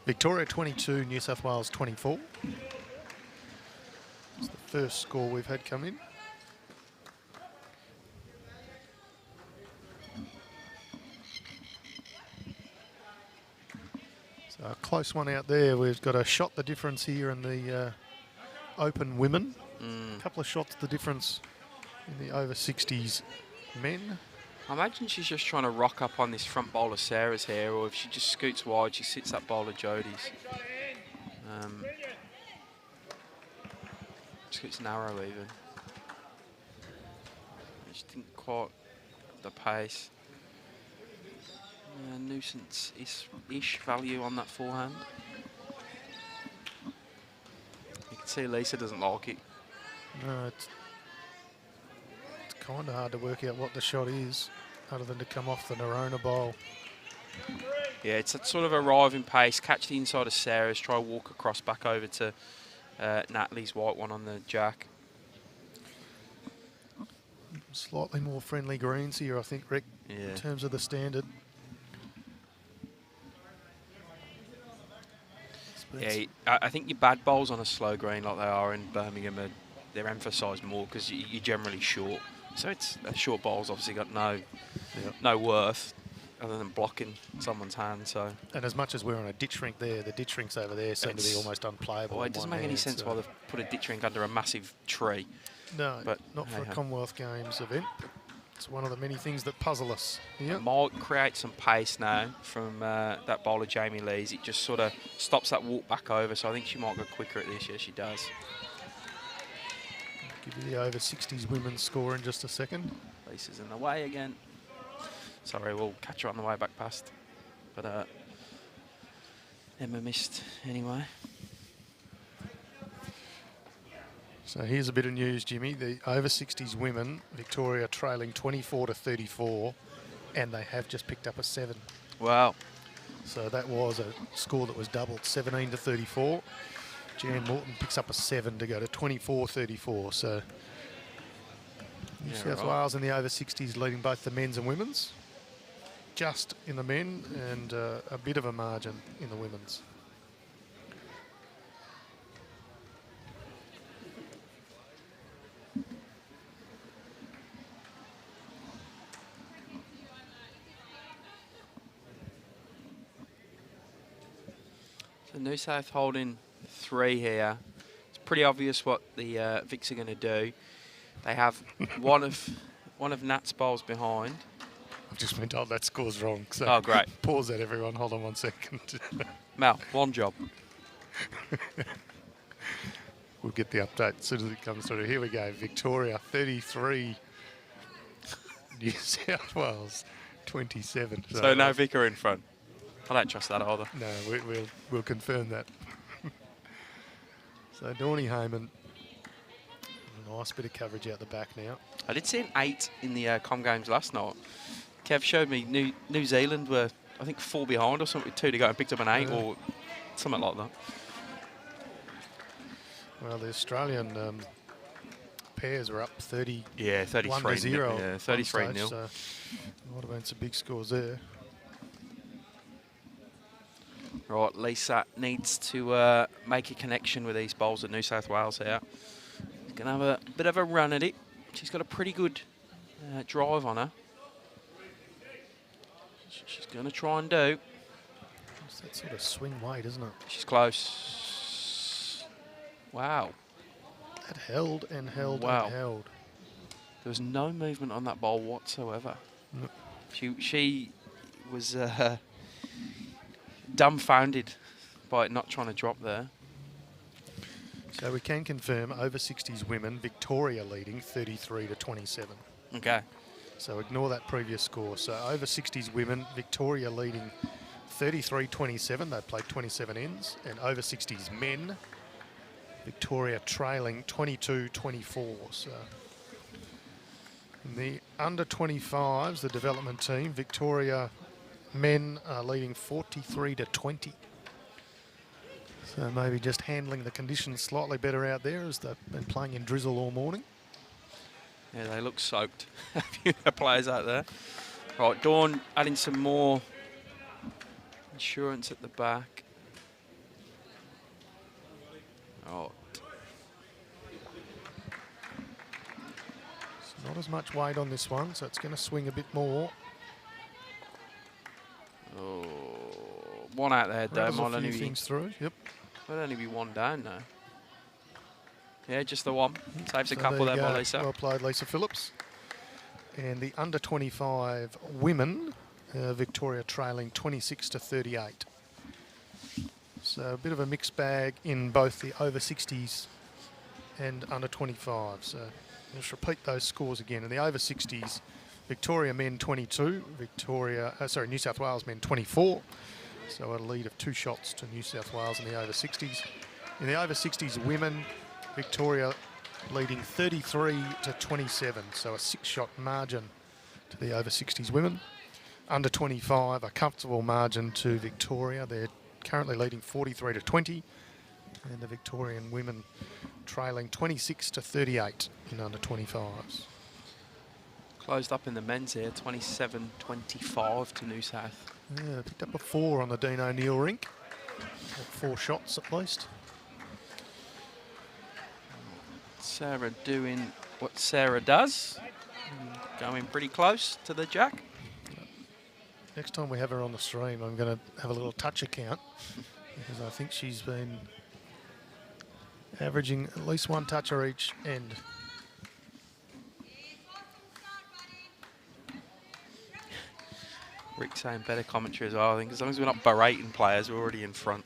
Victoria 22, New South Wales 24. It's the first score we've had come in. So a close one out there. We've got a shot the difference here in the open women. A couple of shots the difference in the over 60s men. I imagine she's just trying to rock up on this front bowl of Sarah's here, or if she just scoots wide, she sits that bowl of Jodie's. Scoots narrow even. She didn't quite the pace. Nuisance-ish value on that forehand. You can see Lisa doesn't like it. No, it's kind of hard to work out what the shot is, other than to come off the Noronha bowl. Yeah, it's that sort of arriving pace, catch the inside of Sarah's, try walk across back over to Natalie's white one on the jack. Slightly more friendly greens here, I think, Rick, in terms of the standard. Yeah, I think your bad bowls on a slow green like they are in Birmingham, they're emphasised more because you're generally short. So it's a short bowl's obviously got no Yep. no worth other than blocking someone's hand. So And as much as we're on a ditch rink there, the ditch rinks over there seem to be It's- almost unplayable. well, in it doesn't one make any hand, sense so- why they've put a ditch rink under a massive tree. No, but not for a hey-ho. Commonwealth Games event. It's one of the many things that puzzle us. Yep. Might create some pace now from that bowler Jamie Lee's. It just sort of stops that walk back over, so I think she might go quicker at this. Yeah, she does. Give you the over 60s women's score in just a second. Lisa's in the way again. Sorry, we'll catch her on the way back past. But Emma missed anyway. So here's a bit of news, Jimmy. The over 60s women, Victoria trailing 24 to 34, and they have just picked up a 7. Wow. So that was a score that was doubled, 17 to 34. Jan Morton picks up a 7 to go to 24-34. So New South Wales in the over 60s leading both the men's and women's. Just in the men and a bit of a margin in the women's. So New South holding 3 here. It's pretty obvious what the VICs are going to do. They have one of Nat's bowls behind. I've just been told that score's wrong. So Oh, great. Pause that, everyone. Hold on 1 second. Mel, one job. We'll get the update as soon as it comes through. Here we go. Victoria 33. New South Wales 27. So no Vicar in front. I don't trust that either. No, we'll confirm that. So Noronha Hayman, a nice bit of coverage out the back now. I did see an 8 in the Com Games last night. Kev showed me New Zealand were, I think, 4 behind or something, with 2 to go, and picked up an 8 or something like that. Well, the Australian pairs were up 30. Yeah, 33 to 0. Yeah, 33 stage, nil. so might have been some big scores there. Right, Lisa needs to make a connection with these bowls at New South Wales here. She's going to have a bit of a run at it. She's got a pretty good drive on her. She's going to try and do. It's that sort of swing weight, isn't it? She's close. Wow. That held and held Wow. and held. There was no movement on that bowl whatsoever. Nope. She was dumbfounded by it not trying to drop there. So we can confirm over 60s women, Victoria leading 33 to 27. Okay. So ignore that previous score. So over 60s women, Victoria leading 33-27. They played 27 ends. And over 60s men, Victoria trailing 22-24. So in the under 25s, the development team, Victoria men are leading 43 to 20. So maybe just handling the conditions slightly better out there as they've been playing in drizzle all morning. Yeah, they look soaked. A few of the players out there. Right, Dawn adding some more insurance at the back. Oh, It's not as much weight on this one, so it's going to swing a bit more. oh, one out there, though. Rattles Might a only few be, things through. Yep. might only be one down now. Yeah, just the one. Saves a So couple there there you by go. Lisa. Well played, Lisa Phillips. And the under 25 women, Victoria trailing 26 to 38. So a bit of a mixed bag in both the over 60s and under 25. So let's repeat those scores again. In the over 60s, Victoria men 22, New South Wales men 24. So a lead of 2 shots to New South Wales in the over 60s. In the over 60s women, Victoria leading 33 to 27. So a 6-shot margin to the over 60s women. Under 25, a comfortable margin to Victoria. They're currently leading 43 to 20. And the Victorian women trailing 26 to 38 in under 25s. Closed up in the men's here, 27-25 to New South. Yeah, picked up a 4 on the Dean O'Neill rink. 4 shots at least. Sarah doing what Sarah does. going pretty close to the jack. Next time we have her on the stream, I'm going to have a little touch account because I think she's been averaging at least one toucher each end. Rick saying better commentary as well. I think as long as we're not berating players, we're already in front.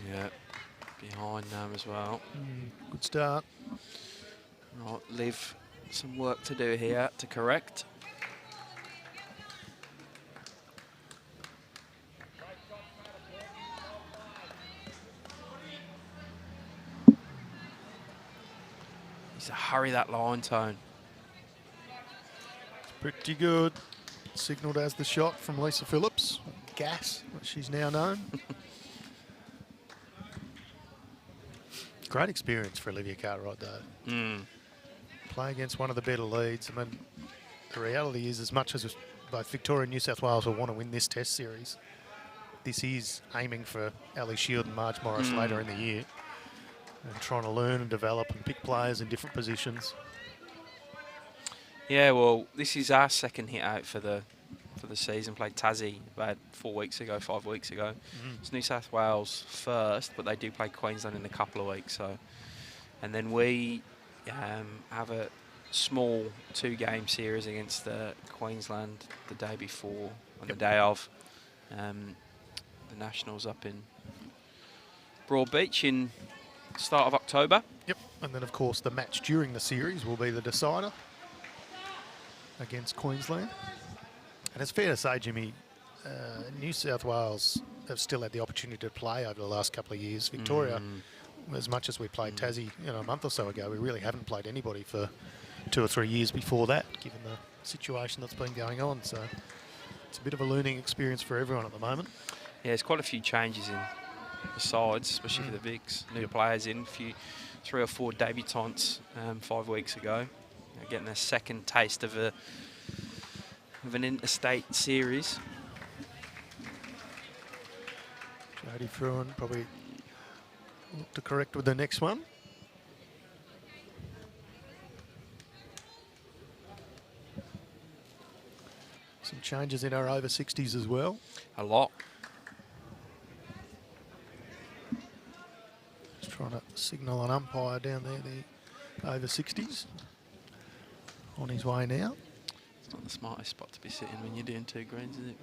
Yeah, behind them as well. Good start. Right, Liv, some work to do here to correct. Needs to hurry that line, Tone. It's pretty good. Signalled as the shot from Lisa Phillips. Gas, what she's now known. Great experience for Olivia Cartwright, though. Play against one of the better leads. I mean, the reality is, as much as both Victoria and New South Wales will want to win this Test series, this is aiming for Ali Shield and Marge Morris later in the year, and trying to learn and develop and pick players in different positions. Yeah, well, this is our second hit out for the season. Played Tassie about 4 weeks ago, 5 weeks ago. It's New South Wales first, but they do play Queensland in a couple of weeks. So, and then we have a small 2-game series against Queensland the day before, on the day of the Nationals up in Broadbeach in start of October. Yep, and then of course the match during the series will be the decider against Queensland. And it's fair to say, Jimmy, New South Wales have still had the opportunity to play over the last couple of years. Victoria, as much as we played Tassie a month or so ago, we really haven't played anybody for 2 or 3 years before that, given the situation that's been going on. So it's a bit of a learning experience for everyone at the moment. Yeah, there's quite a few changes in the sides, especially for the Vics. New players in, 3 or 4 debutantes 5 weeks ago. They're getting their second taste of an interstate series. Jodie Fruend probably look to correct with the next one. Some changes in our over 60s as well. A lot. Just trying to signal an umpire down there, the over 60s. On his way now. It's not the smartest spot to be sitting when you're doing 2 greens, is it?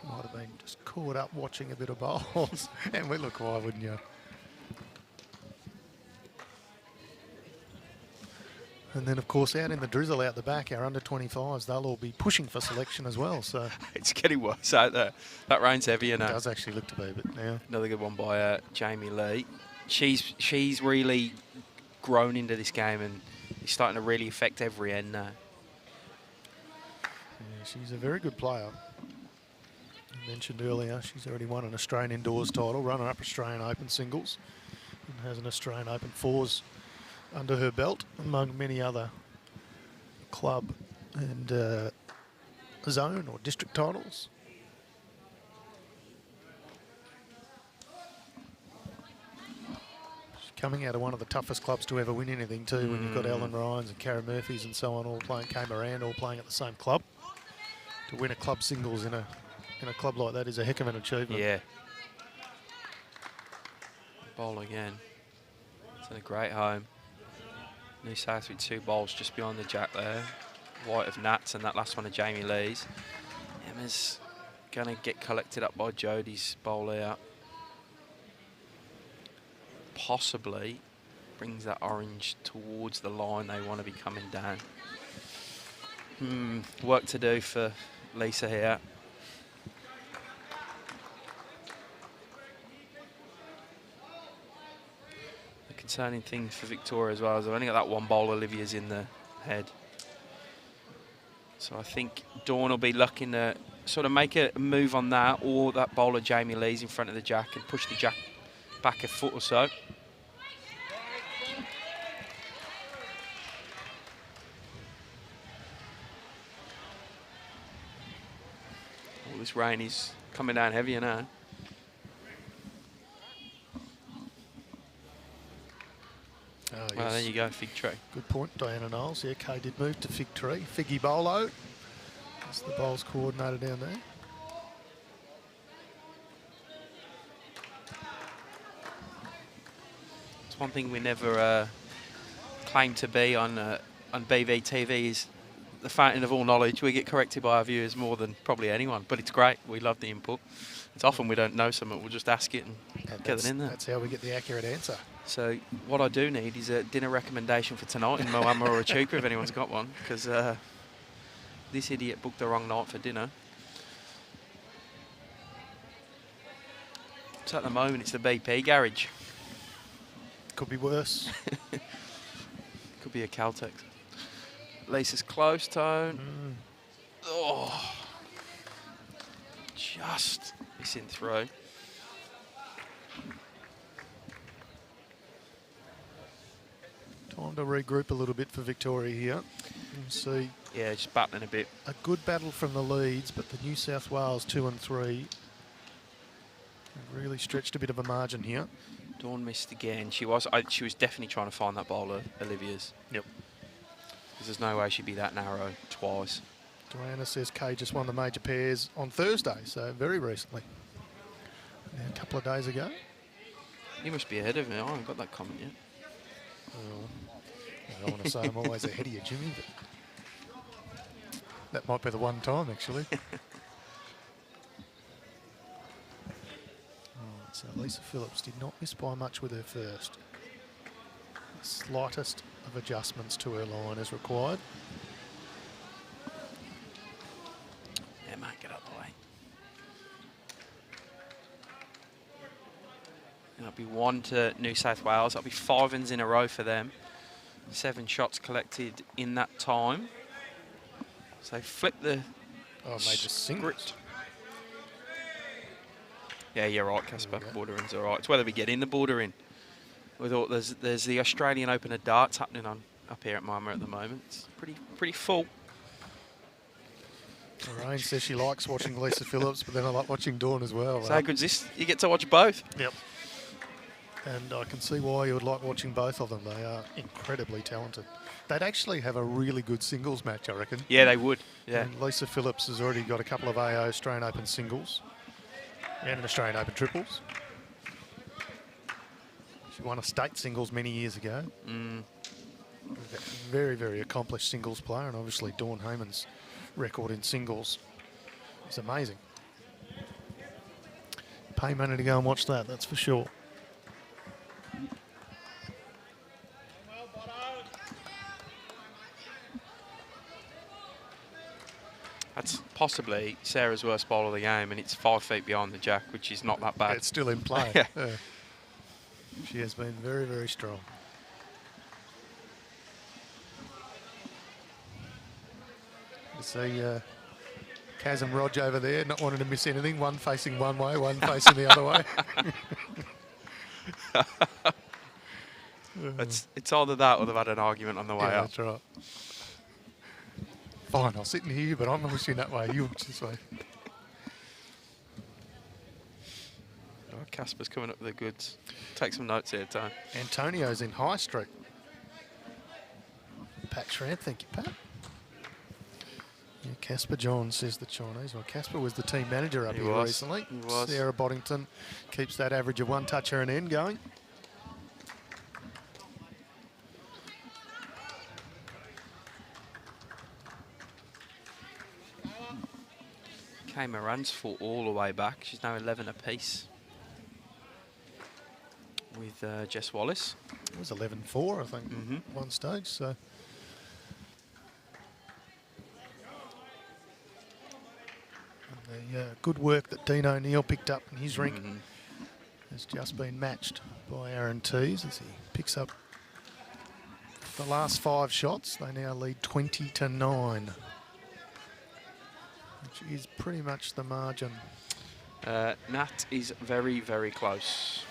Might have been just caught up watching a bit of bowls. And we look, why wouldn't you? And then, of course, out in the drizzle out the back, our under-25s, they'll all be pushing for selection as well. So it's getting worse out there. That rain's heavy, you know. It does actually look to be, but now. Another good one by Jamie Lee. She's really grown into this game and is starting to really affect every end now. Yeah, she's a very good player. I mentioned earlier, she's already won an Australian Indoors title, runner-up Australian Open singles, and has an Australian Open fours under her belt, among many other club and zone or district titles. She's coming out of one of the toughest clubs to ever win anything too, when you've got Ellen Ryans and Karen Murphys and so on all playing, Kay Moran all playing at the same club. To win a club singles in a club like that is a heck of an achievement. Yeah. Bowl again. It's in a great home. New South with 2 bowls just behind the jack there. White of Nats and that last one of Jamie Lee's. Emma's going to get collected up by Jodie's bowl out. Possibly brings that orange towards the line they want to be coming down. Work to do for Lisa here. The concerning thing for Victoria as well is I've only got that 1 bowl. Olivia's in the head. So I think Dawn will be looking to sort of make a move on that, or that bowler Jamie Lee's in front of the jack and push the jack back a foot or so. Oh, this rain is coming down heavier now. Oh, Well, yes. there you go, fig tree. Good point, Diana Knowles. Yeah, Kay did move to fig tree. Figgy Bolo. That's the bowls coordinator down there. It's one thing we never claim to be on BVTV is the fountain of all knowledge. We get corrected by our viewers more than probably anyone, but it's great. We love the input. It's often we don't know something, we'll just ask it and get it in there. That's how we get the accurate answer. So what I do need is a dinner recommendation for tonight in Moama or a Chuka if anyone's got one, because this idiot booked the wrong night for dinner. So at the moment it's the BP garage. Could be worse. Could be a Caltex. Lisa's close tone. Oh, just missing through. Time to regroup a little bit for Victoria here. And see Yeah, just battling a bit. a good battle from the leads, but the New South Wales 2 and 3 have really stretched a bit of a margin here. Dawn missed again. She was definitely trying to find that bowler, Olivia's. Yep. Because there's no way she'd be that narrow twice. Diana says Kay just won the major pairs on Thursday, so very recently. A couple of days ago. You must be ahead of me. I haven't got that comment yet. Well, I don't want to say I'm always ahead of you, Jimmy, but that might be the one time, actually. So Lisa Phillips did not miss by much with her first. The slightest of adjustments to her line is required. Yeah, mate, get out of the way. And that'll be 1 to New South Wales. That'll be 5 ins in a row for them. 7 shots collected in that time. So flip the major singles. Yeah, you're right, Casper. Border in's all right. It's whether we get in the border in. We thought there's the Australian Open of darts happening on up here at Moama at the moment. It's pretty full. Lorraine says she likes watching Lisa Phillips, but then I like watching Dawn as well. So how good's this? You get to watch both. Yep. And I can see why you would like watching both of them. They are incredibly talented. They'd actually have a really good singles match, I reckon. Yeah, they would. Yeah. And Lisa Phillips has already got a couple of AO Australian Open singles and an Australian Open triples. She won a state singles many years ago. Very, very accomplished singles player, and obviously Dawn Hayman's record in singles is amazing. Pay money to go and watch that, that's for sure. That's possibly Sarah's worst bowl of the game, and it's 5 feet behind the jack, which is not that bad. It's still in play. Yeah. She has been very, very strong. You see Kaz and Rog over there, not wanting to miss anything. One facing one way, one facing the other way. It's either that or they've had an argument on the way up. That's right. Fine, I'll sit in here, but I'm wishing that way. You watch this way. Oh, Casper's coming up with the goods. Take some notes here, Tone. Antonio's in High Street. Pat Schramm, thank you, Pat. Yeah, Casper John says the Chinese. Well, Casper was the team manager up here recently. He was. Sarah Boddington keeps that average of one toucher and end going. Hayman runs full all the way back. She's now 11 apiece with Jess Wallace. It was 11-4, I think, at one stage. So. And the good work that Dean O'Neill picked up in his rink has just been matched by Aaron Tees as he picks up the last 5 shots. They now lead 20-9. She's pretty much the margin. Nat is very, very close.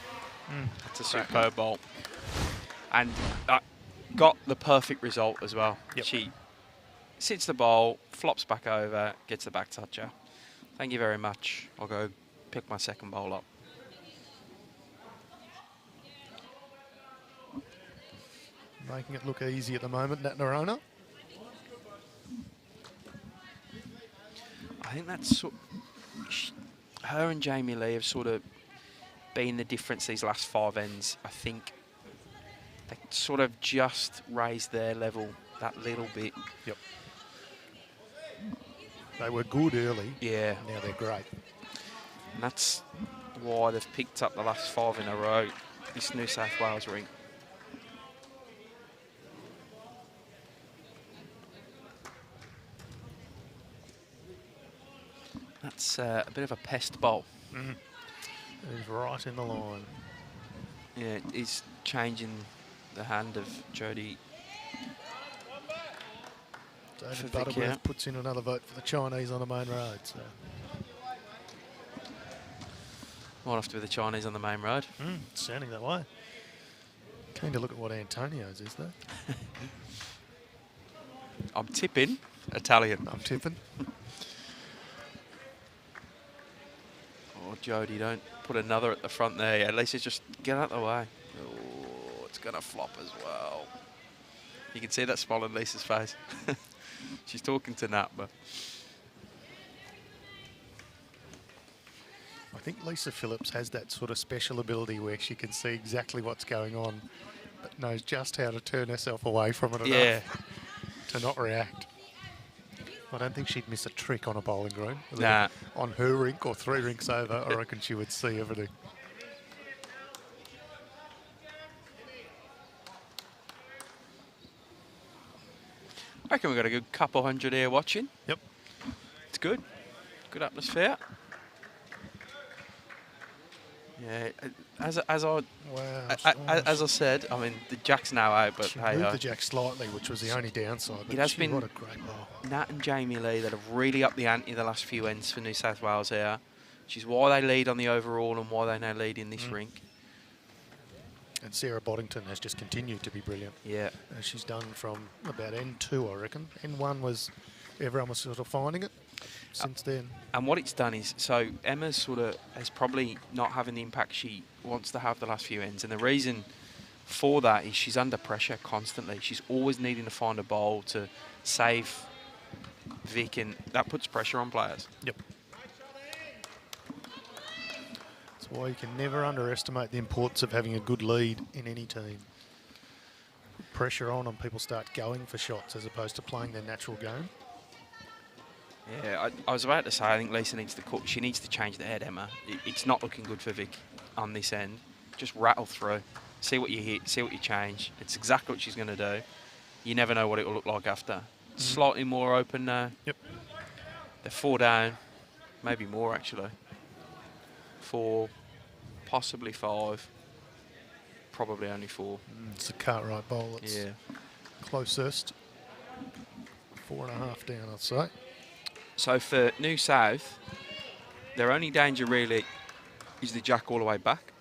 That's a superb bowl. And got the perfect result as well. Yep. She sits the bowl, flops back over, gets the back toucher. Thank you very much. I'll go pick my second bowl up. Making it look easy at the moment, that Noronha. I think that's her and Jamie Lee have sort of been the difference these last 5 ends. I think they sort of just raised their level that little bit. Yep. They were good early. Yeah. Now they're great. And that's why they've picked up the last 5 in a row, this New South Wales rink. That's a bit of a pest bowl. He's right in the line. Yeah, it is changing the hand of Jodie. David Butterworth puts in another vote for the Chinese on the main road. So. Might have to be the Chinese on the main road. It's sounding that way. Keen to look at what Antonio's is, though. I'm tipping Italian. I'm tipping. Oh, Jodie, don't put another at the front there. At least it's just get out of the way. Oh, it's going to flop as well. You can see that smile on Lisa's face. She's talking to Nat, but... I think Lisa Phillips has that sort of special ability where she can see exactly what's going on, but knows just how to turn herself away from it enough to not react. I don't think she'd miss a trick on a bowling green. Nah. On her rink or 3 rinks over, I reckon she would see everything. I reckon we've got a good couple hundred here watching. Yep. It's good. Good atmosphere. Yeah, as I said, I mean the jack's now out, but she hey, moved the jack slightly, which was the only downside. But it has been what a great bowl. Nat and Jamie Lee that have really upped the ante the last few ends for New South Wales here, which is why they lead on the overall and why they now lead in this rink. And Sarah Boddington has just continued to be brilliant. Yeah, she's done from about N2, I reckon. N1 was everyone was sort of finding it. Since then. And what it's done is, so Emma's sort of is probably not having the impact she wants to have the last few ends. And the reason for that is she's under pressure constantly. She's always needing to find a bowl to save Vic, and that puts pressure on players. Yep. That's why you can never underestimate the importance of having a good lead in any team. Put pressure on and people start going for shots as opposed to playing their natural game. Yeah, I was about to say, I think Lisa needs to cook. She needs to change the head, Emma. It's not looking good for Vic on this end. Just rattle through. See what you hit, see what you change. It's exactly what she's going to do. You never know what it will look like after. Slightly more open now. Yep. They're 4 down. Maybe more, actually. 4, possibly 5. Probably only 4. It's a Cartwright bowl. It's closest. 4.5 down, I'd say. So for New South, their only danger really is the jack all the way back.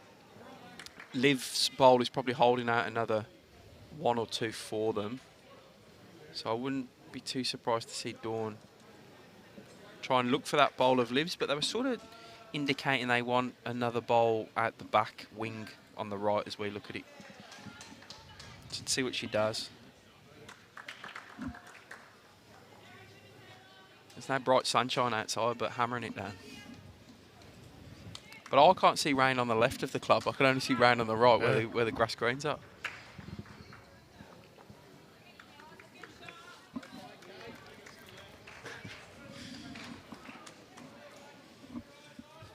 Liv's bowl is probably holding out another 1 or 2 for them. So I wouldn't be too surprised to see Dawn try and look for that bowl of Liv's, but they were sort of indicating they want another bowl at the back wing on the right as we look at it. Let's see what she does. There's no bright sunshine outside, but hammering it down. But I can't see rain on the left of the club. I can only see rain on the right, where the grass green's up.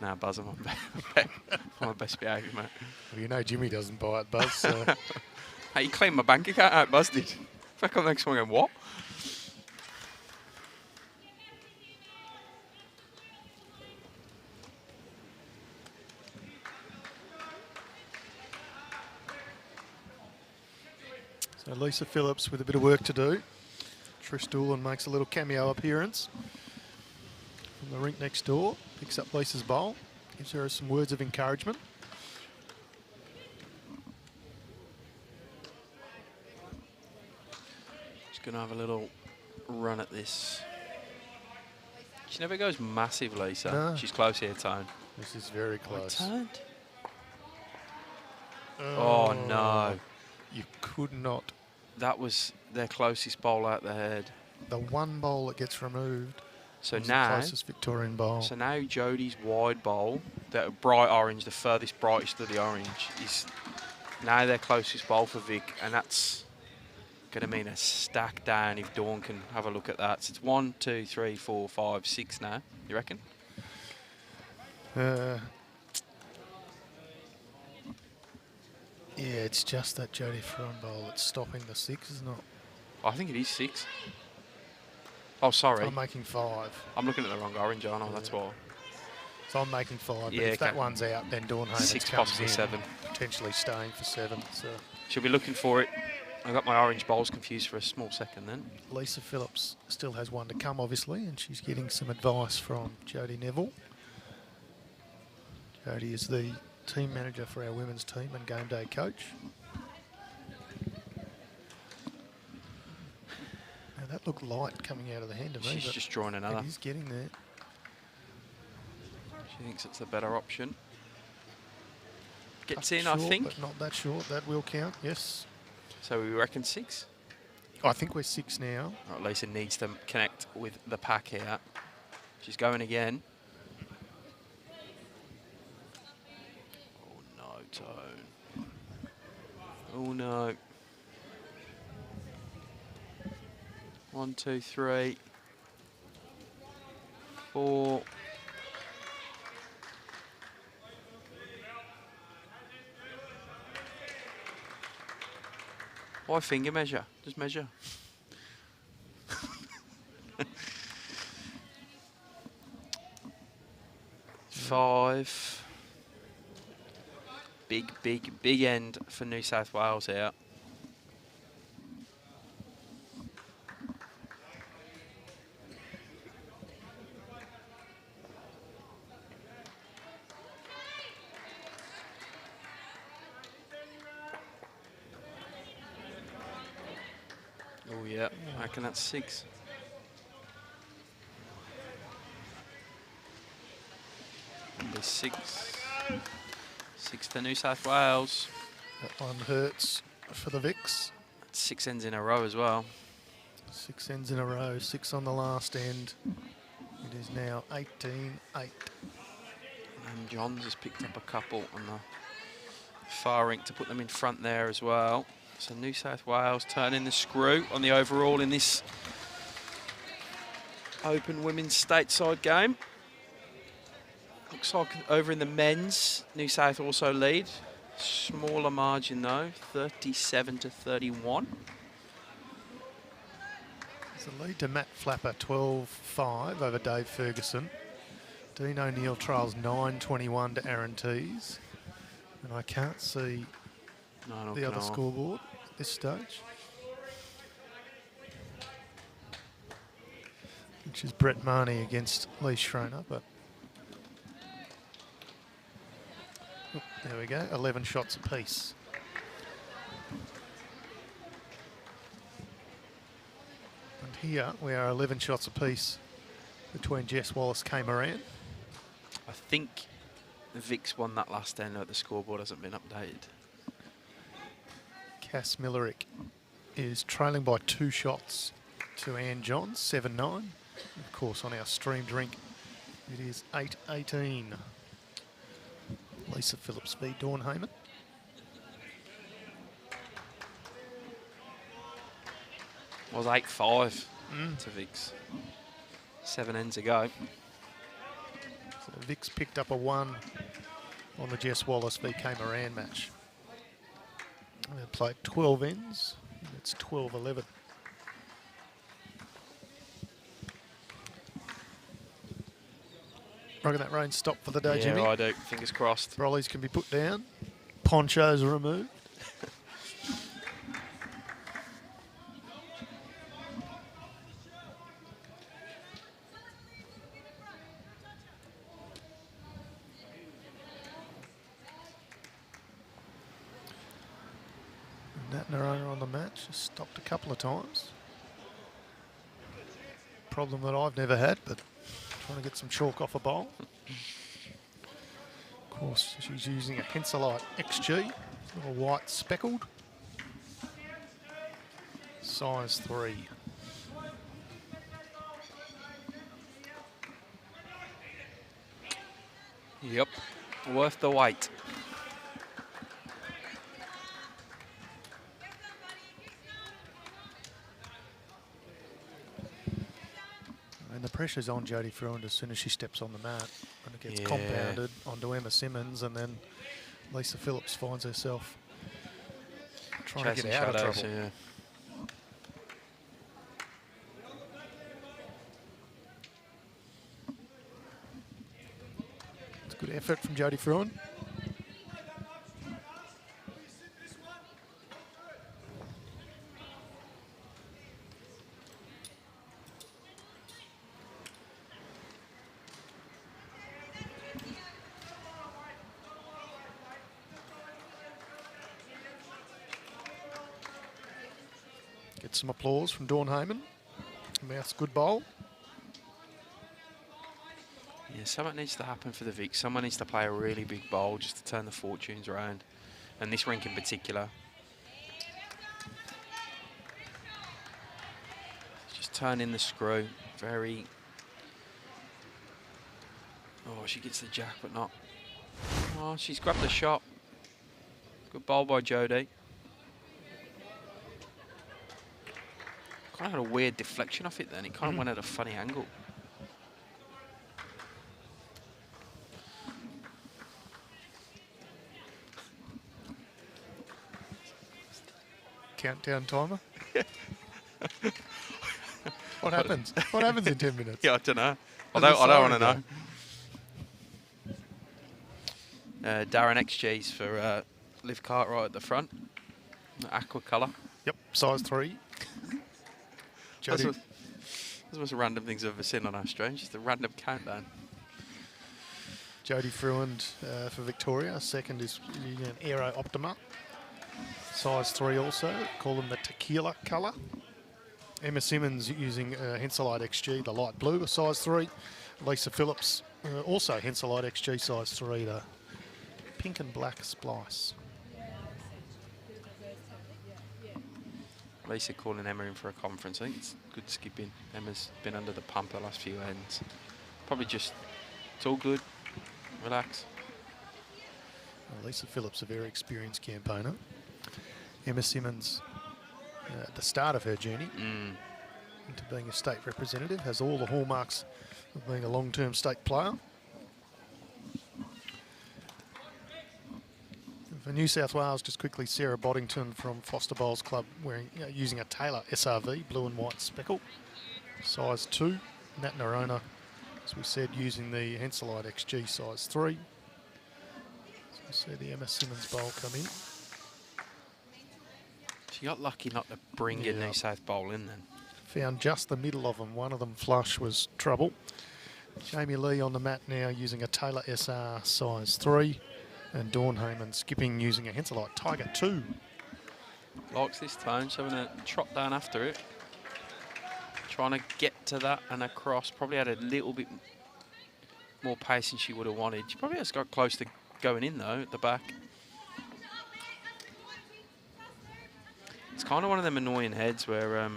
Nah, Buzz, I'm on my best behaviour, mate. Well, you know Jimmy doesn't buy it, Buzz. So. Hey, you cleaned my bank account out, Buzz did. Back on the next one going, what? So Lisa Phillips with a bit of work to do. Trish Doolan makes a little cameo appearance from from the rink next door. Picks up Lisa's bowl. Gives her some words of encouragement. Just going to have a little run at this. She never goes massive, Lisa. No. She's close here, Tone. This is very close. Turned. Oh, no. You could not. That was their closest bowl out the head. The one bowl that gets removed. So was now, the closest Victorian bowl. So now Jodie's wide bowl, that bright orange, the furthest brightest of the orange, is now their closest bowl for Vic, and that's going to mean a stack down if Dawn can have a look at that. So it's 1, 2, 3, 4, 5, 6 now. You reckon? Yeah, it's just that Jodie Fruend bowl that's stopping the 6, isn't it? I think it is 6. Oh, sorry. I'm making 5. I'm looking at the wrong orange, aren't I? Yeah. That's why. So I'm making 5. Yeah, but if that one's out, then Dawn Hayman 6, comes possibly in, 7. potentially staying for 7. So she'll be looking for it. I got my orange bowls confused for a small second then. Lisa Phillips still has one to come, obviously, and she's getting some advice from Jodie Neville. Jodie is the team manager for our women's team and game day coach. Now that looked light coming out of the hand of me. She's just drawing another. It is getting there. She thinks it's a better option. Gets That's in, short, I think. But not that short. That will count, yes. So we reckon 6? I think we're 6 now. Right, Lisa needs to connect with the pack here. She's going again. Oh no, Tone. Oh no. 1, 2, 3, 4. Why finger measure? Just measure. 5. Big end for New South Wales here. Oh yeah, I reckon that's 6. Number 6. 6 to New South Wales. That one hurts for the Vics. 6 ends in a row as well. 6 ends in a row, 6 on the last end. It is now 18-8. And Johns has picked up a couple on the far rink to put them in front there as well. So New South Wales turning the screw on the overall in this Open Women's Stateside game. Looks like over in the men's, New South also lead. Smaller margin though, 37 to 31. It's a lead to Matt Flapper, 12-5 over Dave Ferguson. Dean O'Neill trails 9-21 to Aaron Tees. And I can't see the other scoreboard at this stage, which is Brett Marnie against Lee Schroner, but oh, there we go, 11 shots apiece. And here we are 11 shots apiece between Jess Wallace, Kay Moran. I think the Vic's won that last end, but the scoreboard hasn't been updated. Cass Millerick is trailing by 2 shots to Ann Johns, 7-9. Of course, on our streamed rink, it is 8-18. Lisa Phillips v Dawn Hayman. Was 8-5 to Vic's. 7 ends ago. So Vic's picked up a 1 on the Jess Wallace v Kay Moran match. They played 12 ends. It's 12-11. Reckon that rain stopped for the day, Jimmy? Yeah, I do. Fingers crossed. Brollies can be put down. Ponchos are removed. Noronha on the match, just stopped a couple of times. Problem that I've never had, but trying to get some chalk off a bowl. Of course, she's using a Henselite XG, little white speckled. Size 3. Yep, worth the wait. And the pressure's on Jodie Fruend as soon as she steps on the mat. And it gets compounded onto Emma Simmonds, and then Lisa Phillips finds herself trying to get out of trouble. Yeah. It's a good effort from Jodie Fruend. Get some applause from Dawn Hayman. Mouth's good bowl. Yeah, something needs to happen for the VIC. Someone needs to play a really big bowl just to turn the fortunes around. And this rink in particular. Just turning the screw. Very... Oh, she gets the jack, but not... Oh, she's grabbed the shot. Good bowl by Jodie. Kind of had a weird deflection off it then. It kind of went at a funny angle. Countdown timer. What happens? What happens in 10 minutes? Yeah, I don't know. I don't want to know. Darren XG's for Liv Cartwright at the front. Aqua colour. Yep, size 3. Those are the most random things I've ever seen on our stream. Just a random countdown. Jodie Fruend for Victoria. Second is using an Aero Optima. Size 3 also. Call them the tequila colour. Emma Simmonds using Henselite XG, the light blue, a size 3. Lisa Phillips, also Henselite XG, size 3, the pink and black splice. Lisa calling Emma in for a conference. I think it's good skipping. Emma's been under the pump the last few ends. Probably just, it's all good. Relax. Well, Lisa Phillips, a very experienced campaigner. Emma Simmonds, at the start of her journey into being a state representative, has all the hallmarks of being a long-term state player. For New South Wales, just quickly, Sarah Boddington from Foster Bowls Club wearing, using a Taylor SRV, blue and white speckle, size 2. Nat Noronha, as we said, using the Henselite XG, size 3. So we see the Emma Simmonds bowl come in. She got lucky not to bring a New South bowl in then. Found just the middle of them. One of them flush was trouble. Jamie Lee on the mat now using a Taylor SR, size 3. And Dawn Hayman skipping using a Henselite Tiger 2. Likes this tone, so I'm going to trot down after it. Trying to get to that and across. Probably had a little bit more pace than she would have wanted. She probably has got close to going in though at the back. It's kind of one of them annoying heads where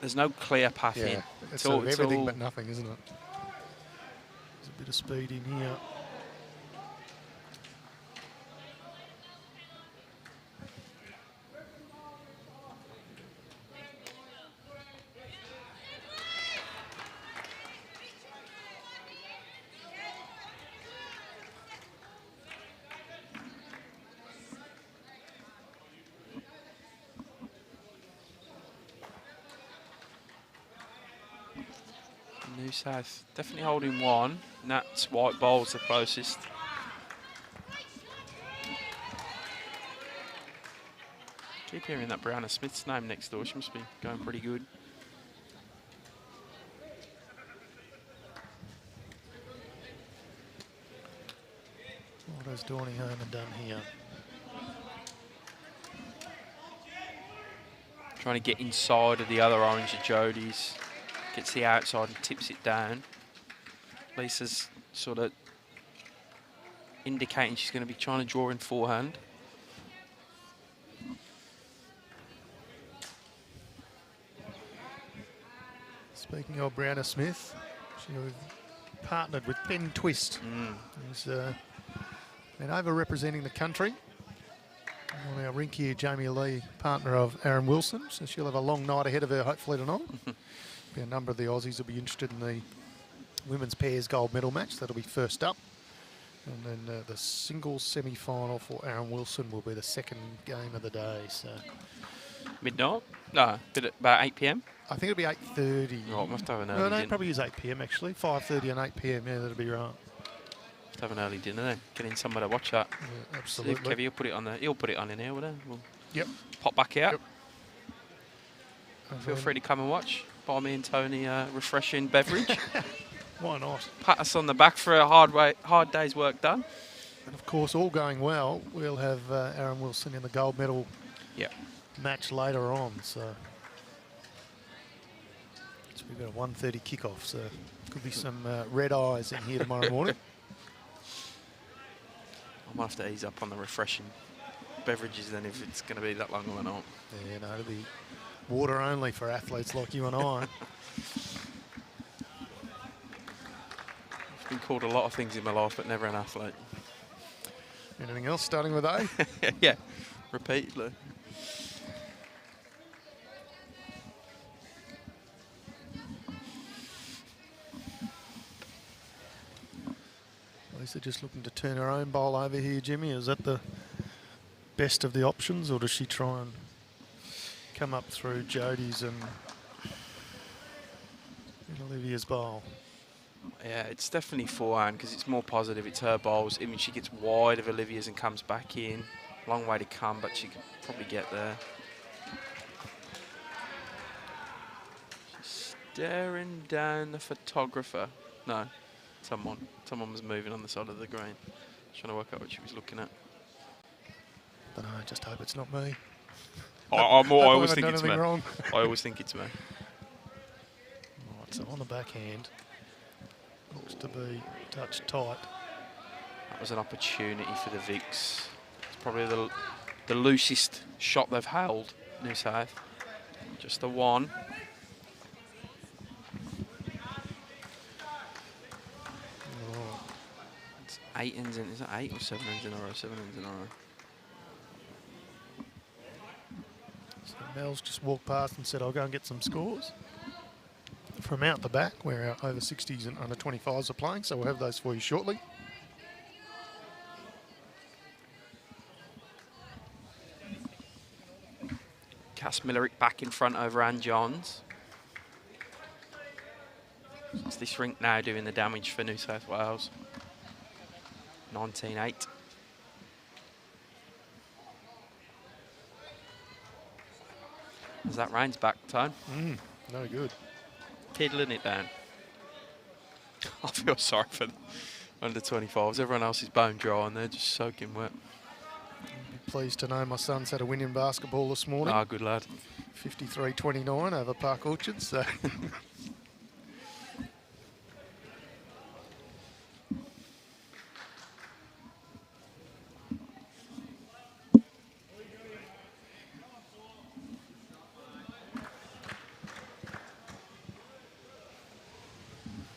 there's no clear path in. It's all, everything but nothing, isn't it? There's a bit of speed in here. New South definitely holding one. Nat's white bowl's the closest. Keep hearing that Brianna Smith's name next door. She must be going pretty good. Well, has Dawny Hayman done here? Trying to get inside of the other orange of Jodie's. Gets the outside and tips it down. Lisa's sort of indicating she's going to be trying to draw in forehand. Speaking of Brianna Smith, she partnered with Ben Twist, who's been over-representing the country. On our rink here, Jamie Lee, partner of Aaron Wilson, so she'll have a long night ahead of her hopefully tonight. Be a number of the Aussies will be interested in the women's pairs gold medal match. That'll be first up. And then the singles semi-final for Aaron Wilson will be the second game of the day. So Midnight? No, about 8 p.m. I think it'll be 8:30. Right, must have an early No, dinner. probably is 8 p.m. actually. 5:30 and 8 p.m. Yeah, that'll be right. Must have an early dinner then. Get in somewhere to watch that. Yeah, absolutely. See if Kevy will put it on he'll put it on in here, will he? We'll Yep. pop back out. Yep. Feel free to come and watch. Buy me and Tony a refreshing beverage. Why not? Pat us on the back for a hard day's work done. And of course, all going well, we'll have Aaron Wilson in the gold medal match later on. So we've got a 1:30 kickoff. So could be some red eyes in here tomorrow morning. I might have to ease up on the refreshing beverages then if it's going to be that long or not. Yeah, no, it'll be water only for athletes like you and I. I've been called a lot of things in my life, but never an athlete. Anything else starting with A? Yeah, repeatedly. Lisa just looking to turn her own bowl over here, Jimmy. Is that the best of the options, or does she try and come up through Jodie's and Olivia's bowl? Yeah, it's definitely forehand because it's more positive. It's her bowls. I mean, she gets wide of Olivia's and comes back in. Long way to come, but she could probably get there. She's staring down the photographer. No, someone was moving on the side of the green. Trying to work out what she was looking at. Don't know, just hope it's not me. I always think done it's me. anything wrong. I always think it's me. Right, so on the backhand, looks to be touched tight. That was an opportunity for the VICs. It's probably the loosest shot they've held, New South. Just the one. Oh, It's 8 ends in. Is it 8 or 7 ends in a row? 7 ends in a row. so Mel's just walked past and said, I'll go and get some scores. From out the back, where our over 60s and under 25s are playing, so we'll have those for you shortly. Cass Millerick back in front over Ann Johns. It's this rink now doing the damage for New South Wales. 19-8. As that rain's back, Tone. No good. Piddling it down. I feel sorry for the under 25s. Everyone else is bone dry and they're just soaking wet. Be pleased to know my son's had a win in basketball this morning. Ah, good lad. 53-29 over Park Orchard. So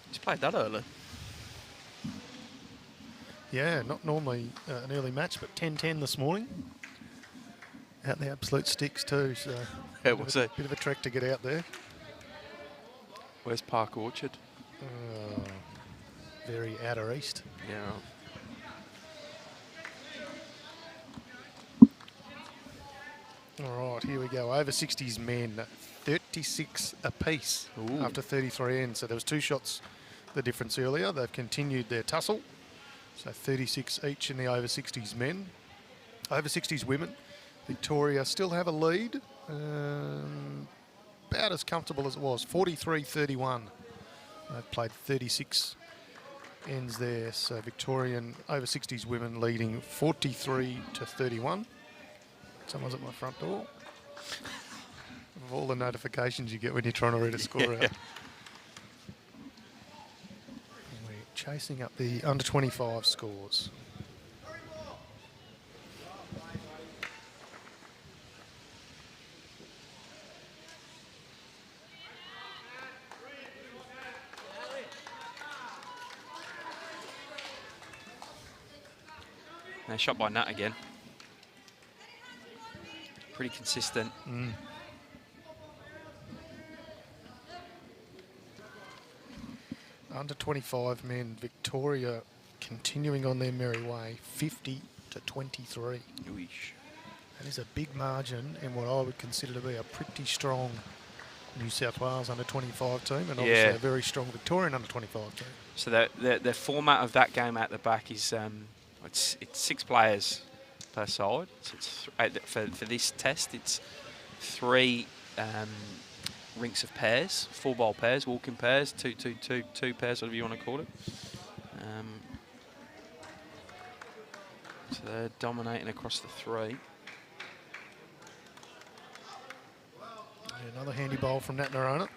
He's played that early. yeah, not normally an early match, but 10-10 this morning. Out the absolute sticks too. So Yeah, was it? bit of a trek to get out there. Where's Park Orchard? Very outer east. Yeah, right. All right, here we go. Over 60s men, 36 apiece Ooh. after 33 ends. So there was 2 shots the difference earlier. They've continued their tussle. So 36 each in the over 60s men. Over 60s women, Victoria still have a lead. About as comfortable as it was, 43-31. They've played 36 ends there. So Victorian over 60s women leading 43-31. Someone's at my front door. Of all the notifications you get when you're trying to read a score out. We're chasing up the under 25 scores. Shot by Nat again. Pretty consistent. Under 25 men, Victoria continuing on their merry way, 50-23. Ooish. That is a big margin in what I would consider to be a pretty strong New South Wales under 25 team, and obviously a very strong Victorian under 25 team. So the format of that game at the back is it's 6 players per side. So it's for this test, it's 3 rinks of pairs, 4-ball pairs, walking pairs, two pairs, whatever you want to call it. So they're dominating across the 3. Another handy bowl from Nat Noronha.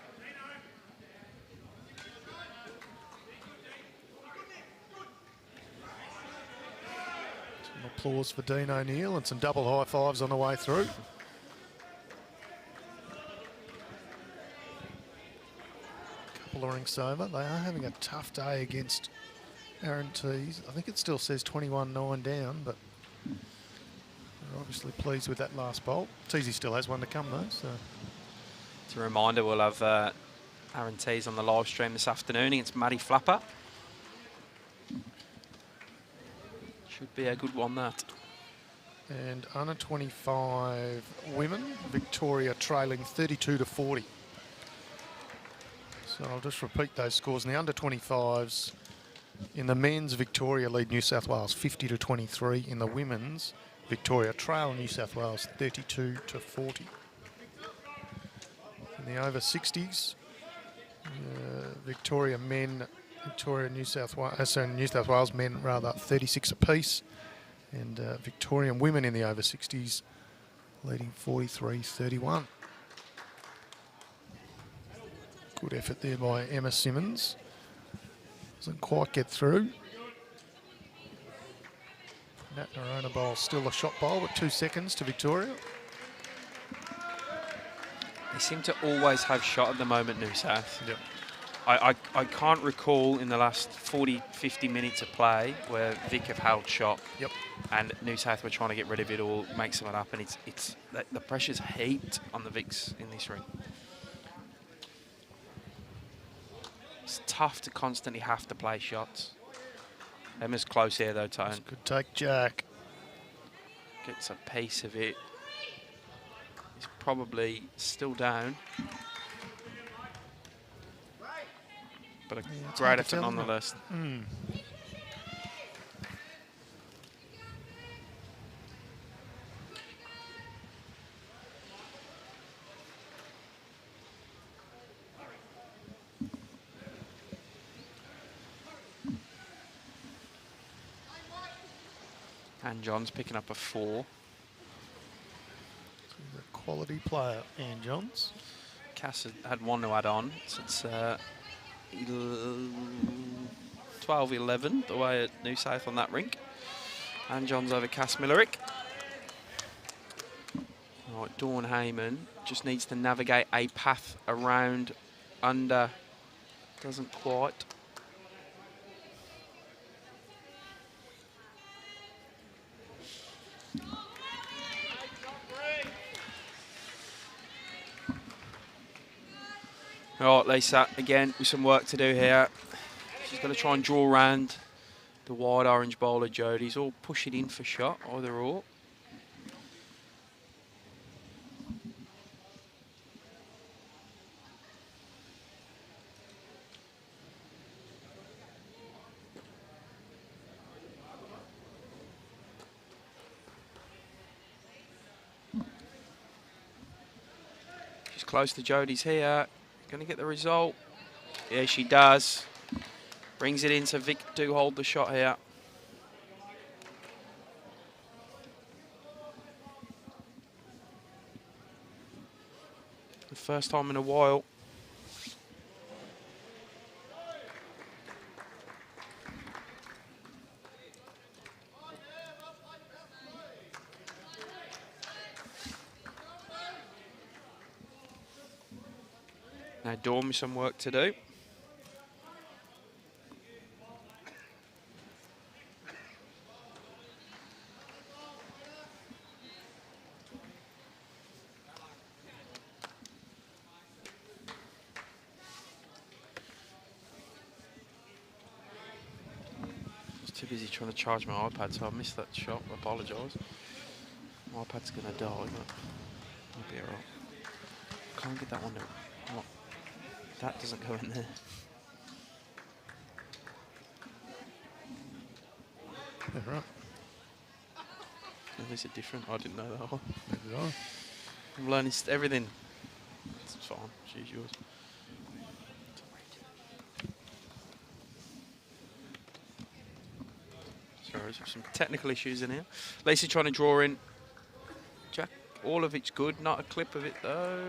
Some applause for Dean O'Neill and some double high fives on the way through. Couple of rinks over. They are having a tough day against Aaron Tees. I think it still says 21-9 down, but they're obviously pleased with that last bowl. Teesy still has one to come though, so. It's a reminder, we'll have Aaron Tees on the live stream this afternoon against Maddie Flapper. Should be a good one, that. And under 25 women, Victoria trailing 32-40. So I'll just repeat those scores. In the under 25s, in the men's, Victoria lead New South Wales 50-23. In the women's, Victoria trail New South Wales 32-40. In the over 60s, New South Wales men rather 36 apiece, and Victorian women in the over 60s leading 43-31. Good effort there by Emma Simmonds. Doesn't quite get through. Nat Noronha bowl still a shot bowl, but 2 seconds to Victoria. They seem to always have shot at the moment, New South. Yep. I can't recall in the last 40, 50 minutes of play where Vic have held shot. Yep. And New South were trying to get rid of it or make something happen. It's the pressure's heaped on the Vics in this ring. It's tough to constantly have to play shots. Emma's close here though, Tone. Good take, Jack. Gets a piece of it. He's probably still down. But a great effort nonetheless. And John's picking up a 4. He's a quality player, Ann Johns. Cass had 1 to add on, so it's 12-11 the way at New South on that rink. And John's over Cass Millerick. Right, Dawn Hayman just needs to navigate a path around under. Doesn't quite. All right, Lisa, again, with some work to do here. She's going to try and draw around the wide orange bowler, Jodie's, or push it in for shot, either or. Close to Jodie's here. Going to get the result. Yeah, she does. Brings it in, so Vic do hold the shot here. The first time in a while. Now Dawn with some work to do. Too busy trying to charge my iPad, so I missed that shot. I apologise. My iPad's going to die, but it'll be alright. Can't get that one there. What? That doesn't go in there. Yeah, right. Is it different? I didn't know that one. Maybe I. I'm learning everything. It's fine. She's yours. Sorry, there's some technical issues in here. Lacey trying to draw in. Jack, all of it's good. Not a clip of it though.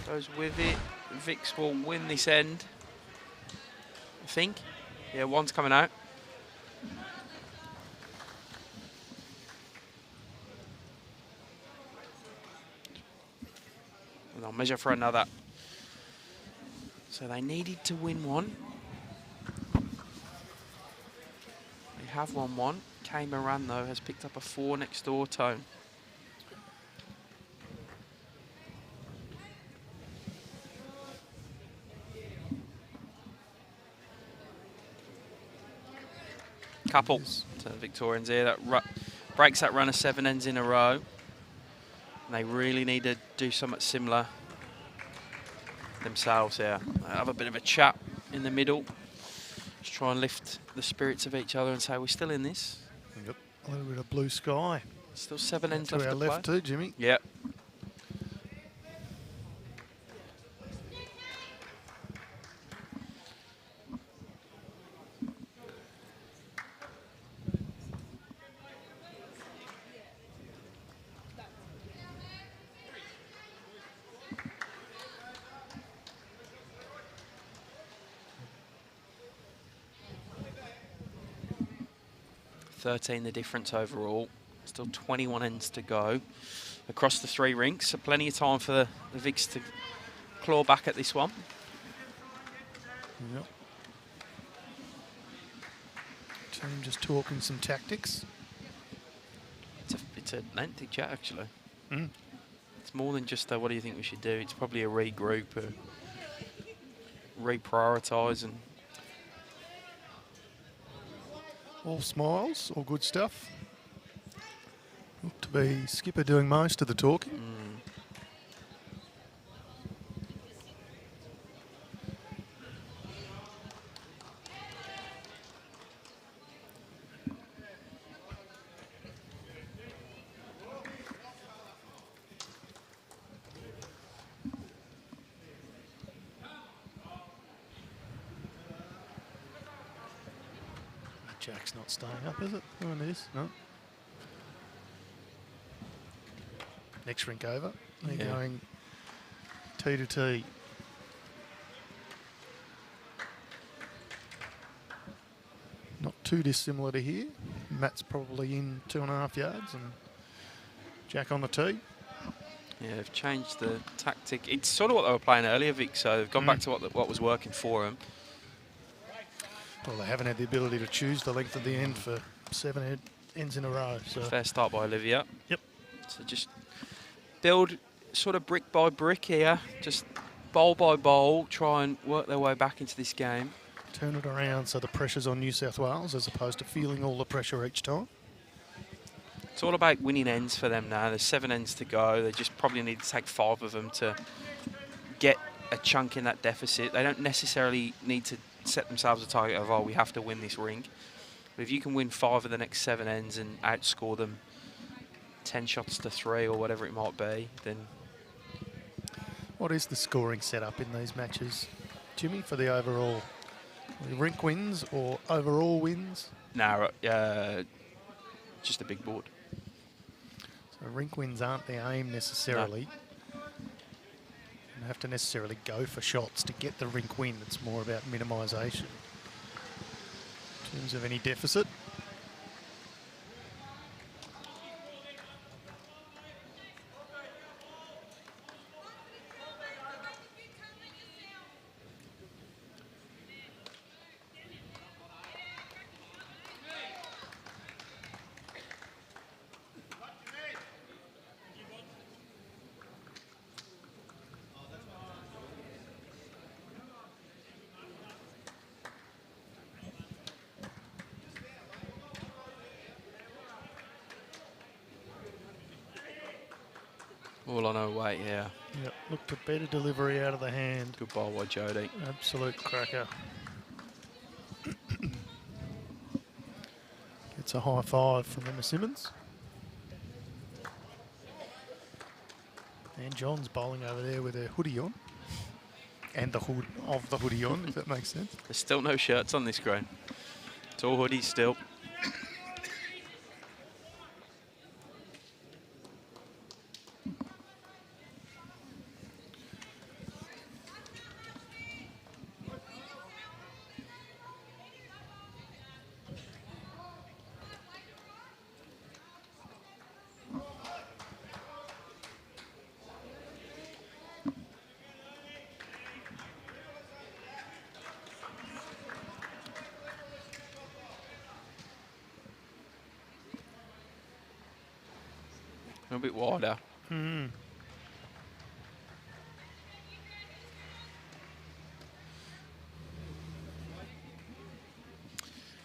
Goes with it. Vix will win this end, I think. Yeah, one's coming out. And they'll measure for another. So they needed to win one. They have won one. Hayman, though, has picked up a 4 next door tone. Couple to the Victorians here. That breaks that run of 7 ends in a row. And they really need to do something similar themselves here. They have a bit of a chat in the middle. Just try and lift the spirits of each other and say, we're still in this. Yep. A little bit of blue sky. Still 7 ends to left our to left play. too, Jimmy. Yep. The difference overall. Still 21 ends to go across the 3 rinks. So plenty of time for the Vics to claw back at this one. Yep. Team just talking some tactics. It's a lengthy chat actually. Mm. It's more than just what do you think we should do. It's probably a regroup, reprioritise and. All smiles, all good stuff. Look to be Skipper doing most of the talking. Mm. Jack's not staying up, is it? Oh, it is. No. Next rink over. They're going T to T. Not too dissimilar to here. Matt's probably in 2.5 yards and Jack on the tee. Yeah, they've changed the tactic. It's sort of what they were playing earlier, Vic, so they've gone back to what was working for them. Well, they haven't had the ability to choose the length of the end for 7 ends in a row. So. Fair start by Olivia. Yep. So just build sort of brick by brick here, just bowl by bowl, try and work their way back into this game. Turn it around so the pressure's on New South Wales as opposed to feeling all the pressure each time. It's all about winning ends for them now. There's 7 ends to go. They just probably need to take 5 of them to get a chunk in that deficit. They don't necessarily need to set themselves a target of, oh, we have to win this rink. But if you can win 5 of the next 7 ends and outscore them 10 shots to 3 or whatever it might be, then... What is the scoring setup in these matches, Jimmy, for the overall Rink wins or overall wins? No, just a big board. So rink wins aren't the aim necessarily. No. You don't have to necessarily go for shots to get the rink win. It's more about minimisation in terms of any deficit. All on her way, yeah. Yep, looked a better delivery out of the hand. Good ball by Jodie. Absolute cracker. It's a high five from Emma Simmonds. And John's bowling over there with her hoodie on. And the hood of the hoodie on, if that makes sense. There's still no shirts on this ground. It's all hoodies still. A bit wider.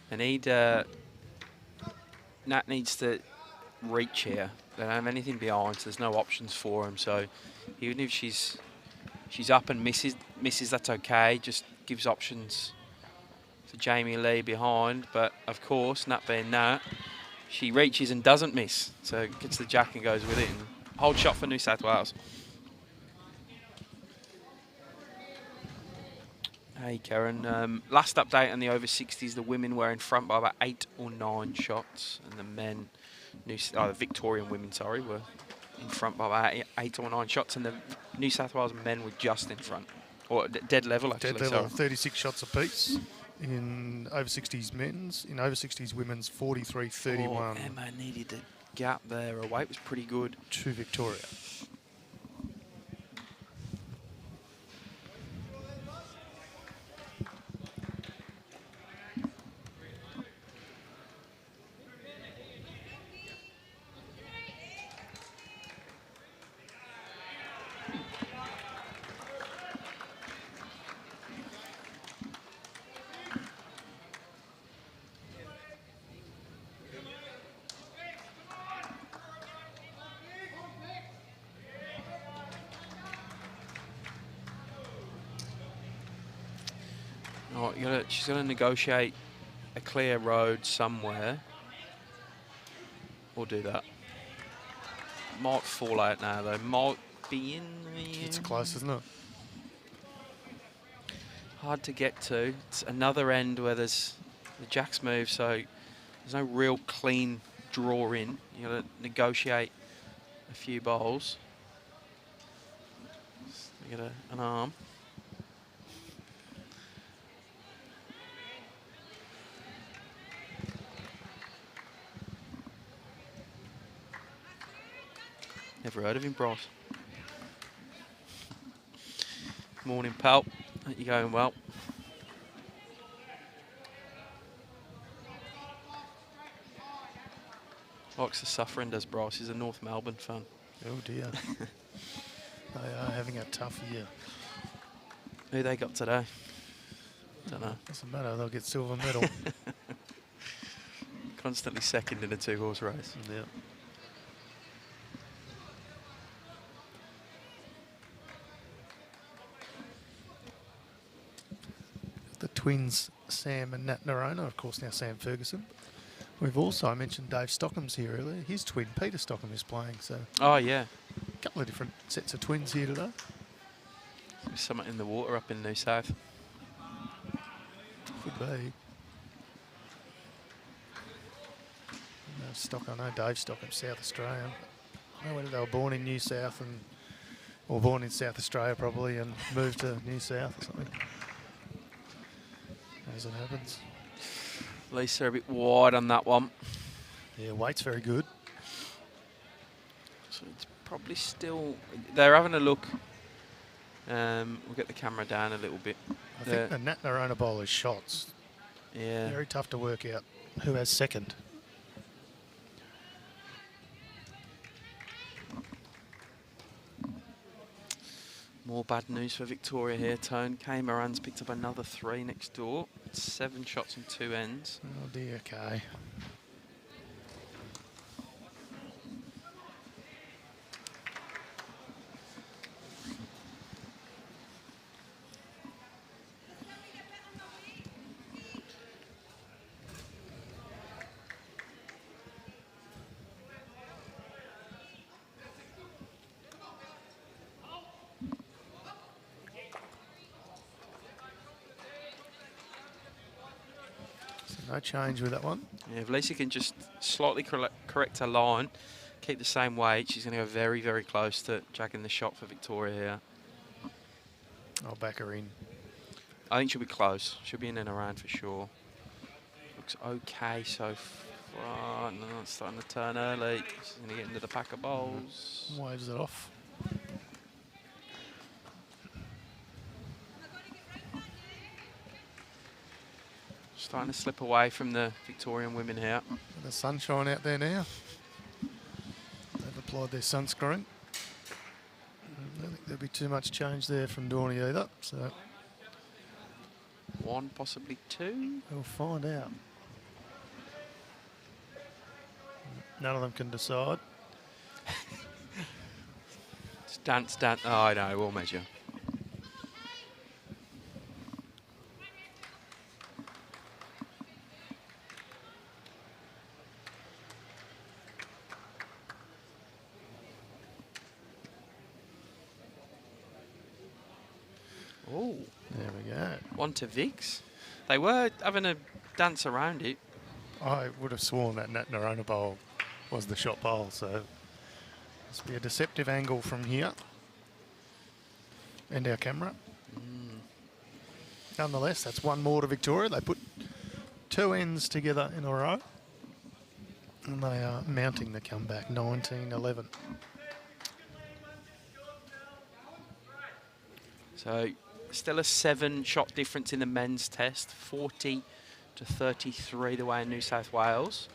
They need Nat needs to reach here. They don't have anything behind, so there's no options for him. So even if she's up and misses, that's okay. Just gives options for Jamie Lee behind. But of course, Nat being Nat, she reaches and doesn't miss. So gets the jack and goes with it. And hold shot for New South Wales. Hey Karen, last update on the over 60s, the women were in front by about 8 or 9 shots, and the men, the Victorian women, sorry, were in front by about 8 or 9 shots, and the New South Wales men were just in front, or dead level actually. Dead level, 36 shots apiece in over 60s men's. In over 60s women's, 43-31. Oh, Emma needed the gap there. Her weight was pretty good. To Victoria. Oh, she's going to negotiate a clear road somewhere. We'll do that. Might fall out now, though. Might be in the... It's close, isn't it? Hard to get to. It's another end where there's the jacks move, so there's no real clean draw in. You got to negotiate a few bowls. You get an arm. Never heard of him, Bryce. Morning, pal. Hope you're going well. Likes the suffering, does Bryce. He's a North Melbourne fan. Oh dear. They are having a tough year. Who they got today? Don't know. Doesn't matter, they'll get silver medal. Constantly second in a 2-horse race. Yeah. The twins, Sam and Nat Noronha, of course now Sam Ferguson. We've also mentioned Dave Stockham's here earlier. His twin, Peter Stockham, is playing, so... Oh, yeah. A couple of different sets of twins here today. There's something in the water up in New South. If we be. I know Dave Stockham, South Australian. I know whether they were born in New South or born in South Australia probably and moved to New South or something. As it happens. Lisa a bit wide on that one. Yeah, weight's very good. So it's probably still... They're having a look. We'll get the camera down a little bit. I think the Noronha bowler's shots. Yeah. Very tough to work out who has second. More bad news for Victoria here, Tone. Kay Moran's picked up another 3 next door. 7 shots and 2 ends. Oh dear, Kay. No change with that one. Yeah, if Lisa can just slightly correct her line, keep the same weight, she's going to go very, very close to jacking the shot for Victoria here. I'll back her in. I think she'll be close. She'll be in and around for sure. Looks okay so far. No, it's starting to turn early. She's going to get into the pack of bowls. Waves it off. Starting to slip away from the Victorian women here. The sunshine out there now. They've applied their sunscreen. I don't think there'll be too much change there from Dorney either. So 1, possibly 2. we'll find out. None of them can decide. Dance. Oh, I know, we'll measure. Oh, there we go. 1 to Vic's. They were having a dance around it. I would have sworn that Noronha bowl was the shot bowl, so must be a deceptive angle from here. And our camera. Nonetheless, that's 1 more to Victoria. They put 2 ends together in a row. And they are mounting the comeback, 19-11. So still a 7-shot difference in the men's test, 40 to 33 the way in New South Wales.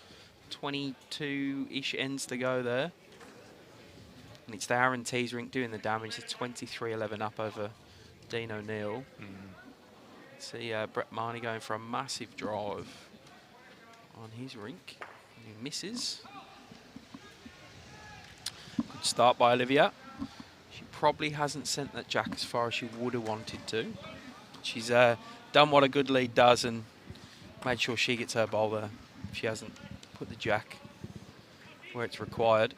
22-ish ends to go there. And it's the Aaron Tees rink doing the damage. It's 23-11 up over Dean O'Neill. See Brett Marnie going for a massive drive on his rink. He misses. Good start by Olivia. She probably hasn't sent that jack as far as she would have wanted to. She's done what a good lead does and made sure she gets her bowl there. She hasn't put the jack where it's required.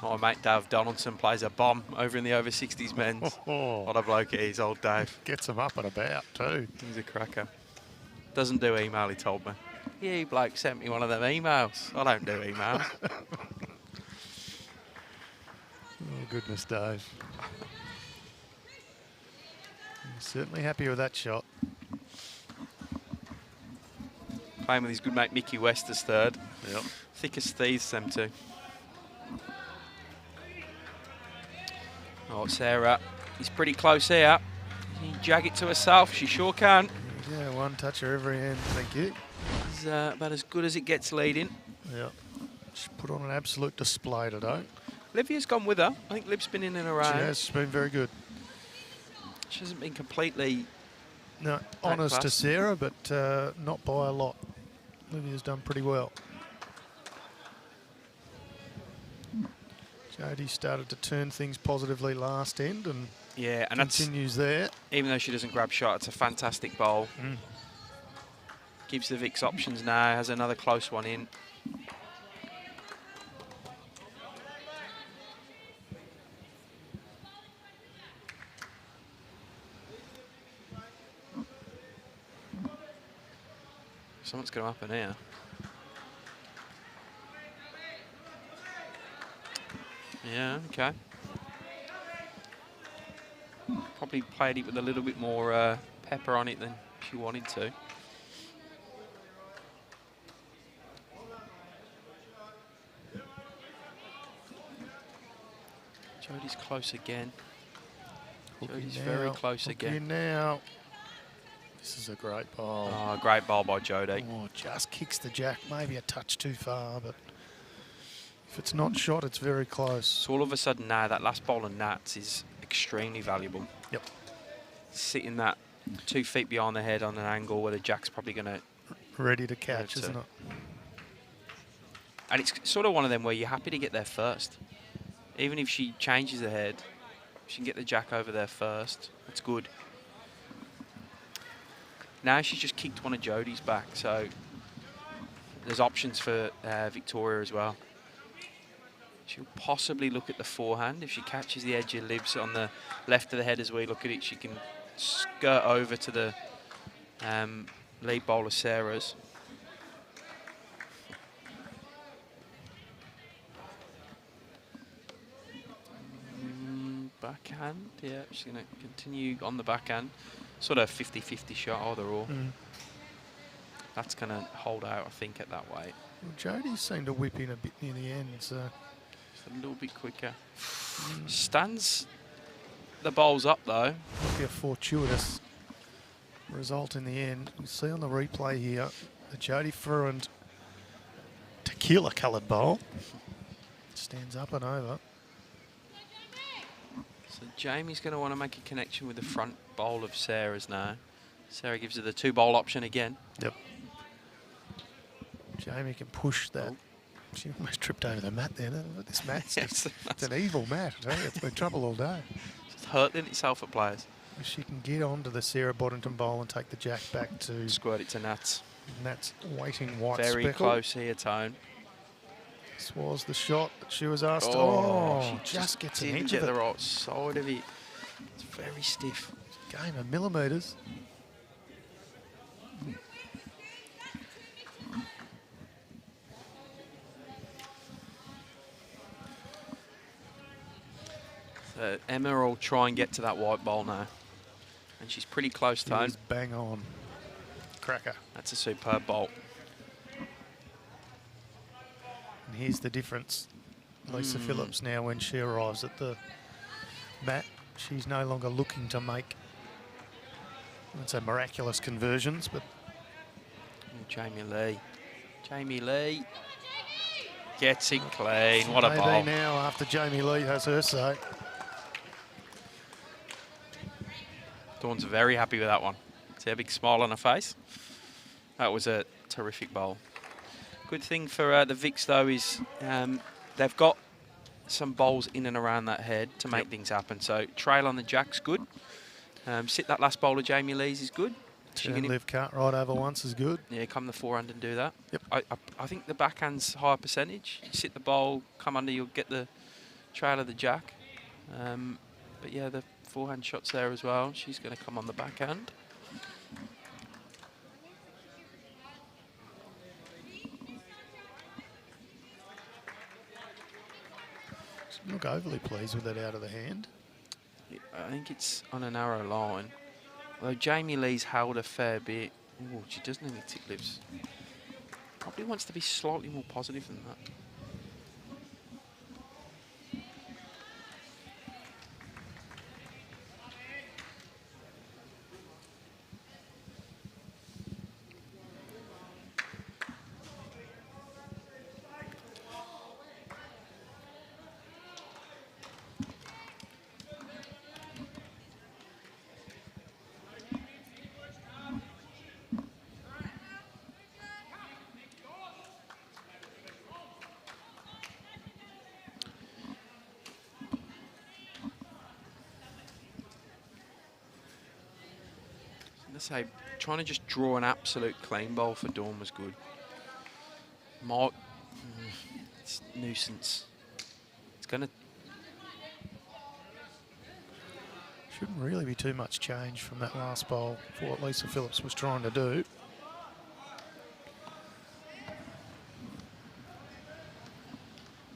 My mate Dave Donaldson plays a bomb over in the over 60s men's. What a bloke he is, old Dave. Gets them up and about too. He's a cracker. Doesn't do email, he told me. Yeah, you bloke sent me one of them emails. I don't do emails. Oh, goodness, Dave. I'm certainly happy with that shot. Playing with his good mate Mickey West as third. Yep. Thick as thieves, them two. Oh, Sarah, he's pretty close here. Can you jag it to herself? She sure can. Yeah, 1 toucher every end, thank you. He's about as good as it gets leading. Yeah. She put on an absolute display today. Livia's gone with her. I think Liv's been in and around. She has, she's been very good. She hasn't been completely... No, honours to Sarah, but not by a lot. Livia's done pretty well. Jodie started to turn things positively last end and Yeah, and continues there. Even though she doesn't grab shot, it's a fantastic bowl. Gives the VICs options now, has another close one in. Something's going to happen here. Yeah, okay. Probably played it with a little bit more pepper on it than she wanted to. Jodie's close again. Jodie's very close again. Now. This is a great bowl. Oh, great bowl by Jodie. Oh, just kicks the jack, maybe a touch too far, but if it's not shot, it's very close. So all of a sudden now, that last bowl of Nats is extremely valuable. Yep. Sitting that 2 feet behind the head on an angle where the jack's probably going to... Ready to catch, isn't it? And it's sort of one of them where you're happy to get there first. Even if she changes the head, she can get the jack over there first. That's good. Now she's just kicked one of Jodie's back, so there's options for Victoria as well. She'll possibly look at the forehand. If she catches the edge of libs on the left of the head as we look at it, she can skirt over to the lead bowler Sarah's. Backhand, yeah, she's going to continue on the backhand. Sort of 50-50 shot, either or. That's going to hold out, I think, at that weight. Well, Jodie seemed to whip in a bit near the end, so... Just a little bit quicker. Stands the bowls up, though. Might be a fortuitous result in the end. You see on the replay here, the Jodie Fruend tequila-coloured bowl. Stands up and over. So Jamie's going to want to make a connection with the front bowl of Sarah's now. Sarah gives her the 2-bowl option again. Yep. Jamie can push that. Oh. She almost tripped over the mat there. This mat's it's an evil mat. It's been trouble all day. It's hurting itself at players. She can get onto the Sarah Boddington bowl and take the jack back to... Squirt it to Nats. Nats waiting white Very speckle. close here, Tone. This was the shot that she was asked. She just gets an didn't edge get of it. the right side of it. It's very stiff. Game of millimetres. So Emma will try and get to that white bowl now. And she's pretty close, Tone. Bang on. Cracker. That's a superb bowl. And here's the difference. Lisa Phillips now, when she arrives at the mat, she's no longer looking to make, I wouldn't say miraculous conversions, but... Jamie Lee. Jamie Lee gets it clean. What a Maybe bowl. now after Jamie Lee has her say. Dawn's very happy with that one. See a big smile on her face. That was a terrific bowl. Good thing for the VICs, though, is they've got some bowls in and around that head to make things happen. So trail on the jack's good. Sit that last bowl of Jamie Lee's is good. Live Cartwright over once is good. Yeah, come the forehand and do that. Yep. I think the backhand's higher percentage. You sit the bowl, come under, you'll get the trail of the jack. But yeah, the forehand shot's there as well. She's going to come on the backhand. She look overly pleased with it out of the hand. I think it's on a narrow line. Although Jamie Lee's held a fair bit. Oh, she doesn't have any tick lips. Probably wants to be slightly more positive than that. say, trying to just draw an absolute clean bowl for Dawn was good. Mark, it's nuisance. It's going to... Shouldn't really be too much change from that last bowl for what Lisa Phillips was trying to do.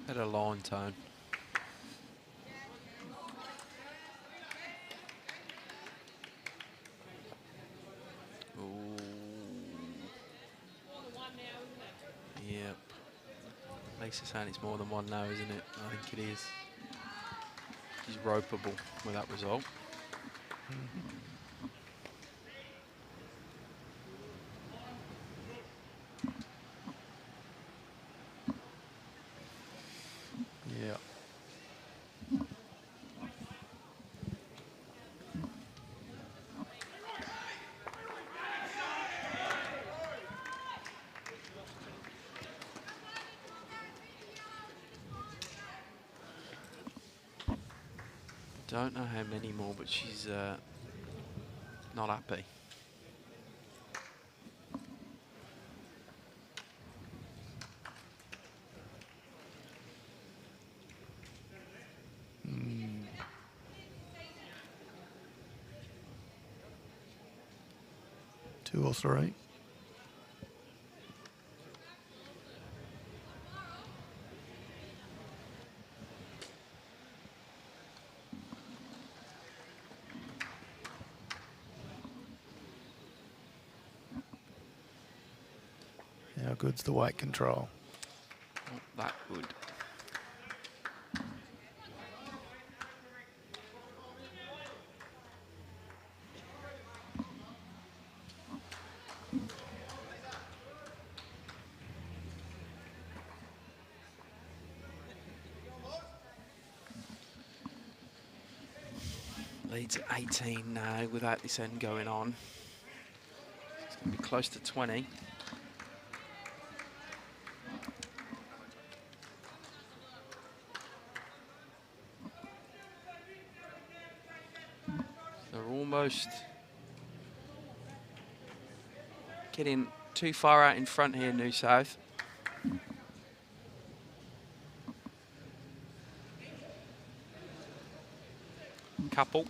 Better line tone. Yep. Lisa's saying it's more than one now, isn't it? I think it is. She's ropeable with that result. Yeah. Don't know how many more, but she's not happy. Two or three. How good's the weight control? Not that good. Leads at 18 now without this end going on. It's going to be close to 20. They're almost getting too far out in front here, New South. Couple.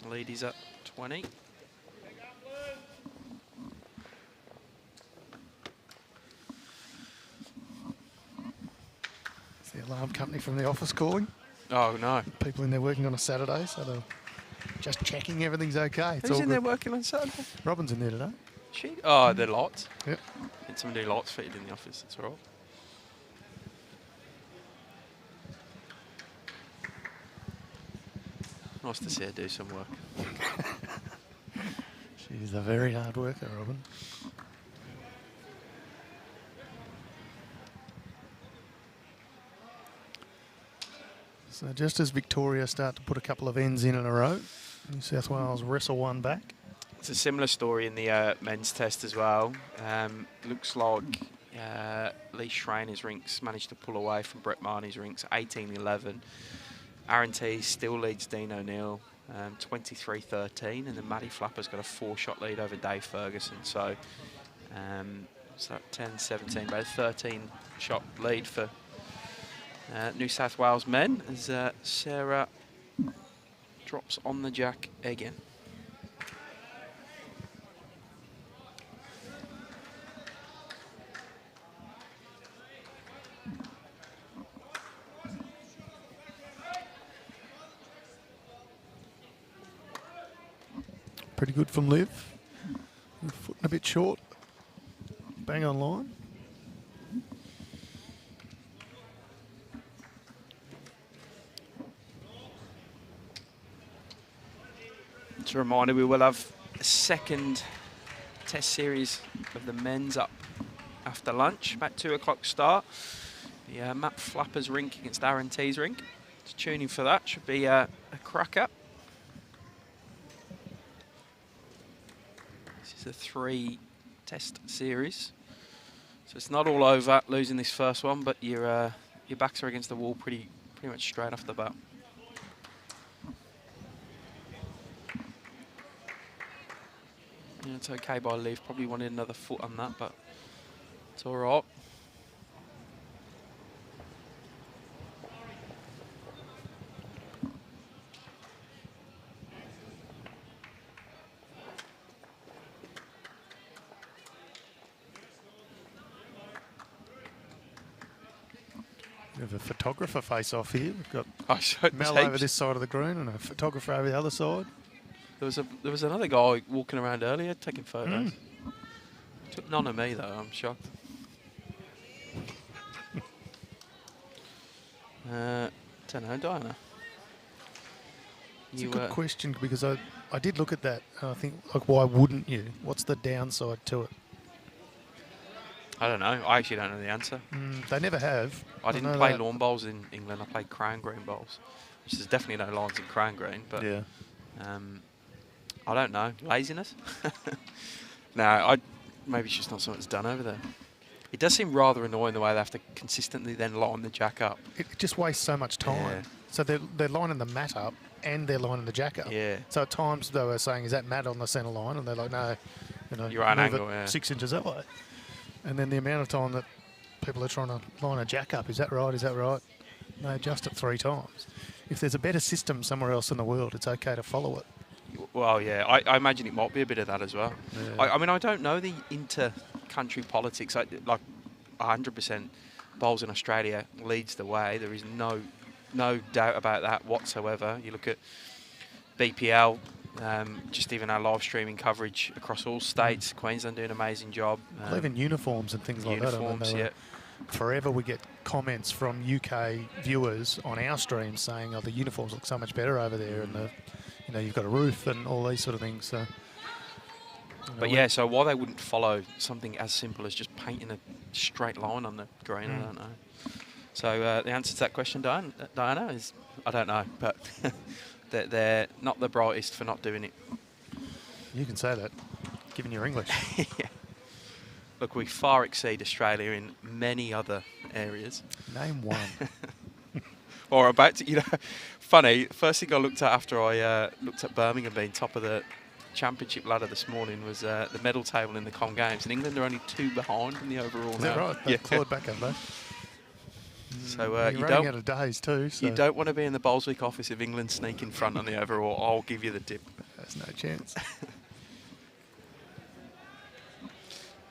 The lead is at 20. It's the alarm company from the office calling. Oh, no. People in there working on a Saturday, so they're just checking everything's okay. It's Who's all in good. there working on Saturday? Robin's in there today. She? Oh, the lots. Yep. Need some new lots fitted in the office, that's all right. Nice to see her do some work. She's a very hard worker, Robin. So just as Victoria start to put a couple of ends in a row, New South Wales wrestle one back. It's a similar story in the men's test as well. Looks like Lee Schreiner's rinks managed to pull away from Brett Marnie's rinks, 18-11. Aaron T still leads Dean O'Neill, 23-13, and then Matty Flapper's got a 4-shot lead over Dave Ferguson. So, so 10-17, about a 13-shot lead for New South Wales men as Sarah drops on the jack again. Pretty good from Liv. Foot a bit short. Bang on line. Just a reminder, we will have a second test series of the men's up after lunch, about 2 o'clock start. The Matt Flapper's rink against Aaron T's rink. Just tuning for that, should be a cracker. This is a 3-test series. So it's not all over losing this first one, but your backs are against the wall pretty much straight off the bat. Yeah, it's okay by Liv. Probably wanted another foot on that, but it's all right. We have a photographer face-off here. We've got Oh, Mel over this side of the green and a photographer over the other side. There was another guy walking around earlier taking photos. Took none of me though. I'm shocked. Don't know, Diana. It's a good question because I did look at that and I think, like, why wouldn't you? What's the downside to it? I don't know. I actually don't know the answer. They never have. I didn't play lawn bowls in England. I played crown green bowls, which there's definitely no lines in crown green. But yeah. I don't know. Laziness? No, maybe it's just not something that's done over there. It does seem rather annoying the way they have to consistently then line the jack up. It just wastes so much time. Yeah. So they're lining the mat up and they're lining the jack up. Yeah. So at times they were saying, is that mat on the centre line? And they're like, no, you're on move angle, it yeah. 6 inches that way. And then the amount of time that people are trying to line a jack up, is that right? Is that right? They adjust it 3 times. If there's a better system somewhere else in the world, it's okay to follow it. Well, yeah, I imagine it might be a bit of that as well. Yeah. I mean, I don't know the inter-country politics. Like 100% bowls in Australia leads the way. There is no doubt about that whatsoever. You look at BPL, just even our live streaming coverage across all states. Queensland doing an amazing job. Well, even uniforms and things like that. Uniforms, yeah. Forever we get comments from UK viewers on our streams saying, oh, the uniforms look so much better over there and you've got a roof and all these sort of things. So, but yeah, so why they wouldn't follow something as simple as just painting a straight line on the green, I don't know. So the answer to that question, Diana, is I don't know, but they're not the brightest for not doing it. You can say that, given your English. Yeah. Look, we far exceed Australia in many other areas. Name one. Or about to, funny, first thing I looked at after I looked at Birmingham being top of the championship ladder this morning was the medal table in the Com Games. In England, they're only 2 behind in the overall. Is that right? Yeah. Clawed back up, though. So you're running out of days too. So. You don't want to be in the Bowls Week office if England sneak in front on the overall. I'll give you the tip. There's no chance.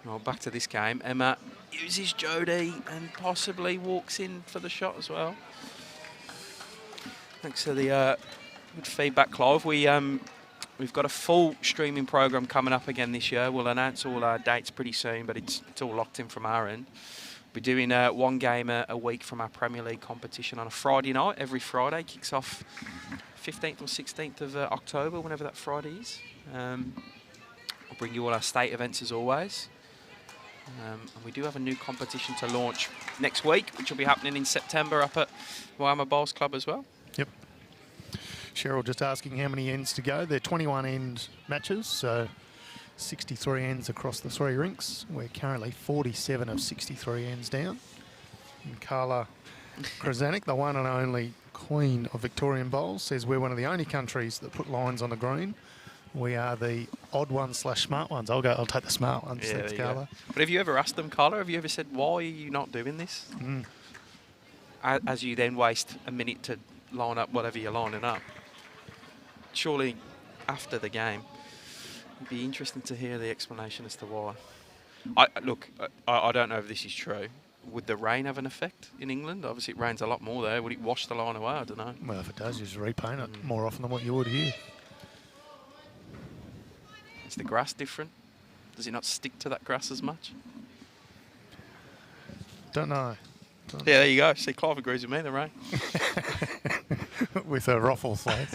Well, back to this game. Emma uses Jodie and possibly walks in for the shot as well. Thanks for the good feedback, Clive. We've got a full streaming program coming up again this year. We'll announce all our dates pretty soon, but it's all locked in from our end. We're doing one game a week from our Premier League competition on a Friday night. Every Friday kicks off 15th or 16th of October, whenever that Friday is. I'll bring you all our state events as always. And we do have a new competition to launch next week, which will be happening in September up at Moama Bowls Club as well. Yep. Cheryl just asking how many ends to go. They're 21 end matches, so 63 ends across the 3 rinks. We're currently 47 of 63 ends down. And Carla Krasanik, the one and only queen of Victorian bowls, says we're one of the only countries that put lines on the green. We are the odd ones / smart ones. I'll take the smart ones. Yeah, thanks, Carla. But have you ever asked them, Carla, have you ever said, why are you not doing this? As you then waste a minute to line up whatever you're lining up. Surely after the game, it'd be interesting to hear the explanation as to why. I don't know if this is true. Would the rain have an effect in England? Obviously, it rains a lot more there. Would it wash the line away? I don't know. Well, if it does, you just repaint it more often than what you would here. Is the grass different? Does it not stick to that grass as much? Don't know. Yeah, there you go. See, Clive agrees with me, the rain. With a ruffle flag.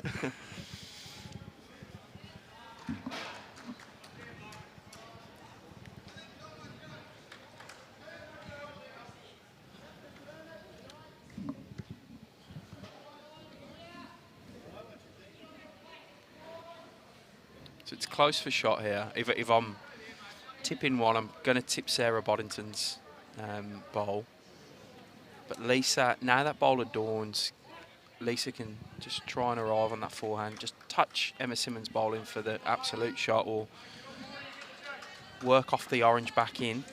So it's close for shot here. If I'm tipping one, I'm going to tip Sarah Boddington's bowl. But Lisa, now that bowl adorns, Lisa can just try and arrive on that forehand, just touch Emma Simmonds' bowling for the absolute shot, or work off the orange back in.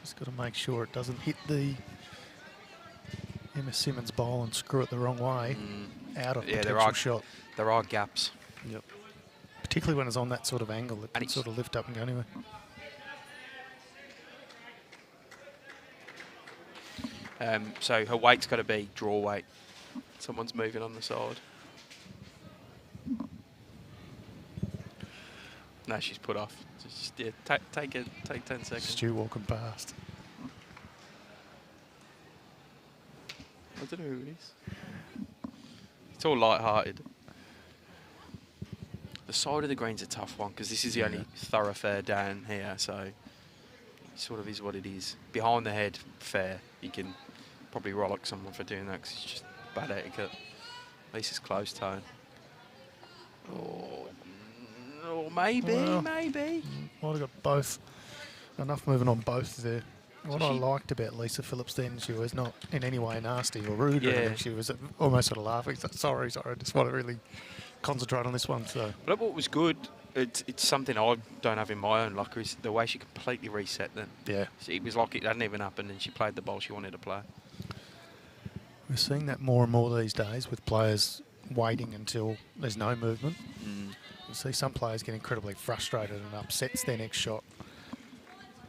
Just got to make sure it doesn't hit the Emma Simmonds bowl and screw it the wrong way out of potential shot. There are gaps. Yep. Particularly when it's on that sort of angle, it can sort of lift up and go anywhere. So her weight's got to be draw weight. Someone's moving on the side. No, she's put off. Just, yeah, take 10 seconds. Stu walking past. I don't know who it is. It's all light-hearted. The side of the green's a tough one because this is the only thoroughfare down here, so it sort of is what it is. Behind the head, fair. You can probably rollock someone for doing that because it's just bad etiquette. At least it's close tone. Oh, maybe, maybe. Might have got both. Enough moving on both there. What I liked about Lisa Phillips then, she was not in any way nasty or rude. Or anything. She was almost sort of laughing. So, sorry, I just want to really concentrate on this one. So, but what was good, it's something I don't have in my own locker, is the way she completely reset then. Yeah. It was like it hadn't even happened and she played the ball she wanted to play. We're seeing that more and more these days with players waiting until there's no movement. You see some players get incredibly frustrated and upsets their next shot.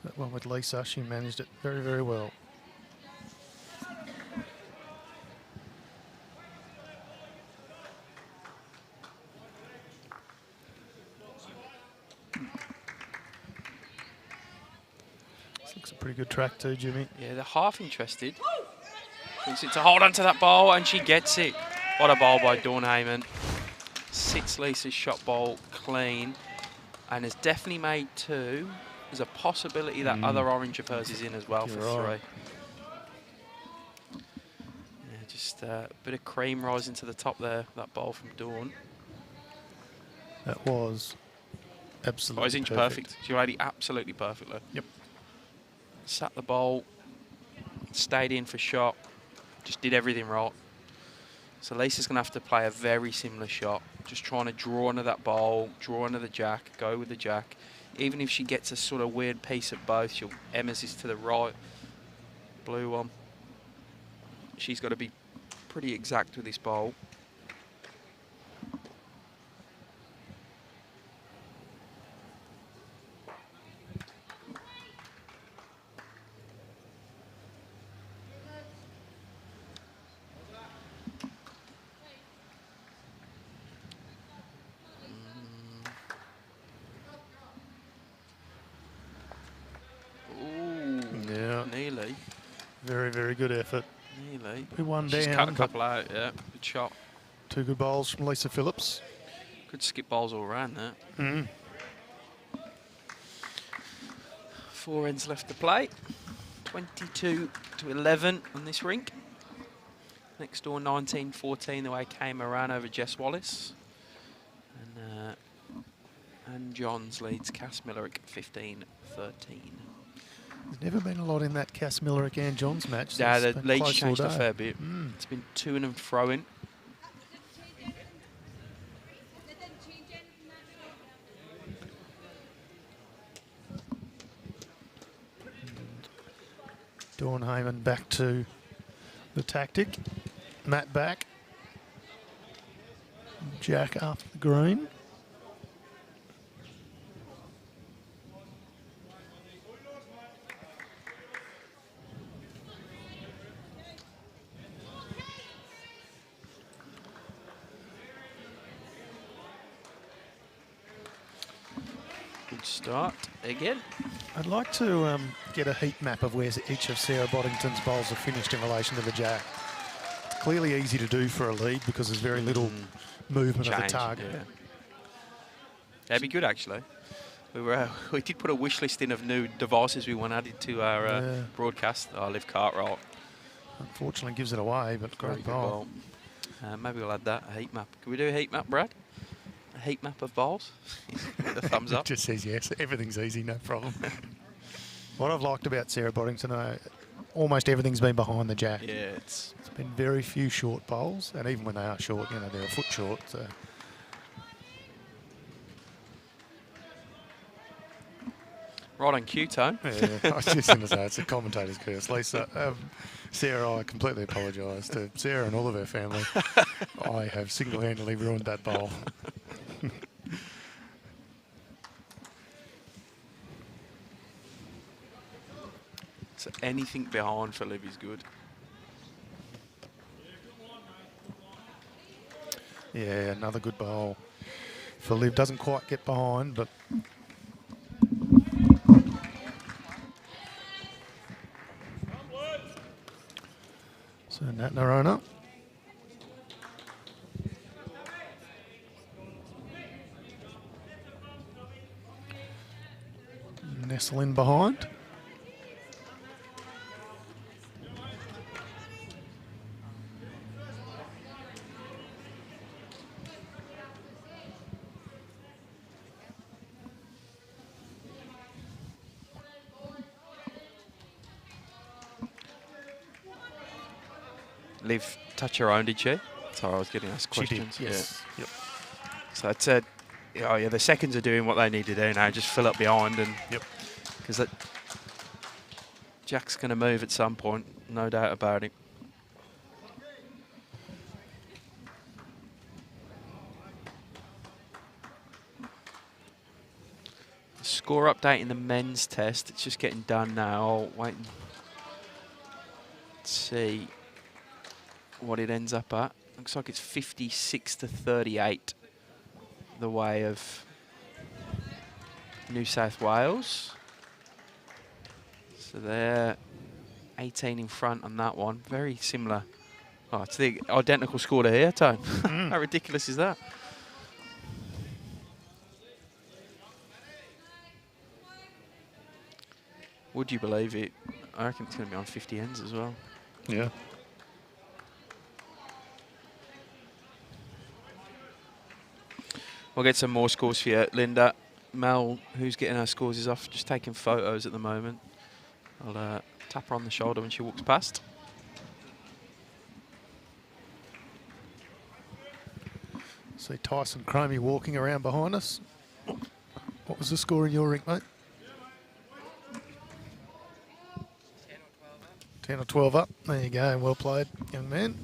That one with Lisa, she managed it very, very well. This looks a pretty good track too, Jimmy. Yeah, they're half interested. Thinks it to hold on to that ball, and she gets it. What a ball by Dawn Hayman. Sits Lisa's shot ball clean, and has definitely made two. There's a possibility that other orange of hers is in as well. You're for right. 3. Yeah, just a bit of cream rising to the top there, that ball from Dawn. That was absolutely inch perfect. She made it absolutely perfectly. Yep. Sat the ball, stayed in for shot, just did everything right. So Lisa's going to have to play a very similar shot, just trying to draw under that ball, draw under the jack, go with the jack. Even if she gets a sort of weird piece of both, Emma's is to the right, blue one. She's got to be pretty exact with this bowl. Nearly. Very, very good effort. Nearly. We won down. She's cut a couple out, yeah. Good shot. 2 good bowls from Lisa Phillips. Good skip bowls all around there. 4 ends left to play. 22-11 on this rink. Next door 19-14 the way Hayman ran over Jess Wallace. And Johns leads Cass Millerick 15-13. There's never been a lot in that Cass Millerick and Johns match. Yeah, the lead's changed a fair bit. It's been to and fro-in. Dawn Hayman back to the tactic. Matt back. Jack up the green. Good start again. I'd like to get a heat map of where each of Sarah Boddington's bowls are finished in relation to the jack. It's clearly easy to do for a lead because there's very little movement of the target. Yeah. That'd be good actually. We did put a wish list in of new devices we want added to our broadcast. I live Cartwright. Unfortunately gives it away, but great bowl. Maybe we'll add that, a heat map. Can we do a heat map, Brad? A heat map of bowls? With a thumbs up. It just says yes. Everything's easy, no problem. What I've liked about Sarah Boddington, almost everything's been behind the jack. Yeah, it's been very few short bowls, and even when they are short, you know, they're a foot short. So Right on cue, Tone. Yeah, I was just going to say, it's a commentator's curse. Lisa, Sarah, I completely apologise to Sarah and all of her family. I have single-handedly ruined that bowl. So anything behind for Liv is good. Yeah, another good bowl for Liv. Doesn't quite get behind, but... So Nat Noronha. Nestle in behind. Liv touch her own, did she? Sorry, I was getting asked questions. She did, yes. Yeah. Yep. So it's a, oh yeah, the seconds are doing what they need to do now. Just fill up behind, and because that Jack's going to move at some point, no doubt about it. Score update in the men's test. It's just getting done now. I'll wait and see what it ends up at. Looks like it's 56-38 the way of New South Wales. So they're 18 in front on that one. Very similar. Oh, it's the identical score to here, Tone. How ridiculous is that? Would you believe it? I reckon it's going to be on 50 ends as well. Yeah. We'll get some more scores for you, Linda. Mel, who's getting her scores, is off just taking photos at the moment. I'll tap her on the shoulder when she walks past. See Tyson Cromie walking around behind us. What was the score in your rink, mate? 10 or 12 up. There you go. Well played, young man.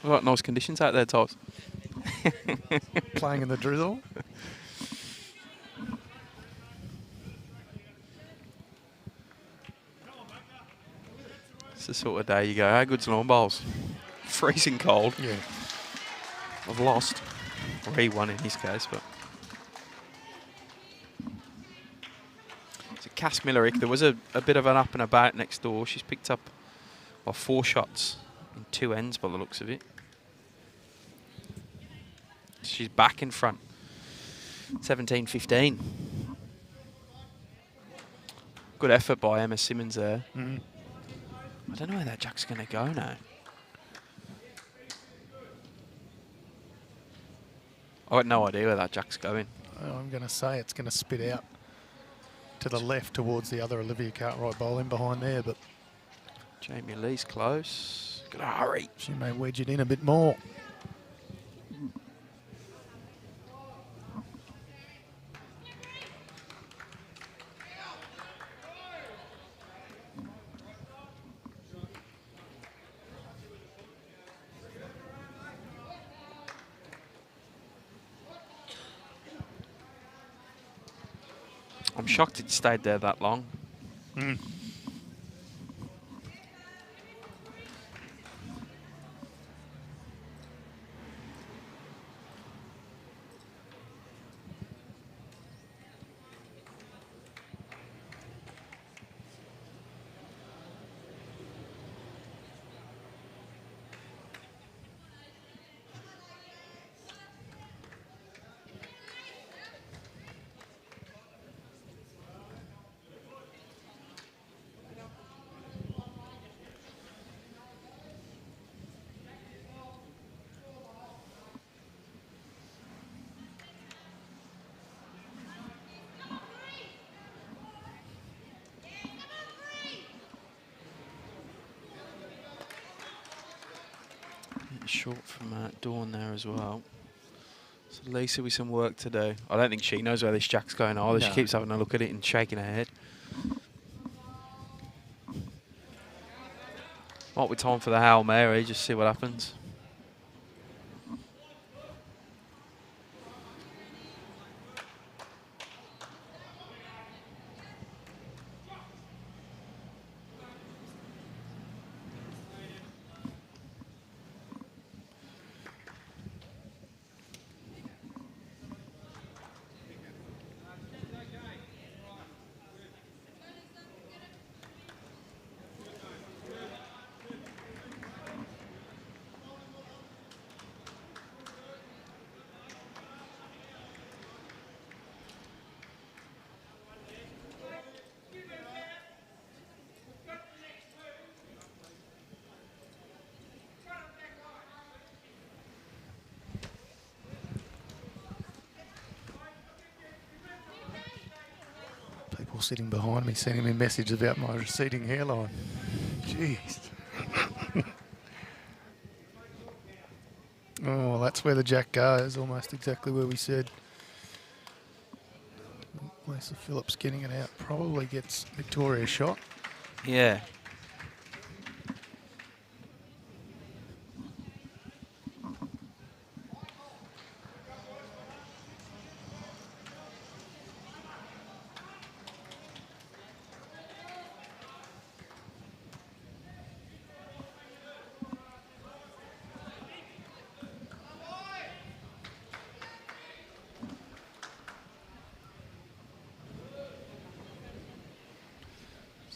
We've got nice conditions out there, Tops. Playing in the drizzle. It's the sort of day you go, how good's lawn bowls? Freezing cold. Yeah. I've lost. Or he won in his case, but. So Cass Millerick, there was a bit of an up and about next door. She's picked up 4 shots in 2 ends by the looks of it. She's back in front. 17-15. Good effort by Emma Simmonds there. Mm. I don't know where that Jack's going to go now. I got no idea where that Jack's going. I'm going to say it's going to spit out to the left towards the other Olivia Cartwright bowling behind there, but Jamie Lee's close. Gotta hurry. she may wedge it in a bit more. I'm shocked it stayed there that long. Mm. Short from Dawn there as well. So Lisa with some work to do. I don't think she knows where this jack's going either. No. She keeps having a look at it and shaking her head. Might be time for the Hail Mary, just see what happens. People sitting behind me sending me messages about my receding hairline. Jeez. Oh, well, that's where the jack goes, almost exactly where we said. Lisa Phillips getting it out probably gets Victoria's shot. Yeah.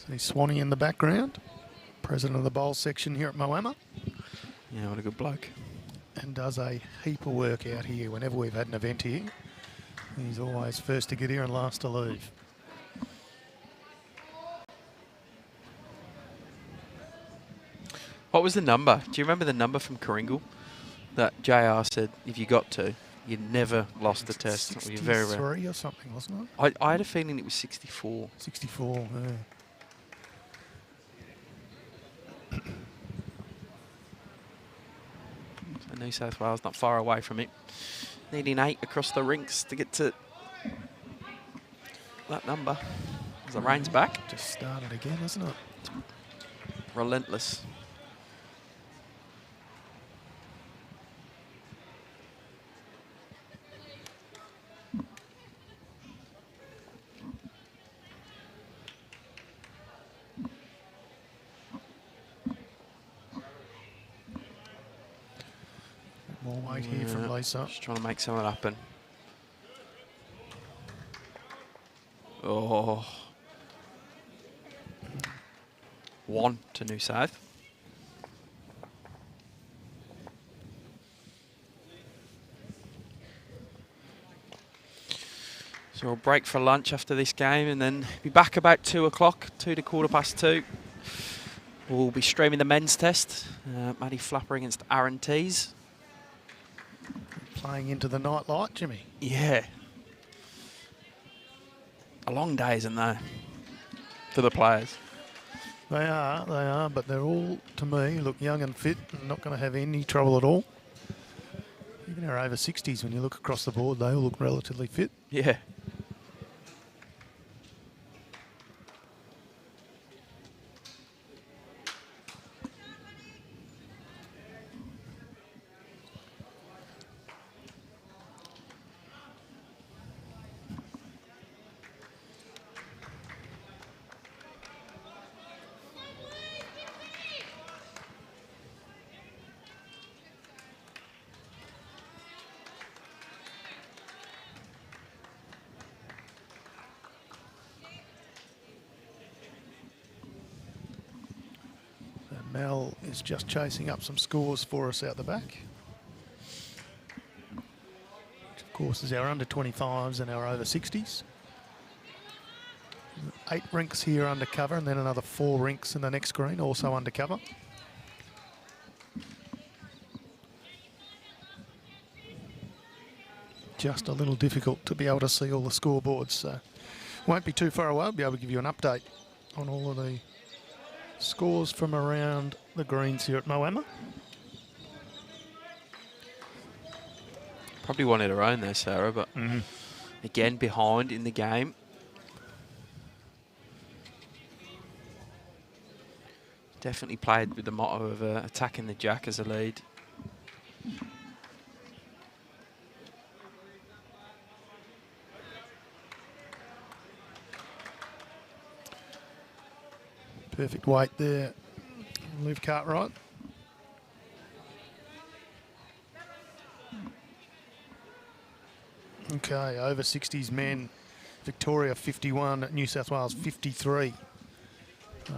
See Swanee in the background, president of the bowls section here at Moama, Yeah, what a good bloke. and does a heap of work out here whenever we've had an event here. He's always first to get here and last to leave. What was the number? Do you remember the number from Coringle that JR said if you got to, you never lost the test? That would be very rare. 63 or something, wasn't it? I had a feeling it was 64. 64, yeah. So New South Wales not far away from it. Needing 8 across the rinks to get to that number. As the rain's back. Just started again, hasn't it? Relentless. More weight here from Lisa. Just trying to make something happen. Oh. 1 to New South. So we'll break for lunch after this game and then be back about 2 o'clock, 2 to 2:15. We'll be streaming the men's test. Maddie Flapper against Aaron Tees. Playing into the night light, Jimmy. Yeah. A long day, isn't there, for the players? They are, but they're all, to me, look young and fit and not going to have any trouble at all. Even our over 60s, when you look across the board, they all look relatively fit. Yeah. Mel is just chasing up some scores for us out the back. Which of course is our under 25s and our over 60s. 8 rinks here undercover and then another 4 rinks in the next green, also undercover. Just a little difficult to be able to see all the scoreboards, so won't be too far away. I'll be able to give you an update on all of the scores from around the greens here at Moama. Probably wanted her own there, Sarah, but again, behind in the game. Definitely played with the motto of attacking the jack as a lead. Perfect weight there. Liv Cartwright. Okay, over 60s men. Victoria 51, New South Wales 53.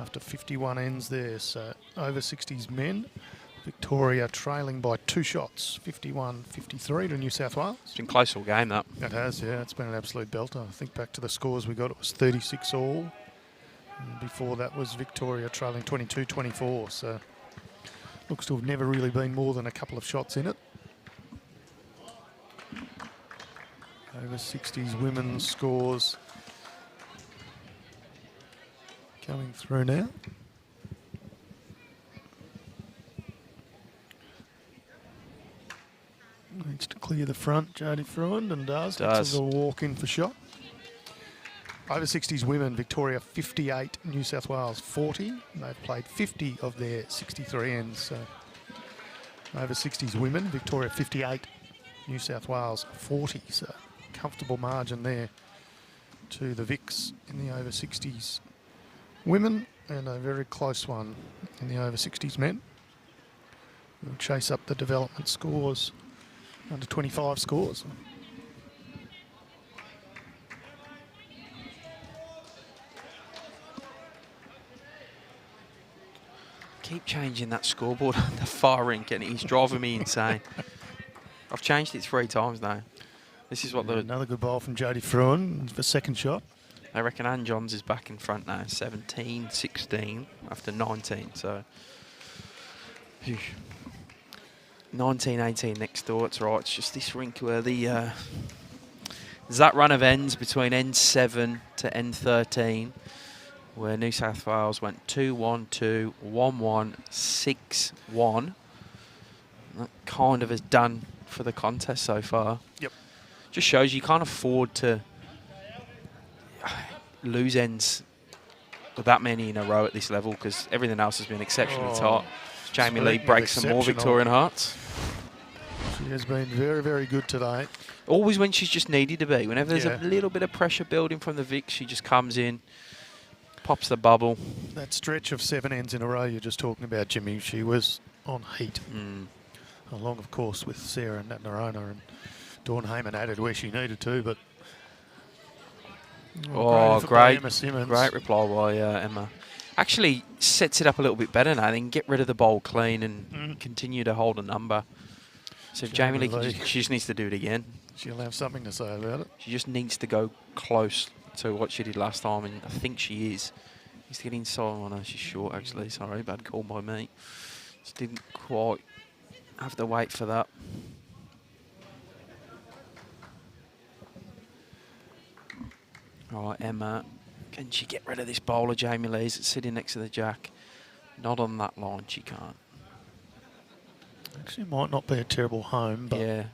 After 51 ends there, so over 60s men. Victoria trailing by 2 shots, 51-53 to New South Wales. It's been close all game, that. It has, yeah. It's been an absolute belter. I think back to the scores we got, it was 36 all. And before that was Victoria trailing 22-24. So looks to have never really been more than a couple of shots in it. Over 60s women's scores coming through now. Needs to clear the front, Jodie Fruend, and does. Gets a little walk in for shot. Over 60s women, Victoria 58, New South Wales 40. They've played 50 of their 63 ends. So over 60s women, Victoria 58, New South Wales 40. So comfortable margin there to the VICs in the over 60s women, and a very close one in the over 60s men. We'll chase up the development scores, under 25 scores. Keep changing that scoreboard on the far rink, and he's driving me insane. I've changed it 3 times now. This is what another good ball from Jodie Fruend for second shot. I reckon Ann Johns is back in front now, 17-16 after 19. So 19-18 next door. It's right. It's just this rink where the there's that run of ends between end 7 to end 13, where New South Wales went 2-1-2, 1-1, 6-1. That kind of has done for the contest so far. Yep. Just shows you can't afford to lose ends with that many in a row at this level, because everything else has been exceptionally tight. Jamie Lee breaks some more Victorian hearts. She has been very, very good today. Always when she's just needed to be. Whenever there's a little bit of pressure building from the Vic, she just comes in, pops the bubble. That stretch of 7 ends in a row you're just talking about, Jimmy, she was on heat. Along, of course, with Sarah and Noronha, and Dawn Hayman added where she needed to, but... great. Emma Simmonds. Great reply by Emma. Actually sets it up a little bit better now. Then get rid of the bowl clean and continue to hold a number. So if Jamie Lee, she just needs to do it again. She'll have something to say about it. She just needs to go close to what she did last time, and I think she is. Needs to get inside on her. She's short, actually. Sorry, bad call by me. Just didn't quite have to wait for that. All right, Emma. Can she get rid of this bowler, Jamie Lee's, that's sitting next to the jack? Not on that line, she can't. Actually, might not be a terrible home, but... Yeah.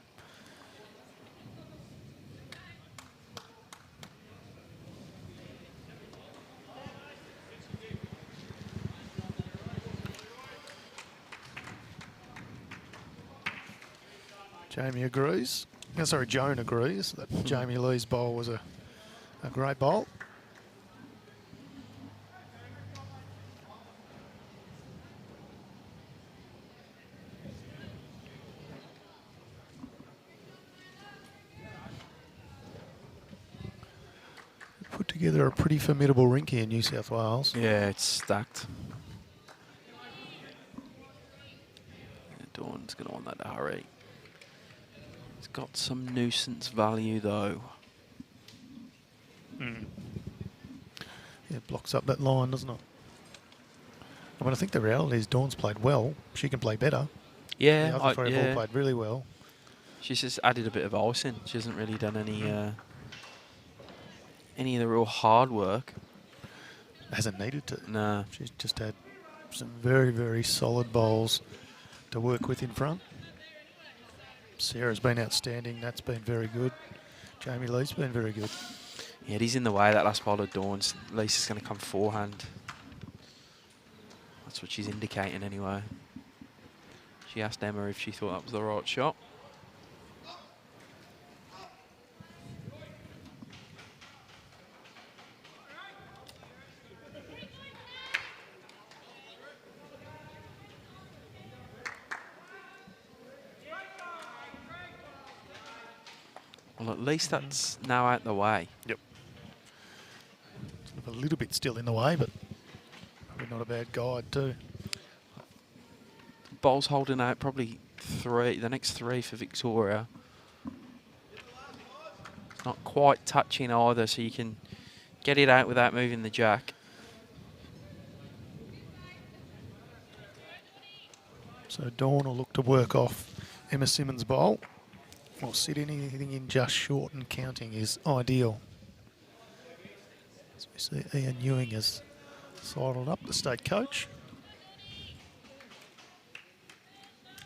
Jamie agrees. Oh, sorry, Joan agrees that Jamie Lee's bowl was a great bowl. Put together a pretty formidable rink here in New South Wales. Yeah, it's stacked. Dawn's going to want that to hurry. It's got some nuisance value, though. Yeah, it blocks up that line, doesn't it? I mean, I think the reality is Dawn's played well. She can play better. Yeah, the other three have all played really well. She's just added a bit of ice in. She hasn't really done any of the real hard work. Hasn't needed to. No. She's just had some very, very solid bowls to work with in front. Sarah's been outstanding. That's been very good. Jamie Lee's been very good. Yeah, it is in the way, that last bowl of Dawn's. Lisa's going to come forehand. That's what she's indicating anyway. She asked Emma if she thought that was the right shot. Well, at least that's now out the way. Yep. Sort of a little bit still in the way, but probably not a bad guide too. Bowl's holding out probably the next three for Victoria. It's not quite touching either, so you can get it out without moving the jack. So Dawn will look to work off Emma Simmonds' bowl. Or sit anything in just short and counting is ideal. As we see Ian Ewing has sidled up, the state coach.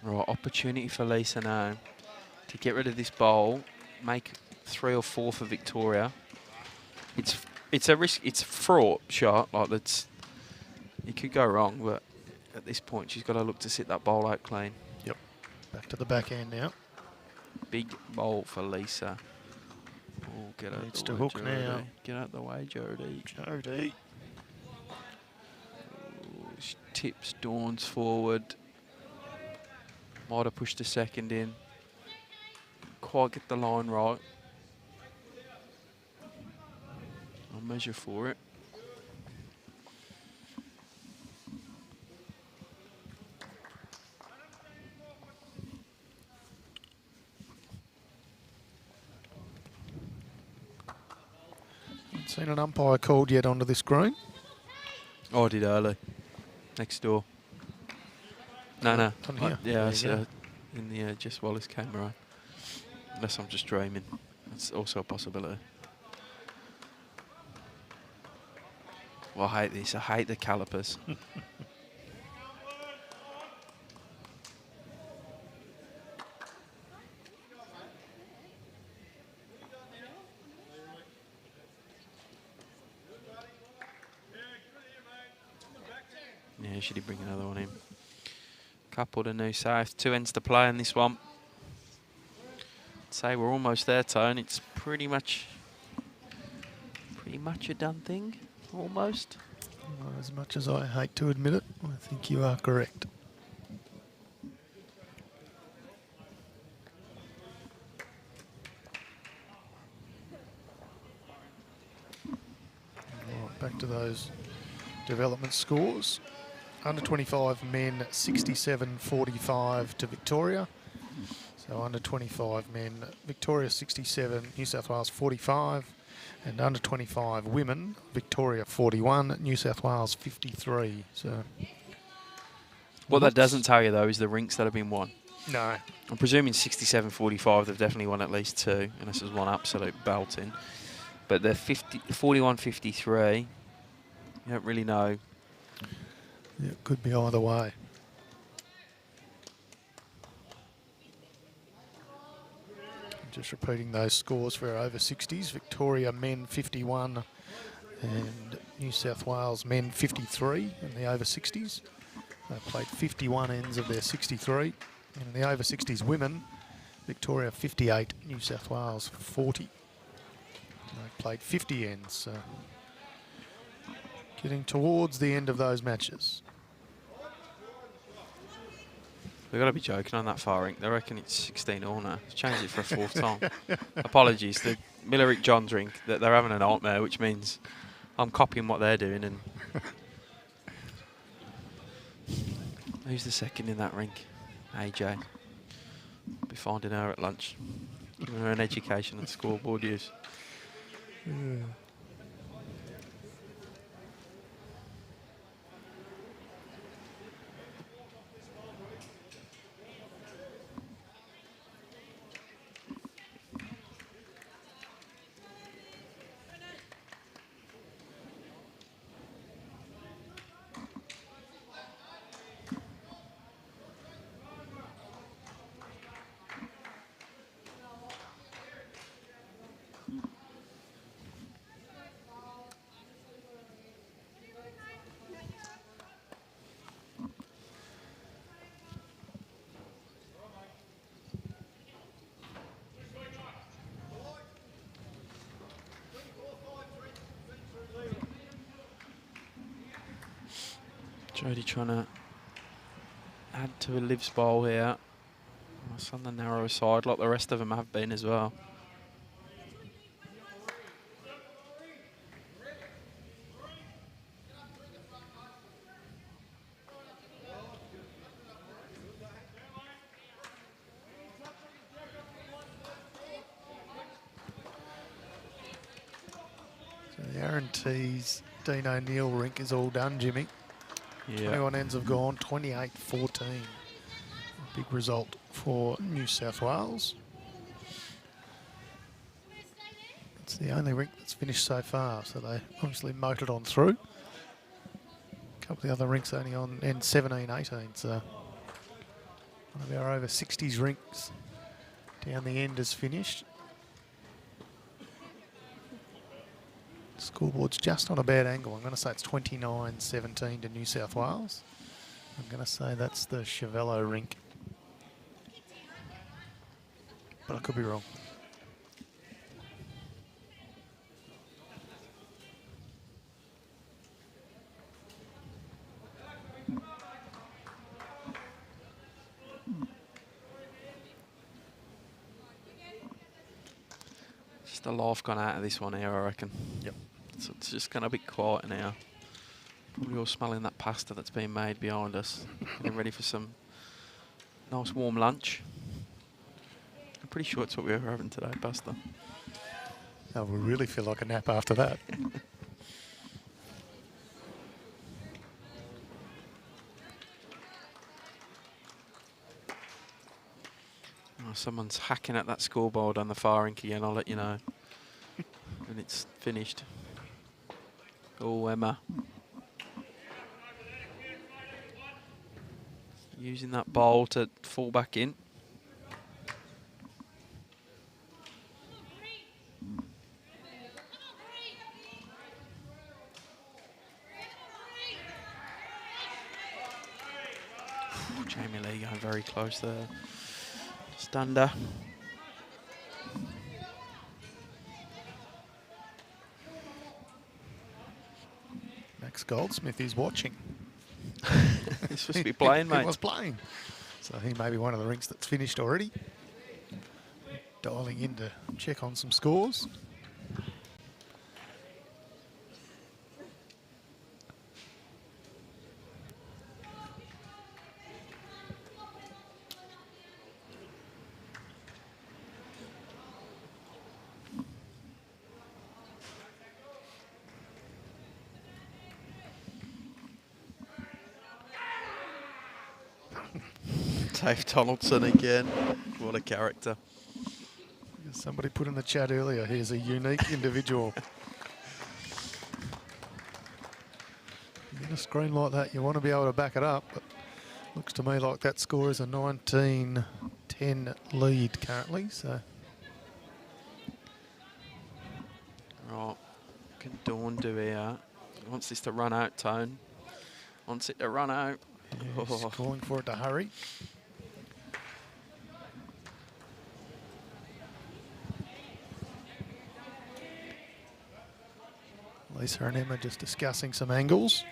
Right, opportunity for Lisa now to get rid of this bowl, make 3 or 4 for Victoria. It's a risk. It's a fraught shot. Like that's, it could go wrong, but at this point she's got to look to sit that bowl out clean. Yep. Back to the back end now. Big bowl for Lisa. Oh, get out Needs the to way, hook Jodie. now. Get out the way, Jodie. Jodie. She tips Dawn's forward. Might have pushed a second in. Quite get the line right. I'll measure for it. Haven't seen an umpire called yet onto this green. Oh, I did early. Next door. No. On here. Yeah, I There you see in the Jess Wallace camera. Unless I'm just dreaming. That's also a possibility. Well, I hate this. I hate the calipers. Yeah, should he bring another one in? Couple to New South. 2 ends to play in this one. I'd say we're almost there, Tone. It's pretty much a done thing. Almost. Well, as much as I hate to admit it, I think you are correct. Right, back to those development scores. Under 25 men 67-45 to Victoria. So under 25 men, Victoria 67, New South Wales 45. And under 25 women, Victoria 41, New South Wales 53. So What that doesn't tell you, though, is the rinks that have been won. no. I'm presuming 67-45, they've definitely won at least 2, and this is one absolute belting. But they're 41-53. You don't really know. Yeah, it could be either way. Just repeating those scores for our over 60s. Victoria men 51 and New South Wales men 53 in the over 60s. They played 51 ends of their 63. And in the over 60s women, Victoria 58, New South Wales 40. They played 50 ends. So getting towards the end of those matches. They've got to be joking on that far rink. They reckon it's 16 all now. It's changed it for a 4th time. Apologies. The Millerick Johns rink, they're having a nightmare, which means I'm copying what they're doing. And who's the second in that rink? AJ. Be finding her at lunch. Giving her an education on scoreboard use. Yeah. Jody trying to add to a Liv's bowl here. It's on the narrower side, like the rest of them have been as well. So the Aaron T's Dean O'Neill rink is all done, Jimmy. Yeah. 21 ends have gone, 28-14. A big result for New South Wales. It's the only rink that's finished so far, so they obviously motored on through. A couple of the other rinks only on end 17, 18, so one of our over 60s rinks down the end is finished. Scoreboard's just on a bad angle. I'm going to say it's 29-17 to New South Wales. I'm going to say that's the Sherwill rink. But I could be wrong. Just a laugh gone out of this one here, I reckon. Yep. So it's just going to be quiet now. Probably all smelling that pasta that's being made behind us. Getting ready for some nice warm lunch. I'm pretty sure it's what we were having today, pasta. Oh, we really feel like a nap after that. Oh, someone's hacking at that scoreboard on the far rink again, I'll let you know when it's finished. Oh, Emma. Using that bowl to fall back in. Jamie Lee going very close there. Just under. Max Goldsmith is watching. He's supposed to be playing, mate. He was playing. So he may be one of the rinks that's finished already. Dialing in to check on some scores. Dave Donaldson again. What a character. Somebody put in the chat earlier, he's a unique individual. In a screen like that, you want to be able to back it up, but looks to me like that score is a 19-10 lead currently, so. Right, what can Dawn do here? He wants this to run out, Tone. Wants it to run out. Yeah, he's calling for it to hurry. Lisa and Emma just discussing some angles.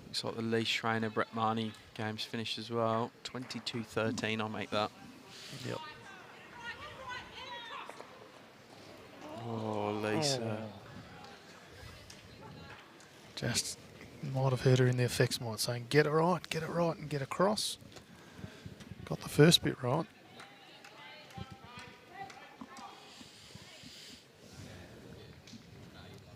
Looks like the Lee Schreiner Brett Marnie game's finished as well. 22-13, I'll make that. Yep. Oh, Lisa. Just might have heard her in the effects mic saying, get it right, and get across. Got the first bit right.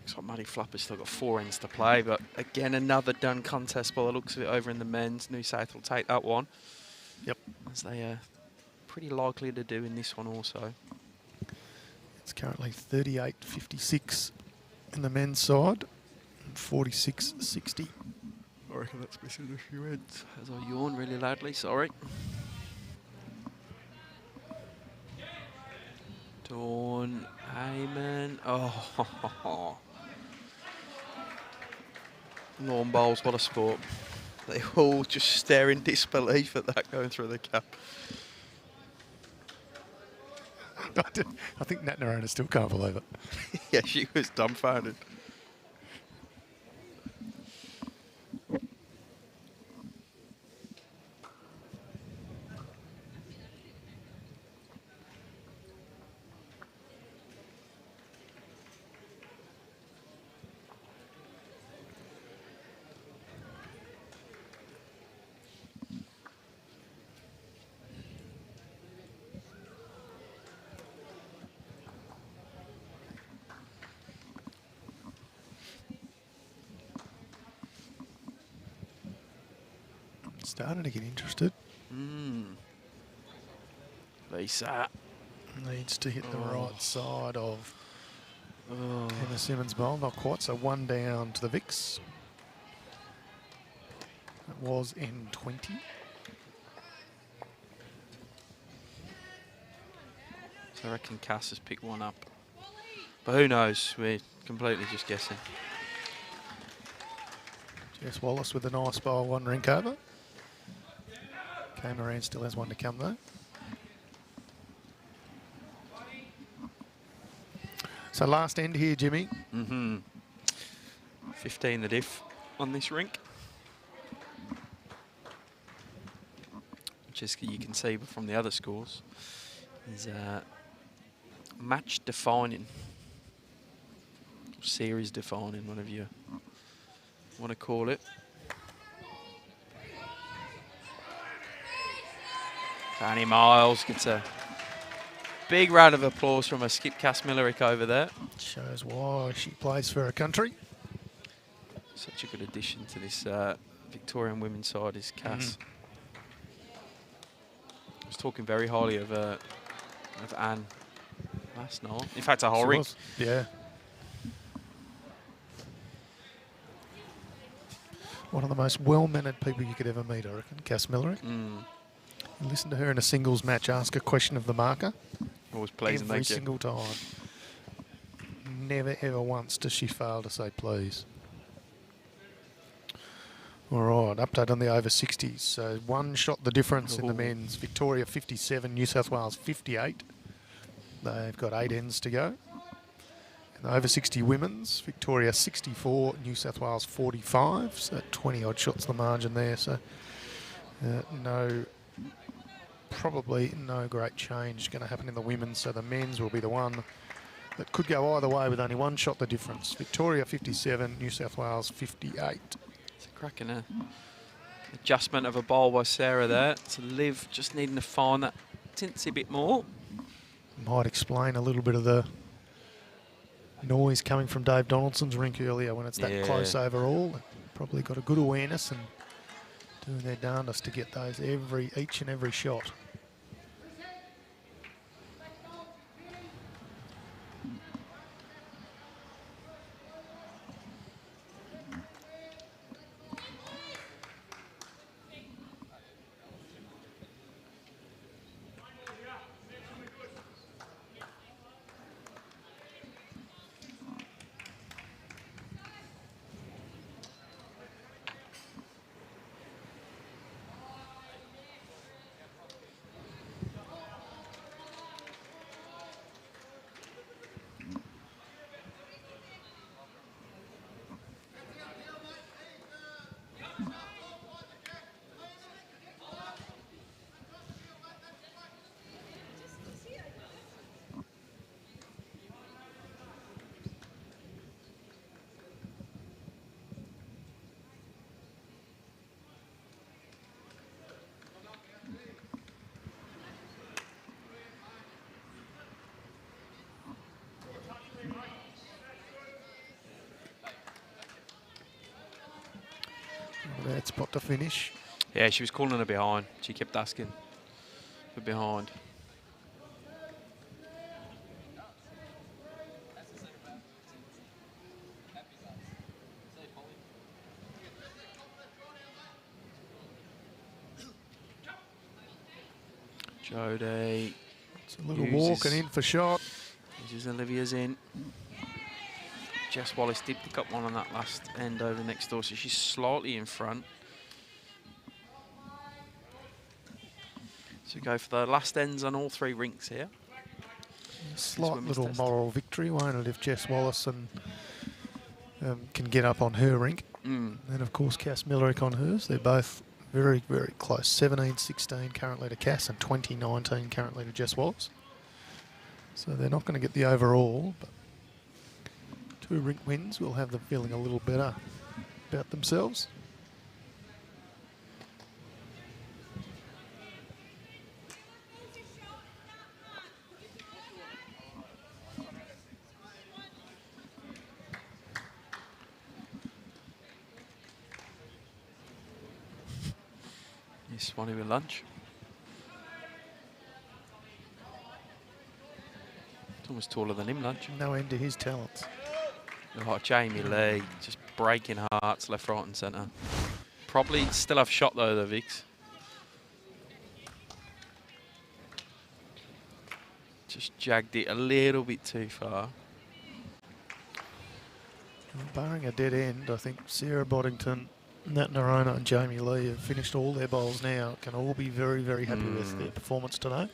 Looks like Muddy Flapper's still got 4 ends to play, but again, another done contest by the looks of it over in the men's. New South will take that one. Yep. As they are pretty likely to do in this one also. It's currently 38-56 in the men's side and 46-60 I reckon that's missing a few ends. As I yawn really loudly, sorry. Dawn, Hayman. Oh, lawn bowls, what a sport. They all just stare in disbelief at that going through the cap. I think Nat Noronha still can't believe it. Yeah, she was dumbfounded. Starting to get interested. Lisa. Needs to hit the right side of Emma Simmonds' bowl. Not quite, so one down to the VICs. It was N20. So I reckon Cass has picked one up. But who knows? We're completely just guessing. Jess Wallace with a nice bowl, one rink over. Moran still has one to come though. So last end here, Jimmy. 15 the diff on this rink. Which is, you can see from the other scores, is match defining. Series defining, whatever you want to call it. Annie Miles gets a big round of applause from a Skip Cass-Millerick over there. Shows why she plays for her country. Such a good addition to this Victorian women's side is Cass. I was talking very highly of Anne last night. In fact, a whole rink. Yeah. One of the most well-mannered people you could ever meet, I reckon, Cass-Millerick. Listen to her in a singles match ask a question of the marker. Always pleasing, every single time. Never, ever once does she fail to say please. All right, update on the over 60s. So one shot the difference in the men's. Victoria 57, New South Wales 58. They've got 8 ends to go. And the over 60 women's, Victoria 64, New South Wales 45. So 20 odd shots the margin there. So probably no great change going to happen in the women's. So the men's will be the one that could go either way with only one shot the difference. Victoria 57, New South Wales 58. It's a cracking adjustment of a bowl by Sarah there. So Liv just needing to find that tinsy bit more. Might explain a little bit of the noise coming from Dave Donaldson's rink earlier when it's that close overall. Probably got a good awareness and doing their darndest to get those each and every shot. Bad spot to finish. Yeah, she was calling her behind. She kept asking for behind. Jodie. It's a little walk and in for shot. Uses Olivia's in. Jess Wallace did pick up one on that last end over next door, so she's slightly in front. So we go for the last ends on all 3 rinks here. A slight little moral victory, won't it, if Jess Wallace can get up on her rink. And of course Cass Millerick on hers. They're both very, very close. 17-16 currently to Cass and 20-19 currently to Jess Wallace. So they're not going to get the overall, but 2 rink wins will have them feeling a little better about themselves. Swanee with lunch. It's almost taller than him, lunch. No end to his talents. Oh, Jamie Lee, just breaking hearts left, right and centre. Probably still have shot though, the Vics. Just jagged it a little bit too far. Barring a dead end, I think Sarah Boddington, Nat Noronha and Jamie Lee have finished all their bowls now. Can all be very, very happy with their performance today.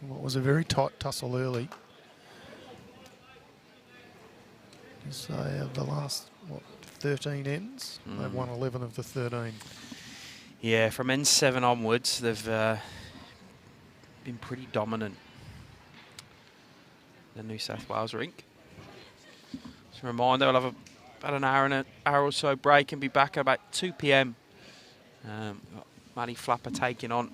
What was a very tight tussle early. So the last, 13 ends? They've won 11 of the 13. Yeah, from N7 onwards, they've been pretty dominant. The New South Wales rink. Just a reminder, I'll have about an hour or so break and be back at about 2 p.m. Maddie Flapper taking on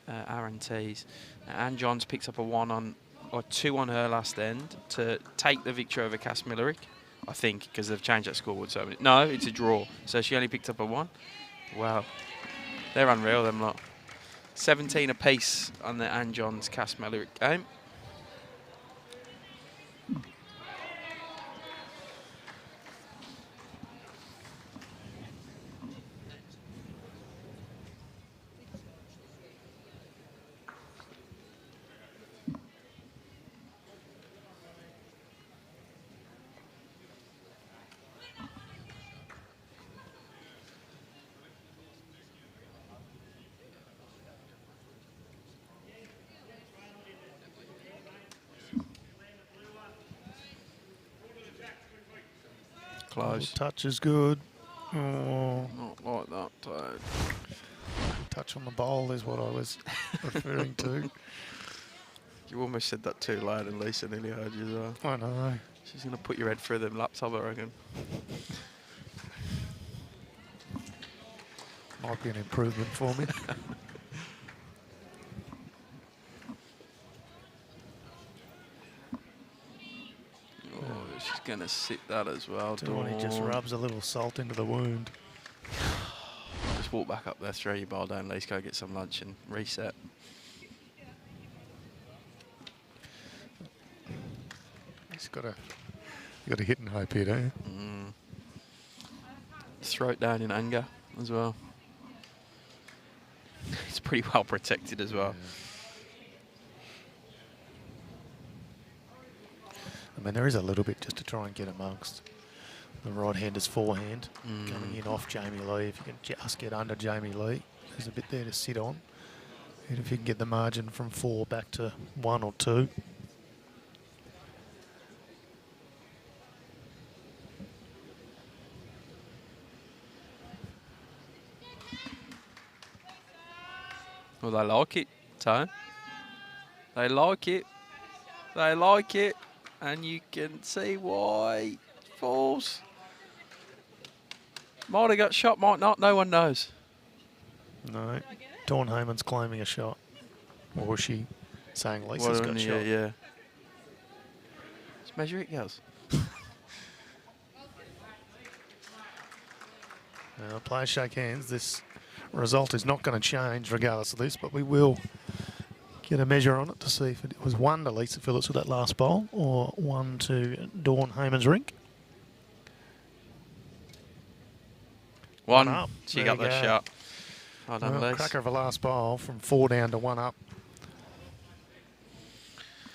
Aaron Tees. Anne Johns picks up a 2 on her last end to take the victory over Cass Millerick, I think, because they've changed that scoreboard. So no, it's a draw. So she only picked up a 1. Wow, they're unreal, them lot. 17 apiece on the Anne Johns Cass Millerick game. Close. Touch is good. Oh. Not like that, Toad. Touch on the bowl is what I was referring to. You almost said that too loud, and Lisa nearly heard you as well. I know. She's going to put your head through them laptop, I reckon. Might be an improvement for me. Oh, she's going to sit that as well. Dawn just rubs a little salt into the wound. Just walk back up there, throw your bowl down, Lisa, go get some lunch and reset. He's got a hidden hope here, don't you? Throw it down in anger as well. It's pretty well protected as well. Yeah. I mean, there is a little bit just to try and get amongst the right-hander's forehand coming in off Jamie Lee. If you can just get under Jamie Lee, there's a bit there to sit on. And if you can get the margin from 4 back to 1 or 2. Well, they like it, Tone. They like it. They like it. And you can see why. Falls. Might have got shot, might not. No one knows. No. Dawn Hayman's claiming a shot. Or was she saying Lisa's got shot? Yeah. Let's measure it, girls. Players shake hands. This result is not going to change regardless of this, but we will get a measure on it to see if it was 1 to Lisa Phillips with that last bowl or 1 to Dawn Hayman's rink. 1 up. She got the shot. Well done, Well, Les. cracker of a last bowl from 4 down to 1 up.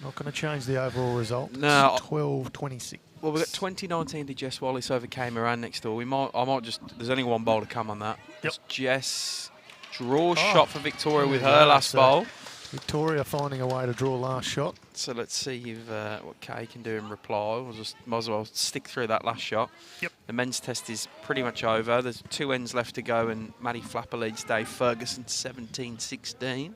Not going to change the overall result. No. 12-26. Well, we've got 2019 to Jess Wallace over Hayman next door. I might just. There's only one bowl to come on that. Yep. It's Jess draw shot for Victoria with her Yeah, last so bowl. Victoria finding a way to draw last shot. So let's see if, what Kay can do in reply. We'll just might as well stick through that last shot. Yep. The men's test is pretty much over. There's 2 ends left to go, and Maddie Flapper leads Dave Ferguson 17-16.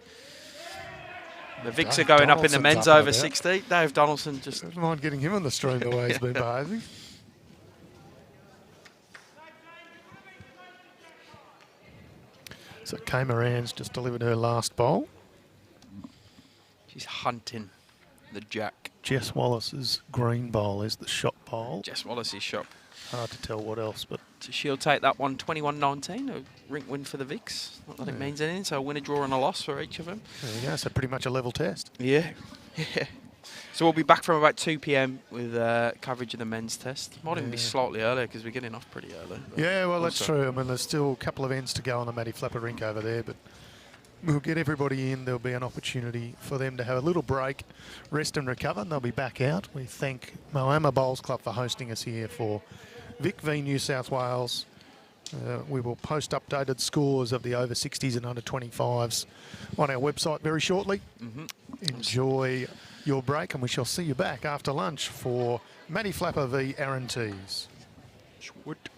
The Vics are going up in the men's over 60. Dave Donaldson just... Don't mind getting him on the stream the way he's been behaving. So Kay Moran's just delivered her last bowl. She's hunting the jack. Jess Wallace's green bowl is the shot bowl. Jess Wallace's shot. Hard to tell what else, but... So she'll take that one 21-19, a rink win for the Vics. Not that it means anything, so a win, a draw and a loss for each of them. There you go, so pretty much a level test. Yeah. Yeah. So we'll be back from about 2 p.m. with coverage of the men's test. Might even be slightly earlier because we're getting off pretty early. Yeah, well, that's true. I mean, there's still a couple of ends to go on the Maddie Flapper rink over there, but we'll get everybody in. There'll be an opportunity for them to have a little break, rest and recover, and they'll be back out. We thank Moama Bowls Club for hosting us here for VIC v New South Wales. We will post updated scores of the over 60s and under 25s on our website very shortly. Enjoy your break, and we shall see you back after lunch for Maddie Flapper v Aaron Tees. Sweet.